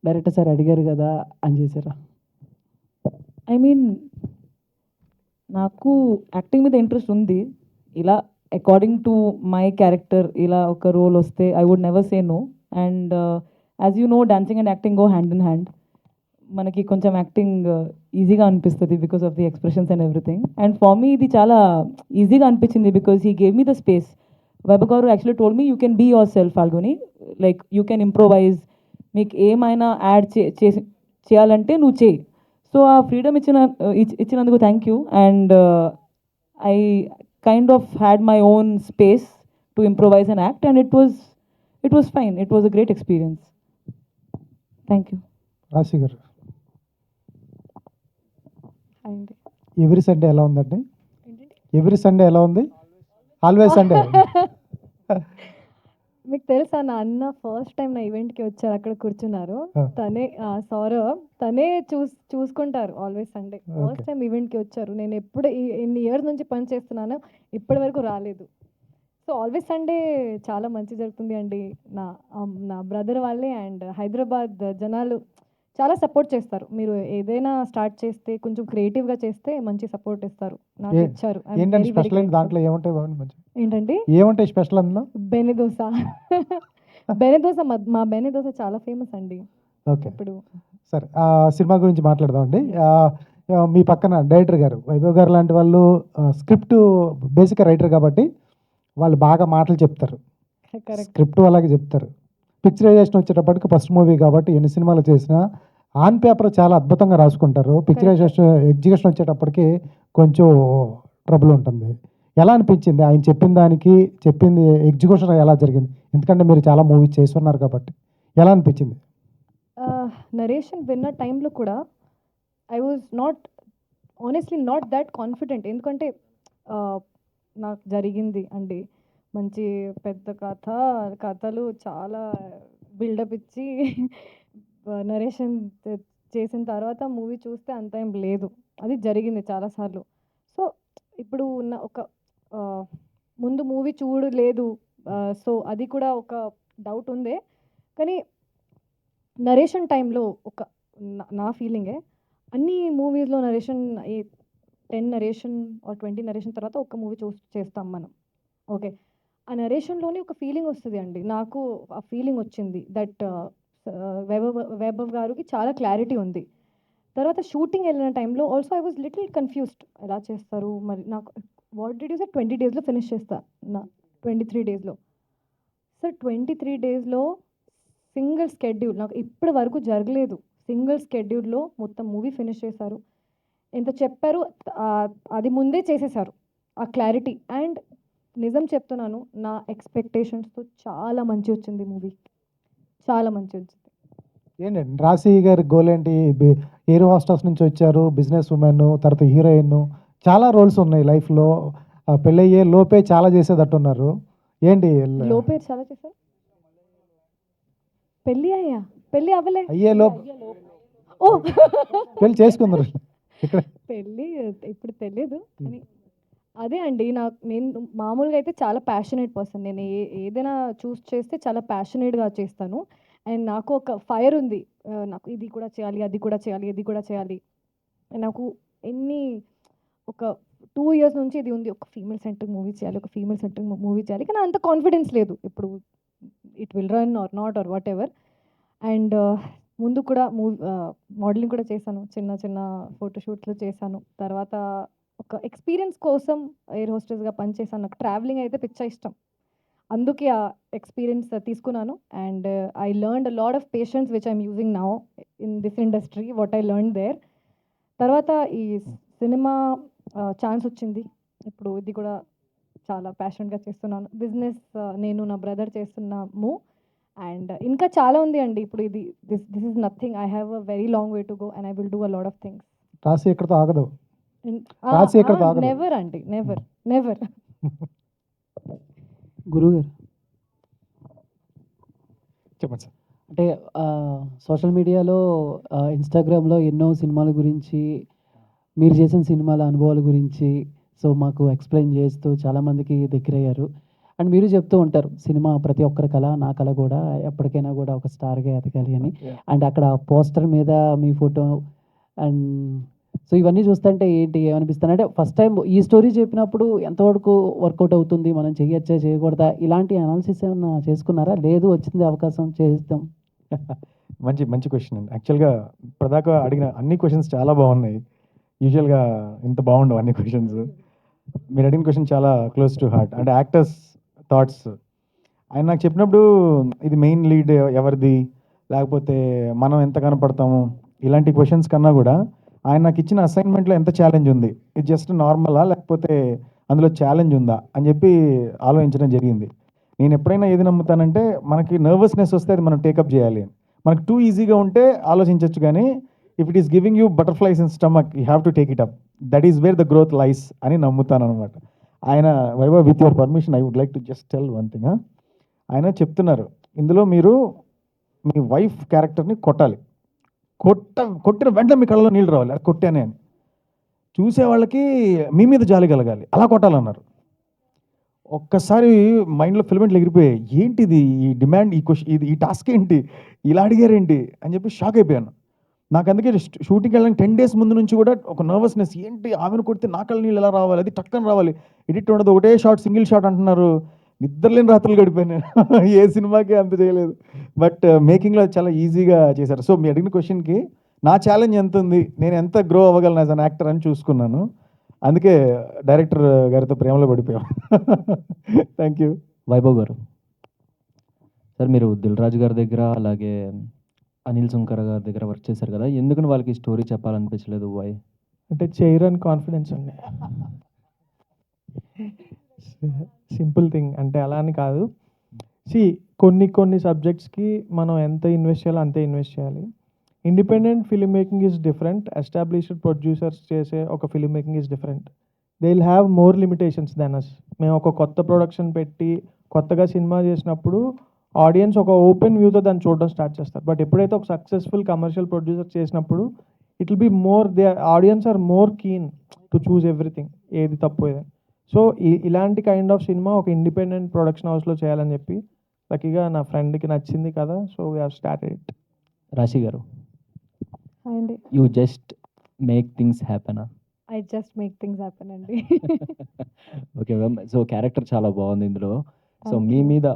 డైరెక్టర్ సార్ అడిగారు కదా అని చేశారా? ఐ మీన్ నాకు యాక్టింగ్ మీద ఇంట్రెస్ట్ ఉంది. ఇలా అకార్డింగ్ టు మై క్యారెక్టర్ ఇలా ఒక రోల్ వస్తే I would never say no. And as you know, dancing and acting go hand in hand. మనకి కొంచెం యాక్టింగ్ ఈజీగా అనిపిస్తుంది because of the expressions and everything. And for me ఇది చాలా ఈజీగా అనిపించింది because he gave me the space. Vaibhav garu actually told me you can be yourself Falguni, like you can improvise, మీకు ఏమైనా యాడ్ చేయాలంటే నువ్వు చేయి. సో ఆ ఫ్రీడమ్ ఇచ్చినందుకు thank you. And I kind of had my own space to improvise and act, and it was fine. It was a great experience. Thank you. రాశి గారు, అండి ఎవరి సండే ఎలా ఉందండి? ఎవ్రీ సండే ఎలా ఉంది? Always Sunday. మీకు తెలుసా నా అన్న ఫస్ట్ టైం నా ఈవెంట్కి వచ్చారు, అక్కడ కూర్చున్నారు. తనే సౌరవ్, తనే చూసుకుంటారు ఆల్వేస్ సండే. ఫస్ట్ టైం ఈవెంట్కి వచ్చారు. నేను ఎప్పుడు ఇన్ని ఇయర్స్ నుంచి పని చేస్తున్నాను, ఇప్పటి వరకు రాలేదు. సో ఆల్వేస్ సండే చాలా మంచి జరుగుతుంది అండి. నా బ్రదర్ వాళ్ళే అండ్ హైదరాబాద్ జనాలు చాలా సపోర్ట్ చేస్తారు. మీరు ఏదైనా స్టార్ట్ చేస్తే కొంచెం క్రియేటివ్గా చేస్తే మంచి సపోర్ట్ ఇస్తారు. నాకు ఇచ్చారు. I'm ఏంటంటే very, very స్పెషల్ ఏంటి grateful. దాంట్లో ఏముంటాయి బాగుంది మంచి ఏంటండి ఏముంటాయి స్పెషల్ అందులో? బెనెదోస. బెనెదోస మా బెనెదోస చాలా ఫేమస్ అండి. ఓకే, ఇప్పుడు సరే సినిమా గురించి మాట్లాడదామండి. మీ పక్కన డైరెక్టర్ గారు వైభవ్ గారు లాంటి వాళ్ళు స్క్రిప్ట్ బేసిక్గా రైటర్ కాబట్టి వాళ్ళు బాగా మాటలు చెప్తారు, స్క్రిప్ట్ అలాగే చెప్తారు. పిక్చరైజేషన్ వచ్చేటప్పటికి ఫస్ట్ మూవీ కాబట్టి ఎన్ని సినిమాలు చేసినా ఆన్ పేపర్ చాలా అద్భుతంగా రాసుకుంటారు. పిక్చరైజేషన్ ఎగ్జిక్యూషన్ వచ్చేటప్పటికి కొంచెం ట్రబుల్ ఉంటుంది. ఎలా అనిపించింది ఆయన చెప్పిన దానికి చెప్పింది ఎగ్జిక్యూషన్ ఎలా జరిగింది? ఎందుకంటే మీరు చాలా మూవీస్ చేస్తున్నారు కాబట్టి ఎలా అనిపించింది? నరేషన్ విన్న టైంలో కూడా I was honestly not that confident. ఎందుకంటే నాకు జరిగింది అండి మంచి పెద్ద కథలు చాలా బిల్డప్ ఇచ్చి నరేషన్ చేసిన తర్వాత మూవీ చూస్తే అంత ఏం లేదు. అది జరిగింది చాలాసార్లు. సో ఇప్పుడు ఉన్న ఒక ముందు మూవీ చూడలేదు, సో అది కూడా ఒక డౌట్ ఉందే. కానీ నరేషన్ టైంలో ఒక నా ఫీలింగే, అన్ని మూవీస్లో నరేషన్ 10 నరేషన్ ఆర్ 20 నరేషన్ తర్వాత ఒక మూవీ చేస్తాం మనం. ఓకే, ఆ నరేషన్లోనే ఒక ఫీలింగ్ వస్తుంది అండి. నాకు ఆ ఫీలింగ్ వచ్చింది దట్ వైభవ్ గారికి చాలా క్లారిటీ ఉంది. తర్వాత షూటింగ్ వెళ్ళిన టైంలో also I was little confused, ఎలా చేస్తారు మరి. నాకు వాట్ డిడ్ యూ సే 20 డేస్లో ఫినిష్ చేస్తా నా 23 డేస్లో. సార్ 23 డేస్లో సింగిల్ స్కెడ్యూల్ నాకు ఇప్పటి వరకు జరగలేదు. సింగిల్ స్కెడ్యూల్లో మొత్తం మూవీ ఫినిష్ చేశారు. ఎంత చెప్పారు అది ముందే చేసేసారు, ఆ క్లారిటీ. అండ్ నిజం చెప్తున్నాను, నా ఎక్స్పెక్టేషన్స్తో చాలా మంచి వచ్చింది మూవీ, చాలా మంచి వచ్చింది. ఏంటండి రాశి గారి గోల్ ఏంటి? ఎయిర్ హోస్టెస్ నుంచి వచ్చారు, బిజినెస్ ఉమెన్, తర్వాత హీరోయిన్, చాలా రోల్స్ ఉన్నాయి లైఫ్లో. పెళ్ళయ్యే లోపే చాలా చేసేటట్టున్నారు. ఏంటి లోపే చాలా చేశారు? పెళ్ళి అవ్వలే, అయ్యే లోపు ఓ పెళ్ళి చేసుకుందరు ఇక్కడ. పెళ్ళి ఇప్పుడు తెలియదు కానీ అదే అండి. నేను మామూలుగా అయితే చాలా ప్యాషనేట్ పర్సన్. నేను ఏదైనా చూస్ చేస్తే చాలా ప్యాషనేట్గా చేస్తాను. అండ్ నాకు ఒక ఫైర్ ఉంది, నాకు ఇది కూడా చేయాలి, అది కూడా చేయాలి, ఇది కూడా చేయాలి. నాకు ఒక 2 years నుంచి ఇది ఉంది, ఒక ఫీమేల్ సెంట్రిక్ మూవీ చేయాలి, ఒక ఫీమేల్ సెంట్రిక్ మూవీ చేయాలి. కానీ అంత కాన్ఫిడెన్స్ లేదు. ఇప్పుడు it will run or not or whatever. And ముందు కూడా మోడలింగ్ కూడా చేశాను, చిన్న ఫోటోషూట్లు చేశాను. తర్వాత ఒక ఎక్స్పీరియన్స్ కోసం ఎయిర్ హోస్టెస్గా పనిచేశాను. నాకు ట్రావెలింగ్ అయితే పిచ్చ ఇష్టం, అందుకే ఆ ఎక్స్పీరియన్స్ తీసుకున్నాను. And I learned a lot of patience which I'm using now in this industry, what I learn there. తర్వాత ఈ సినిమా ఛాన్స్ వచ్చింది, ఇప్పుడు ఇది కూడా చాలా ప్యాషన్గా చేస్తున్నాను. బిజినెస్ నేను నా బ్రదర్ చేస్తున్నాము. అండ్ ఇంకా చాలా ఉంది అండి. ఇప్పుడు this is nothing. I have a very long way to go and I will do a lot of things. రాశి ఎక్కడితో ఆగదు, రాశి ఎక్కడితో ఆగదు. నెవర్ అండి, నెవర్. గురుగారు చెప్పండి సార్. అంటే సోషల్ మీడియాలో ఇన్స్టాగ్రామ్లో ఎన్నో సినిమాల గురించి, మీరు చేసిన సినిమాల అనుభవాల గురించి సో మాకు ఎక్స్ప్లెయిన్ చేస్తూ చాలామందికి దగ్గరయ్యారు. అండ్ మీరు చెప్తూ ఉంటారు, సినిమా ప్రతి ఒక్కరి కళ, నా కళ కూడా ఎప్పటికైనా కూడా ఒక స్టార్గా ఎదగాలి అని. అండ్ అక్కడ పోస్టర్ మీద మీ ఫోటో అండ్ సో ఇవన్నీ చూస్తుంటే ఏమనిపిస్తుంది అంటే, ఫస్ట్ టైం ఈ స్టోరీ చెప్పినప్పుడు ఎంతవరకు వర్కౌట్ అవుతుంది, మనం చేయొచ్చా చేయకూడదా, ఇలాంటి అనాలిసిస్ ఏమన్నా చేసుకున్నారా? లేదు వచ్చింది అవకాశం చేస్తాం. మంచి క్వశ్చన్ అండి. యాక్చువల్గా ఇప్పటిదాకా అడిగిన అన్ని క్వశ్చన్స్ చాలా బాగున్నాయి. యూజువల్గా ఇంత బాగుండవు అన్ని క్వశ్చన్స్. మీరు అడిగిన క్వశ్చన్ చాలా క్లోజ్ టు హార్ట్. అంటే యాక్టర్స్ థాట్స్ ఆయన నాకు చెప్పినప్పుడు, ఇది మెయిన్ లీడ్ ఎవరిది, లేకపోతే మనం ఎంత కనపడతాము, ఇలాంటి క్వశ్చన్స్ కన్నా కూడా ఆయన నాకు ఇచ్చిన అసైన్మెంట్లో ఎంత ఛాలెంజ్ ఉంది, ఇది జస్ట్ నార్మలా లేకపోతే అందులో ఛాలెంజ్ ఉందా అని చెప్పి ఆలోచించడం జరిగింది. నేను ఎప్పుడైనా ఏది నమ్ముతానంటే, మనకి నర్వస్నెస్ వస్తే అది మనం టేకప్ చేయాలి. మనకు టూ ఈజీగా ఉంటే ఆలోచించవచ్చు, కానీ if it is giving you butterflies in stomach you have to take it up. That is where the growth lies అని నమ్ముతాను అనమాట. ఆయన Vaibhav, with your permission I would like to just tell one thing. ఆయన చెప్తున్నారు ఇందులో మీరు మీ wife క్యారెక్టర్ని కొట్టాలి, కొట్టిన వెంటనే మీ కళ్ళలో నీళ్ళు రావాలి, అది కొట్టానే అని. చూసే వాళ్ళకి మీ మీద జాలి కలగాలి, అలా కొట్టాలన్నారు. ఒక్కసారి మైండ్లో ఫిలమెంట్లు ఎగిరిపోయాయి. ఏంటిది ఈ డిమాండ్, ఈ క్వశ్చన్, ఈ టాస్క్ ఏంటి, ఇలా అడిగారేంటి అని చెప్పి షాక్ అయిపోయాను. నాకు అందుకే షూటింగ్కి వెళ్ళడానికి 10 days ముందు నుంచి కూడా ఒక నర్వస్నెస్, ఏంటి ఆమెను కొడితే నా కళ్ళ నీళ్ళు ఎలా రావాలి, అది టక్కన రావాలి, ఎడిట్ ఉండదు, ఒకటే షాట్, సింగిల్ షాట్ అంటున్నారు. నిద్రలేని రాత్రులు గడిపాను నేను. ఏ సినిమాకి అంత చేయలేదు. బట్ మేకింగ్లో చాలా ఈజీగా చేశారు. సో మీ అడిగిన క్వశ్చన్కి నా ఛాలెంజ్ ఎంత ఉంది, నేను ఎంత గ్రో అవ్వగలను యాజ్ అన్ యాక్టర్ అని చూసుకున్నాను. అందుకే డైరెక్టర్ గారితో ప్రేమలో పడిపోయాం. Thank you. వైభవ్ గారు, సార్ మీరు దిల్ రాజు గారి దగ్గర అలాగే అనిల్ సుంకర గారి దగ్గర వర్క్ చేశారు కదా, ఎందుకని వాళ్ళకి స్టోరీ చెప్పాలనిపించలేదు? వై? అంటే చేయరని కాన్ఫిడెన్స్ అండి. సింపుల్ థింగ్, అంటే అలా అని కాదు. కొన్ని సబ్జెక్ట్స్కి మనం ఎంత ఇన్వెస్ట్ చేయాలో అంతే ఇన్వెస్ట్ చేయాలి. Independent film making is different, established producers చేసే ఒక film making is different. They will have more limitations than us. మేము ఒక కొత్త ప్రొడక్షన్ పెట్టి కొత్తగా సినిమా చేసినప్పుడు ఆడియన్స్ ఒక ఓపెన్ వ్యూతో దాన్ని చూడడం స్టార్ట్ చేస్తారు. బట్ ఎప్పుడైతే ఒక సక్సెస్ఫుల్ కమర్షియల్ ప్రొడ్యూసర్ చేసినప్పుడు it will be more, the audience are more keen to choose everything, ఏది తప్పు ఏదని. సో ఇలాంటి కైండ్ ఆఫ్ సినిమా ఒక ఇండిపెండెంట్ ప్రొడక్షన్ హౌస్లో చేయాలని చెప్పి లక్కీగా నా ఫ్రెండ్కి నచ్చింది కదా, so we have started it. Rashi garu, అండి, యూ జస్ట్ మేక్ థింగ్స్ హ్యాపెనా? I just make things happen అండి. ఓకే మ్యామ్, సో క్యారెక్టర్ చాలా బాగుంది ఇందులో. సో Thank మీ you. మీద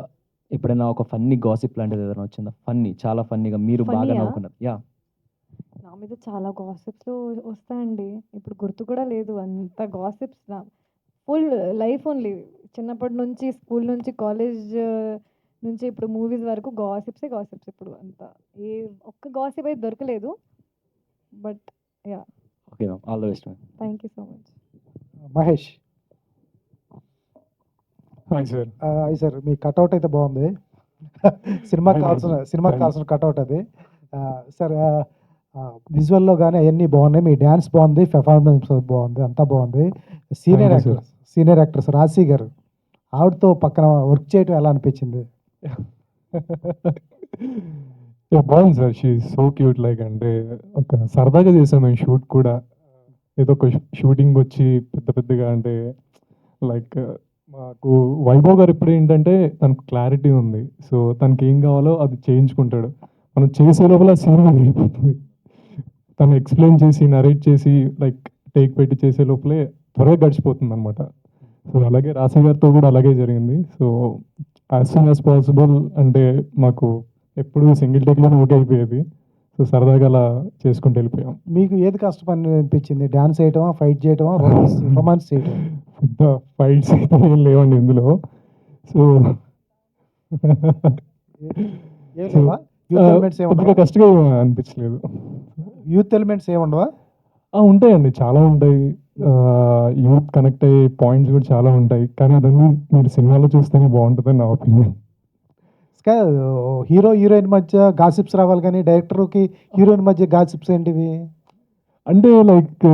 ఎప్పుడైనా ఒక ఫన్నీ గాసిప్ లాంటిది ఏదైనా వచ్చిందా? ఫన్నీ, చాలా ఫన్నీగా మీరు బాగా Funny-యా? నవ్వుకున్నారు. యా, నా మీద చాలా గాసిప్స్ వస్తాయండి, ఇప్పుడు గుర్తు కూడా లేదు అంత గాసిప్స్. నా ఫుల్ లైఫ్ ఓన్లీ, చిన్నప్పటి నుంచి, స్కూల్ నుంచి, కాలేజ్ నుంచి, ఇప్పుడు మూవీస్ వరకు గాసిప్సే గాసిప్స్. ఇప్పుడు అంత ఏ ఒక్క గాసిప్ అయితే దొరకలేదు. But yeah, okay ma'am, all the best ma'am. Thank you so much. Mahesh. Hi sir. Hi sir, me cutout అయితే బాగుంది. సినిమాకి కావాల్సిన కట్అవుట్ అది. సార్ విజువల్లో కానీ అవన్నీ బాగున్నాయి, మీ డ్యాన్స్ బాగుంది, పెర్ఫార్మెన్స్ బాగుంది, అంతా బాగుంది. సీనియర్ యాక్టర్స్ రాశి గారు, ఆవిడతో పక్కన వర్క్ చేయడం ఎలా అనిపించింది? బాగుంది sir, she so cute. Like అంటే ఒక సరదాగా చేసాం మేము షూట్ కూడా. ఏదో ఒక షూటింగ్ వచ్చి పెద్దగా అంటే లైక్ మాకు వైభవ్ గారు ఇప్పుడు ఏంటంటే తనకు క్లారిటీ ఉంది. సో తనకి ఏం కావాలో అది చేయించుకుంటాడు. మనం చేసే లోపల సీన్ అయిపోతుంది. తను ఎక్స్ప్లెయిన్ చేసి, నరేట్ చేసి, లైక్ టేక్ పెట్టి చేసే లోపలే త్వరగా గడిచిపోతుంది అనమాట. సో అలాగే రాశి గారితో కూడా అలాగే జరిగింది. So as soon as possible అంటే మాకు ఎప్పుడు సింగిల్ టేక్లోనే ఓకే అయిపోయేది. సో సరదాగా అలా చేసుకుంటూ వెళ్ళిపోయాం. మీకు ఏది కష్టపని అనిపించింది? డాన్స్ చేయటమా, ఫైట్ చేయటమా, రొమాన్స్ చేయటం? పెద్ద ఫైట్స్ అయితే ఏం లేవండి ఇందులో. సో పెద్దగా కష్టంగా అనిపించలేదు. యూత్ ఎలిమెంట్స్ ఏముండవా? ఉంటాయండి, చాలా ఉంటాయి. యూత్ కనెక్ట్ అయ్యే పాయింట్స్ కూడా చాలా ఉంటాయి. కానీ అదన్నీ మీరు సినిమాలో చూస్తేనే బాగుంటుందని నా ఒపీనియన్. హీరో హీరోయిన్ మధ్య గాసిప్స్ రావాలి, కానీ డైరెక్టర్కి హీరోయిన్ మధ్య గాసిప్స్ ఏంటివి? అంటే లైక్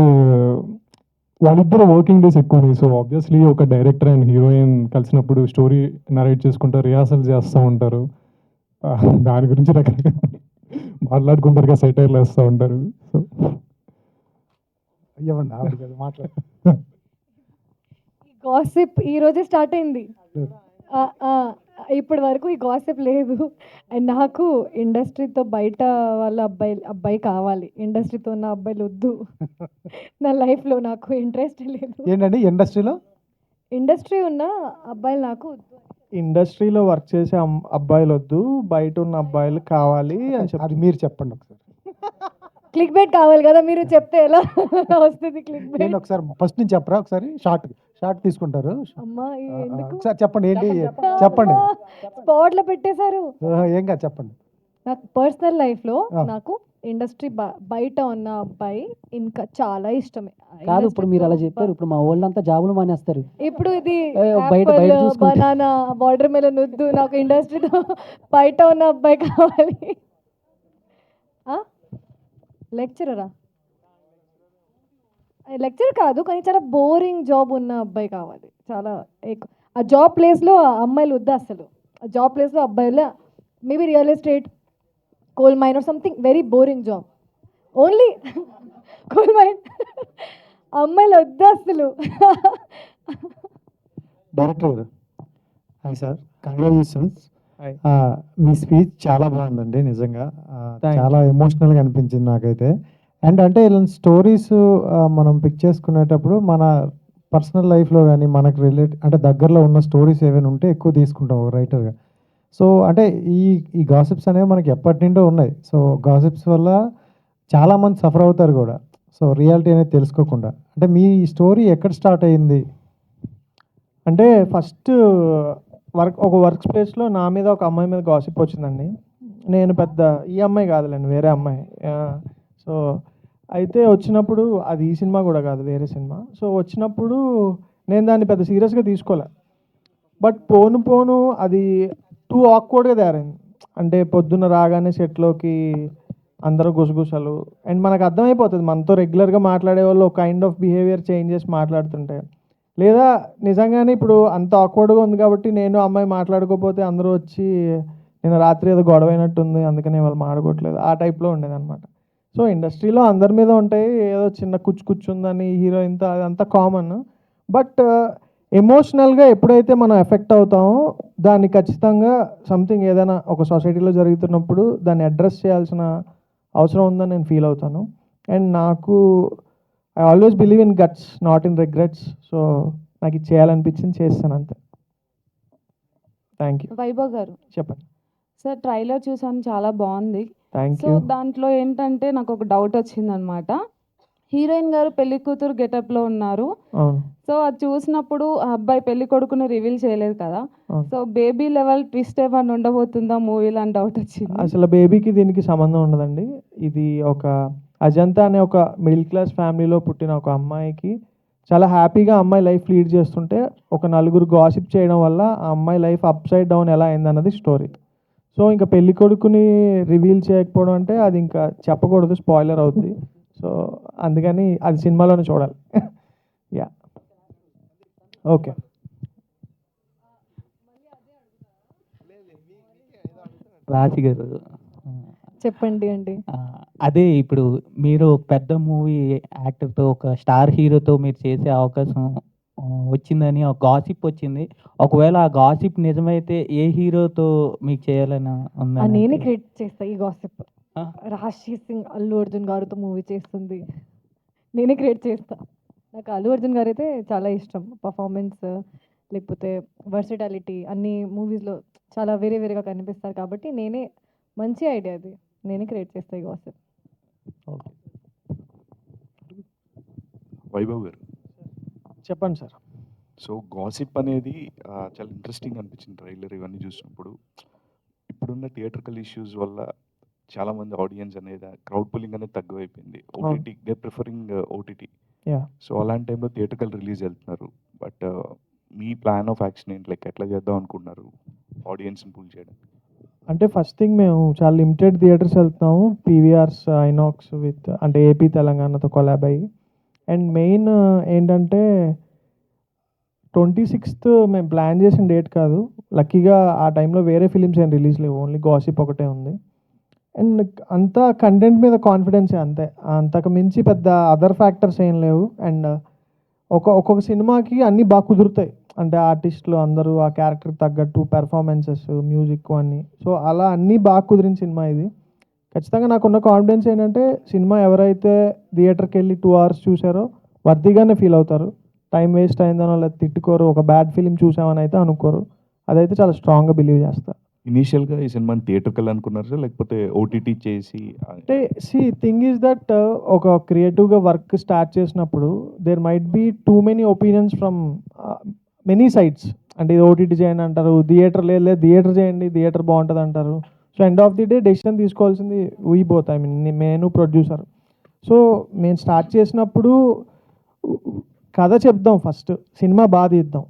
వాళ్ళిద్దరు వర్కింగ్ డేస్ ఎక్కువ ఉన్నాయి. సో ఆబ్వియస్లీ ఒక డైరెక్టర్ అండ్ హీరోయిన్ కలిసినప్పుడు స్టోరీ నరేట్ చేసుకుంటారు, రిహార్సల్ చేస్తూ ఉంటారు. దాని గురించి రకరకాల మాట్లాడుకుంటారు కదా, సెటైర్లు వేస్తూ ఉంటారు. సో గాసిప్ ఈ రోజే స్టార్ట్ అయింది. ఇప్పటి వరకు ఈ గాసిప్ లేదు. అండ్ నాకు ఇండస్ట్రీతో బయట వాళ్ళ అబ్బాయి కావాలి, ఇండస్ట్రీతో ఉన్న అబ్బాయిలు వద్దు. నా లైఫ్లో నాకు ఇంట్రెస్ట్ లేదు. ఏంటండి ఇండస్ట్రీలో? ఇండస్ట్రీ ఉన్న అబ్బాయిలు నాకు వద్దు. ఇండస్ట్రీలో వర్క్ చేసే అబ్బాయిలు వద్దు, బయట ఉన్న అబ్బాయిలు కావాలి అని చెప్పి. అది మీరు చెప్పండి ఒకసారి. క్లిక్ బెట్ కావాలి కదా, మీరు చెప్తే ఎలా వస్తుంది క్లిక్ బెట్? ఒకసారి ఫస్ట్ నుంచి చెప్పరా, ఒకసారి షార్ట్ తీసుకుంటారు. అమ్మా ఎందుకు? ఒకసారి చెప్పండి, ఏంటి చెప్పండి. స్పాట్లో పెట్టేశారు. ఏం కాదు చెప్పండి. నాకు పర్సనల్ లైఫ్లో నాకు ఇండస్ట్రీ బయట ఉన్న అబ్బాయి ఇంకా చాలా ఇష్టమే. కాదు, ఇప్పుడు మీరు అలా చెప్పారు, ఇప్పుడు మా వాళ్ళంతా జాబులు మానేస్తారు. ఇప్పుడు ఇది బయట బనానా, వాటర్ మెలన్ వద్దు, నాకు ఇండస్ట్రీతో బయట ఉన్న అబ్బాయి కావాలి. లెక్చరరా? లెక్చర్ కాదు, కానీ చాలా బోరింగ్ జాబ్ ఉన్న అబ్బాయి కావాలి. చాలా ఎక్కువ ఆ జాబ్ ప్లేస్లో అమ్మాయిలు వద్దు అసలు. ఆ జాబ్ ప్లేస్లో అబ్బాయిలు maybe real estate, coal mine or something very boring job. Only coal mine అమ్మాయిలు వద్దు అసలు. డైరెక్టర్ గారు, హాయ్ సార్, కంగ్రాచులేషన్స్. మీ స్పీచ్ చాలా బాగుందండి నిజంగా. చాలా ఎమోషనల్గా అనిపించింది నాకైతే. అండ్ అంటే ఇలాంటి స్టోరీస్ మనం పిక్ చేసుకునేటప్పుడు మన పర్సనల్ లైఫ్లో కానీ మనకు అంటే దగ్గరలో ఉన్న స్టోరీస్ ఏమైనా ఉంటే ఎక్కువ తీసుకుంటాం ఒక రైటర్గా. సో అంటే ఈ గాసిప్స్ అనేవి మనకి ఎప్పటి నుండో ఉన్నాయి. సో గాసిప్స్ వల్ల చాలామంది సఫర్ అవుతారు కూడా. సో రియాలిటీ అనేది తెలుసుకోకుండా. అంటే మీ స్టోరీ ఎక్కడ స్టార్ట్ అయ్యింది? అంటే ఫస్ట్ ఒక వర్క్ స్పేస్లో నా మీద ఒక అమ్మాయి మీద గాసిప్ వచ్చిందండి. నేను పెద్ద ఈ అమ్మాయి కాదులేండి, వేరే అమ్మాయి. సో అయితే వచ్చినప్పుడు అది ఈ సినిమా కూడా కాదు, వేరే సినిమా. సో వచ్చినప్పుడు నేను దాన్ని పెద్ద సీరియస్గా తీసుకోలే. బట్ పోను పోను అది టూ ఆక్వర్డ్గా తయారైంది. అంటే పొద్దున్న రాగానే సెట్లోకి అందరూ గుసగుసలు. అండ్ మనకు అర్థమైపోతుంది మనతో రెగ్యులర్గా మాట్లాడే వాళ్ళు ఒక కైండ్ ఆఫ్ బిహేవియర్ చేంజ్ చేసి మాట్లాడుతుంటే, లేదా నిజంగానే ఇప్పుడు అంత ఆక్వర్డ్గా ఉంది కాబట్టి నేను అమ్మాయి మాట్లాడుకోకపోతే అందరూ వచ్చి నేను రాత్రి ఏదో గొడవ అయినట్టుంది అందుకనే వాళ్ళు మాట్లాడుకోవట్లేదు, ఆ టైప్లో ఉండేదన్నమాట. సో ఇండస్ట్రీలో అందరి మీద ఉంటాయి, ఏదో చిన్న కూర్చుందని హీరోయిన్తో అదంతా కామన్. బట్ ఎమోషనల్గా ఎప్పుడైతే మనం ఎఫెక్ట్ అవుతామో దాన్ని ఖచ్చితంగా సంథింగ్ ఏదైనా ఒక సొసైటీలో జరుగుతున్నప్పుడు దాన్ని అడ్రస్ చేయాల్సిన అవసరం ఉందని నేను ఫీల్ అవుతాను. అండ్ నాకు I always believe in guts, not in regrets. So నాకు ఇది చేయాలనిపించింది, చేస్తాను అంతే. Thank you. వైభవ్ గారు చెప్పండి సార్. ట్రైలర్ చూసాను, చాలా బాగుంది. Thank so you. దాంట్లో ఏంటంటే నాకు ఒక డౌట్ వచ్చిందనమాట. హీరోయిన్ గారు పెళ్లి కూతురు గెటప్లో ఉన్నారు. అవును. సో అది చూసినప్పుడు ఆ అబ్బాయి పెళ్లి కొడుకుని రివీల్ చేయలేదు కదా. అవును. సో బేబీ లెవెల్ ట్విస్ట్ ఏమైనా ఉండబోతుందా మూవీలో అని డౌట్ వచ్చింది. అసలు బేబీకి దీనికి సంబంధం ఉండదండి. ఇది ఒక అజంతా అనే ఒక మిడిల్ క్లాస్ ఫ్యామిలీలో పుట్టిన ఒక అమ్మాయికి చాలా హ్యాపీగా అమ్మాయి లైఫ్ లీడ్ చేస్తుంటే ఒక నలుగురు గాసిప్ చేయడం వల్ల ఆ అమ్మాయి లైఫ్ అప్ సైడ్ డౌన్ ఎలా అయిందన్నది స్టోరీ. సో ఇంకా పెళ్లి కొడుకుని రివీల్ చేయకపోవడం అంటే అది ఇంకా చెప్పకూడదు, స్పాయిలర్ అవుతుంది. సో అందుకని అది సినిమాలోనే చూడాలి. Yeah okay. రాశి గారు చెప్పండి అండి. అదే ఇప్పుడు మీరు పెద్ద మూవీ యాక్టర్తో ఒక స్టార్ హీరోతో మీరు చేసే అవకాశం వచ్చిందని ఒక గాసిప్ వచ్చింది. ఒకవేళ ఆ గాసిప్ నిజమైతే ఏ హీరోతో మీకు చేయాలని ఉందని? నేనే క్రియేట్ చేస్తా ఈ గాసిప్. రాశి సింగ్ అల్లు అర్జున్ గారితో మూవీ చేస్తుంది, నేనే క్రియేట్ చేస్తా. నాకు అల్లు అర్జున్ గారు అయితే చాలా ఇష్టం. పర్ఫార్మెన్స్ లేకపోతే వర్సిటాలిటీ అన్ని మూవీస్లో చాలా వేరే వేరేగా కనిపిస్తారు కాబట్టి నేనే, మంచి ఐడియా అది, నేనే క్రియేట్ చేస్తా ఈ గాసిప్. వైభవ్ గారు చెప్పండి సార్. సో గాసిప్ అనేది చాలా ఇంట్రెస్టింగ్ అనిపించింది ట్రైలర్ ఇవన్నీ చూసినప్పుడు. ఇప్పుడున్న థియేటర్కల్ ఇష్యూస్ వల్ల చాలామంది ఆడియన్స్ అనేది క్రౌడ్ పుల్లింగ్ అనేది తక్కువైపోయింది. OTT they preferring OTT. So అలాంటి టైంలో థియేటర్కల్ రిలీజ్ వెళ్తున్నారు. బట్ మీ ప్లాన్ ఆఫ్ యాక్షన్ ఏంటి? లైక్ ఎట్లా చేద్దాం అనుకుంటున్నారు ఆడియన్స్ని పుల్ చేయడానికి? అంటే ఫస్ట్ థింగ్ మేము చాలా లిమిటెడ్ థియేటర్స్ వెళ్తున్నాము, పీవీఆర్స్, ఐనాక్స్ విత్ అంటే ఏపీ తెలంగాణతో కొలాబ్ అయ్యి. అండ్ మెయిన్ ఏంటంటే 26th మేము ప్లాన్ చేసిన డేట్ కాదు. లక్కీగా ఆ టైంలో వేరే ఫిలిమ్స్ ఏం రిలీజ్ లేవు, ఓన్లీ గాసిప్ ఒకటే ఉంది. అండ్ అంతా కంటెంట్ మీద కాన్ఫిడెన్సే అంతే, అంతకు మించి పెద్ద అదర్ ఫ్యాక్టర్స్ ఏం లేవు. అండ్ ఒక్కొక్క సినిమాకి అన్నీ బాగా కుదురుతాయి. అంటే ఆర్టిస్టులు అందరూ ఆ క్యారెక్టర్కి తగ్గట్టు పెర్ఫార్మెన్సెస్, మ్యూజిక్ అన్నీ. సో అలా అన్నీ బాగా కుదిరిన సినిమా ఇది. ఖచ్చితంగా నాకున్న కాన్ఫిడెన్స్ ఏంటంటే సినిమా ఎవరైతే థియేటర్కి వెళ్ళి 2 hours చూసారో వర్తీగానే ఫీల్ అవుతారు. టైం వేస్ట్ అయిందనో లేదా తిట్టుకోరు, ఒక బ్యాడ్ ఫిలిం చూసామని అయితే అనుకోరు. అదైతే చాలా స్ట్రాంగ్గా బిలీవ్ చేస్తారు. ఇనీషియల్గా ఈ సినిమాని థియేటర్కల్ అనుకున్నారా లేకపోతే ఓటీటీ చేసి? అంటే థింగ్ ఈజ్ దట్ ఒక క్రియేటివ్గా వర్క్ స్టార్ట్ చేసినప్పుడు there might be too many opinions from many sides. అంటే ఇది ఓటీటీ చేయండి అంటారు, థియేటర్ లేదు థియేటర్ చేయండి, థియేటర్ బాగుంటుంది అంటారు. So end of the day decision తీసుకోవాల్సింది వీ బోత్, ఐ మీన్ నేను ప్రొడ్యూసర్. సో మేము స్టార్ట్ చేసినప్పుడు కథ చెప్దాం, ఫస్ట్ సినిమా బాగా తీద్దాం,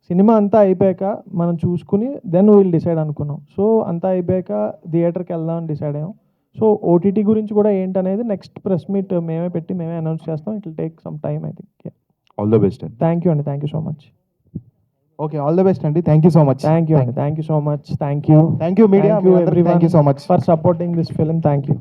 సినిమా అంతా అయిపోయాక మనం చూసుకుని దెన్ విల్ డిసైడ్ అనుకున్నాం. సో అంతా అయిపోయాక థియేటర్కి వెళ్దాం అని డిసైడ్ అయ్యాం. సో ఓటీటీ గురించి కూడా ఏంటనేది నెక్స్ట్ ప్రెస్ మీట్ మేమే పెట్టి మేమే అనౌన్స్ చేస్తాం. It will take some time I think. All the best అండి. థ్యాంక్ యూ అండి, thank you so much. Okay, all the best అండి. Thank you so much. Thank you అండి, thank you so much. Thank you media, thank you so much for supporting this film. Thank you.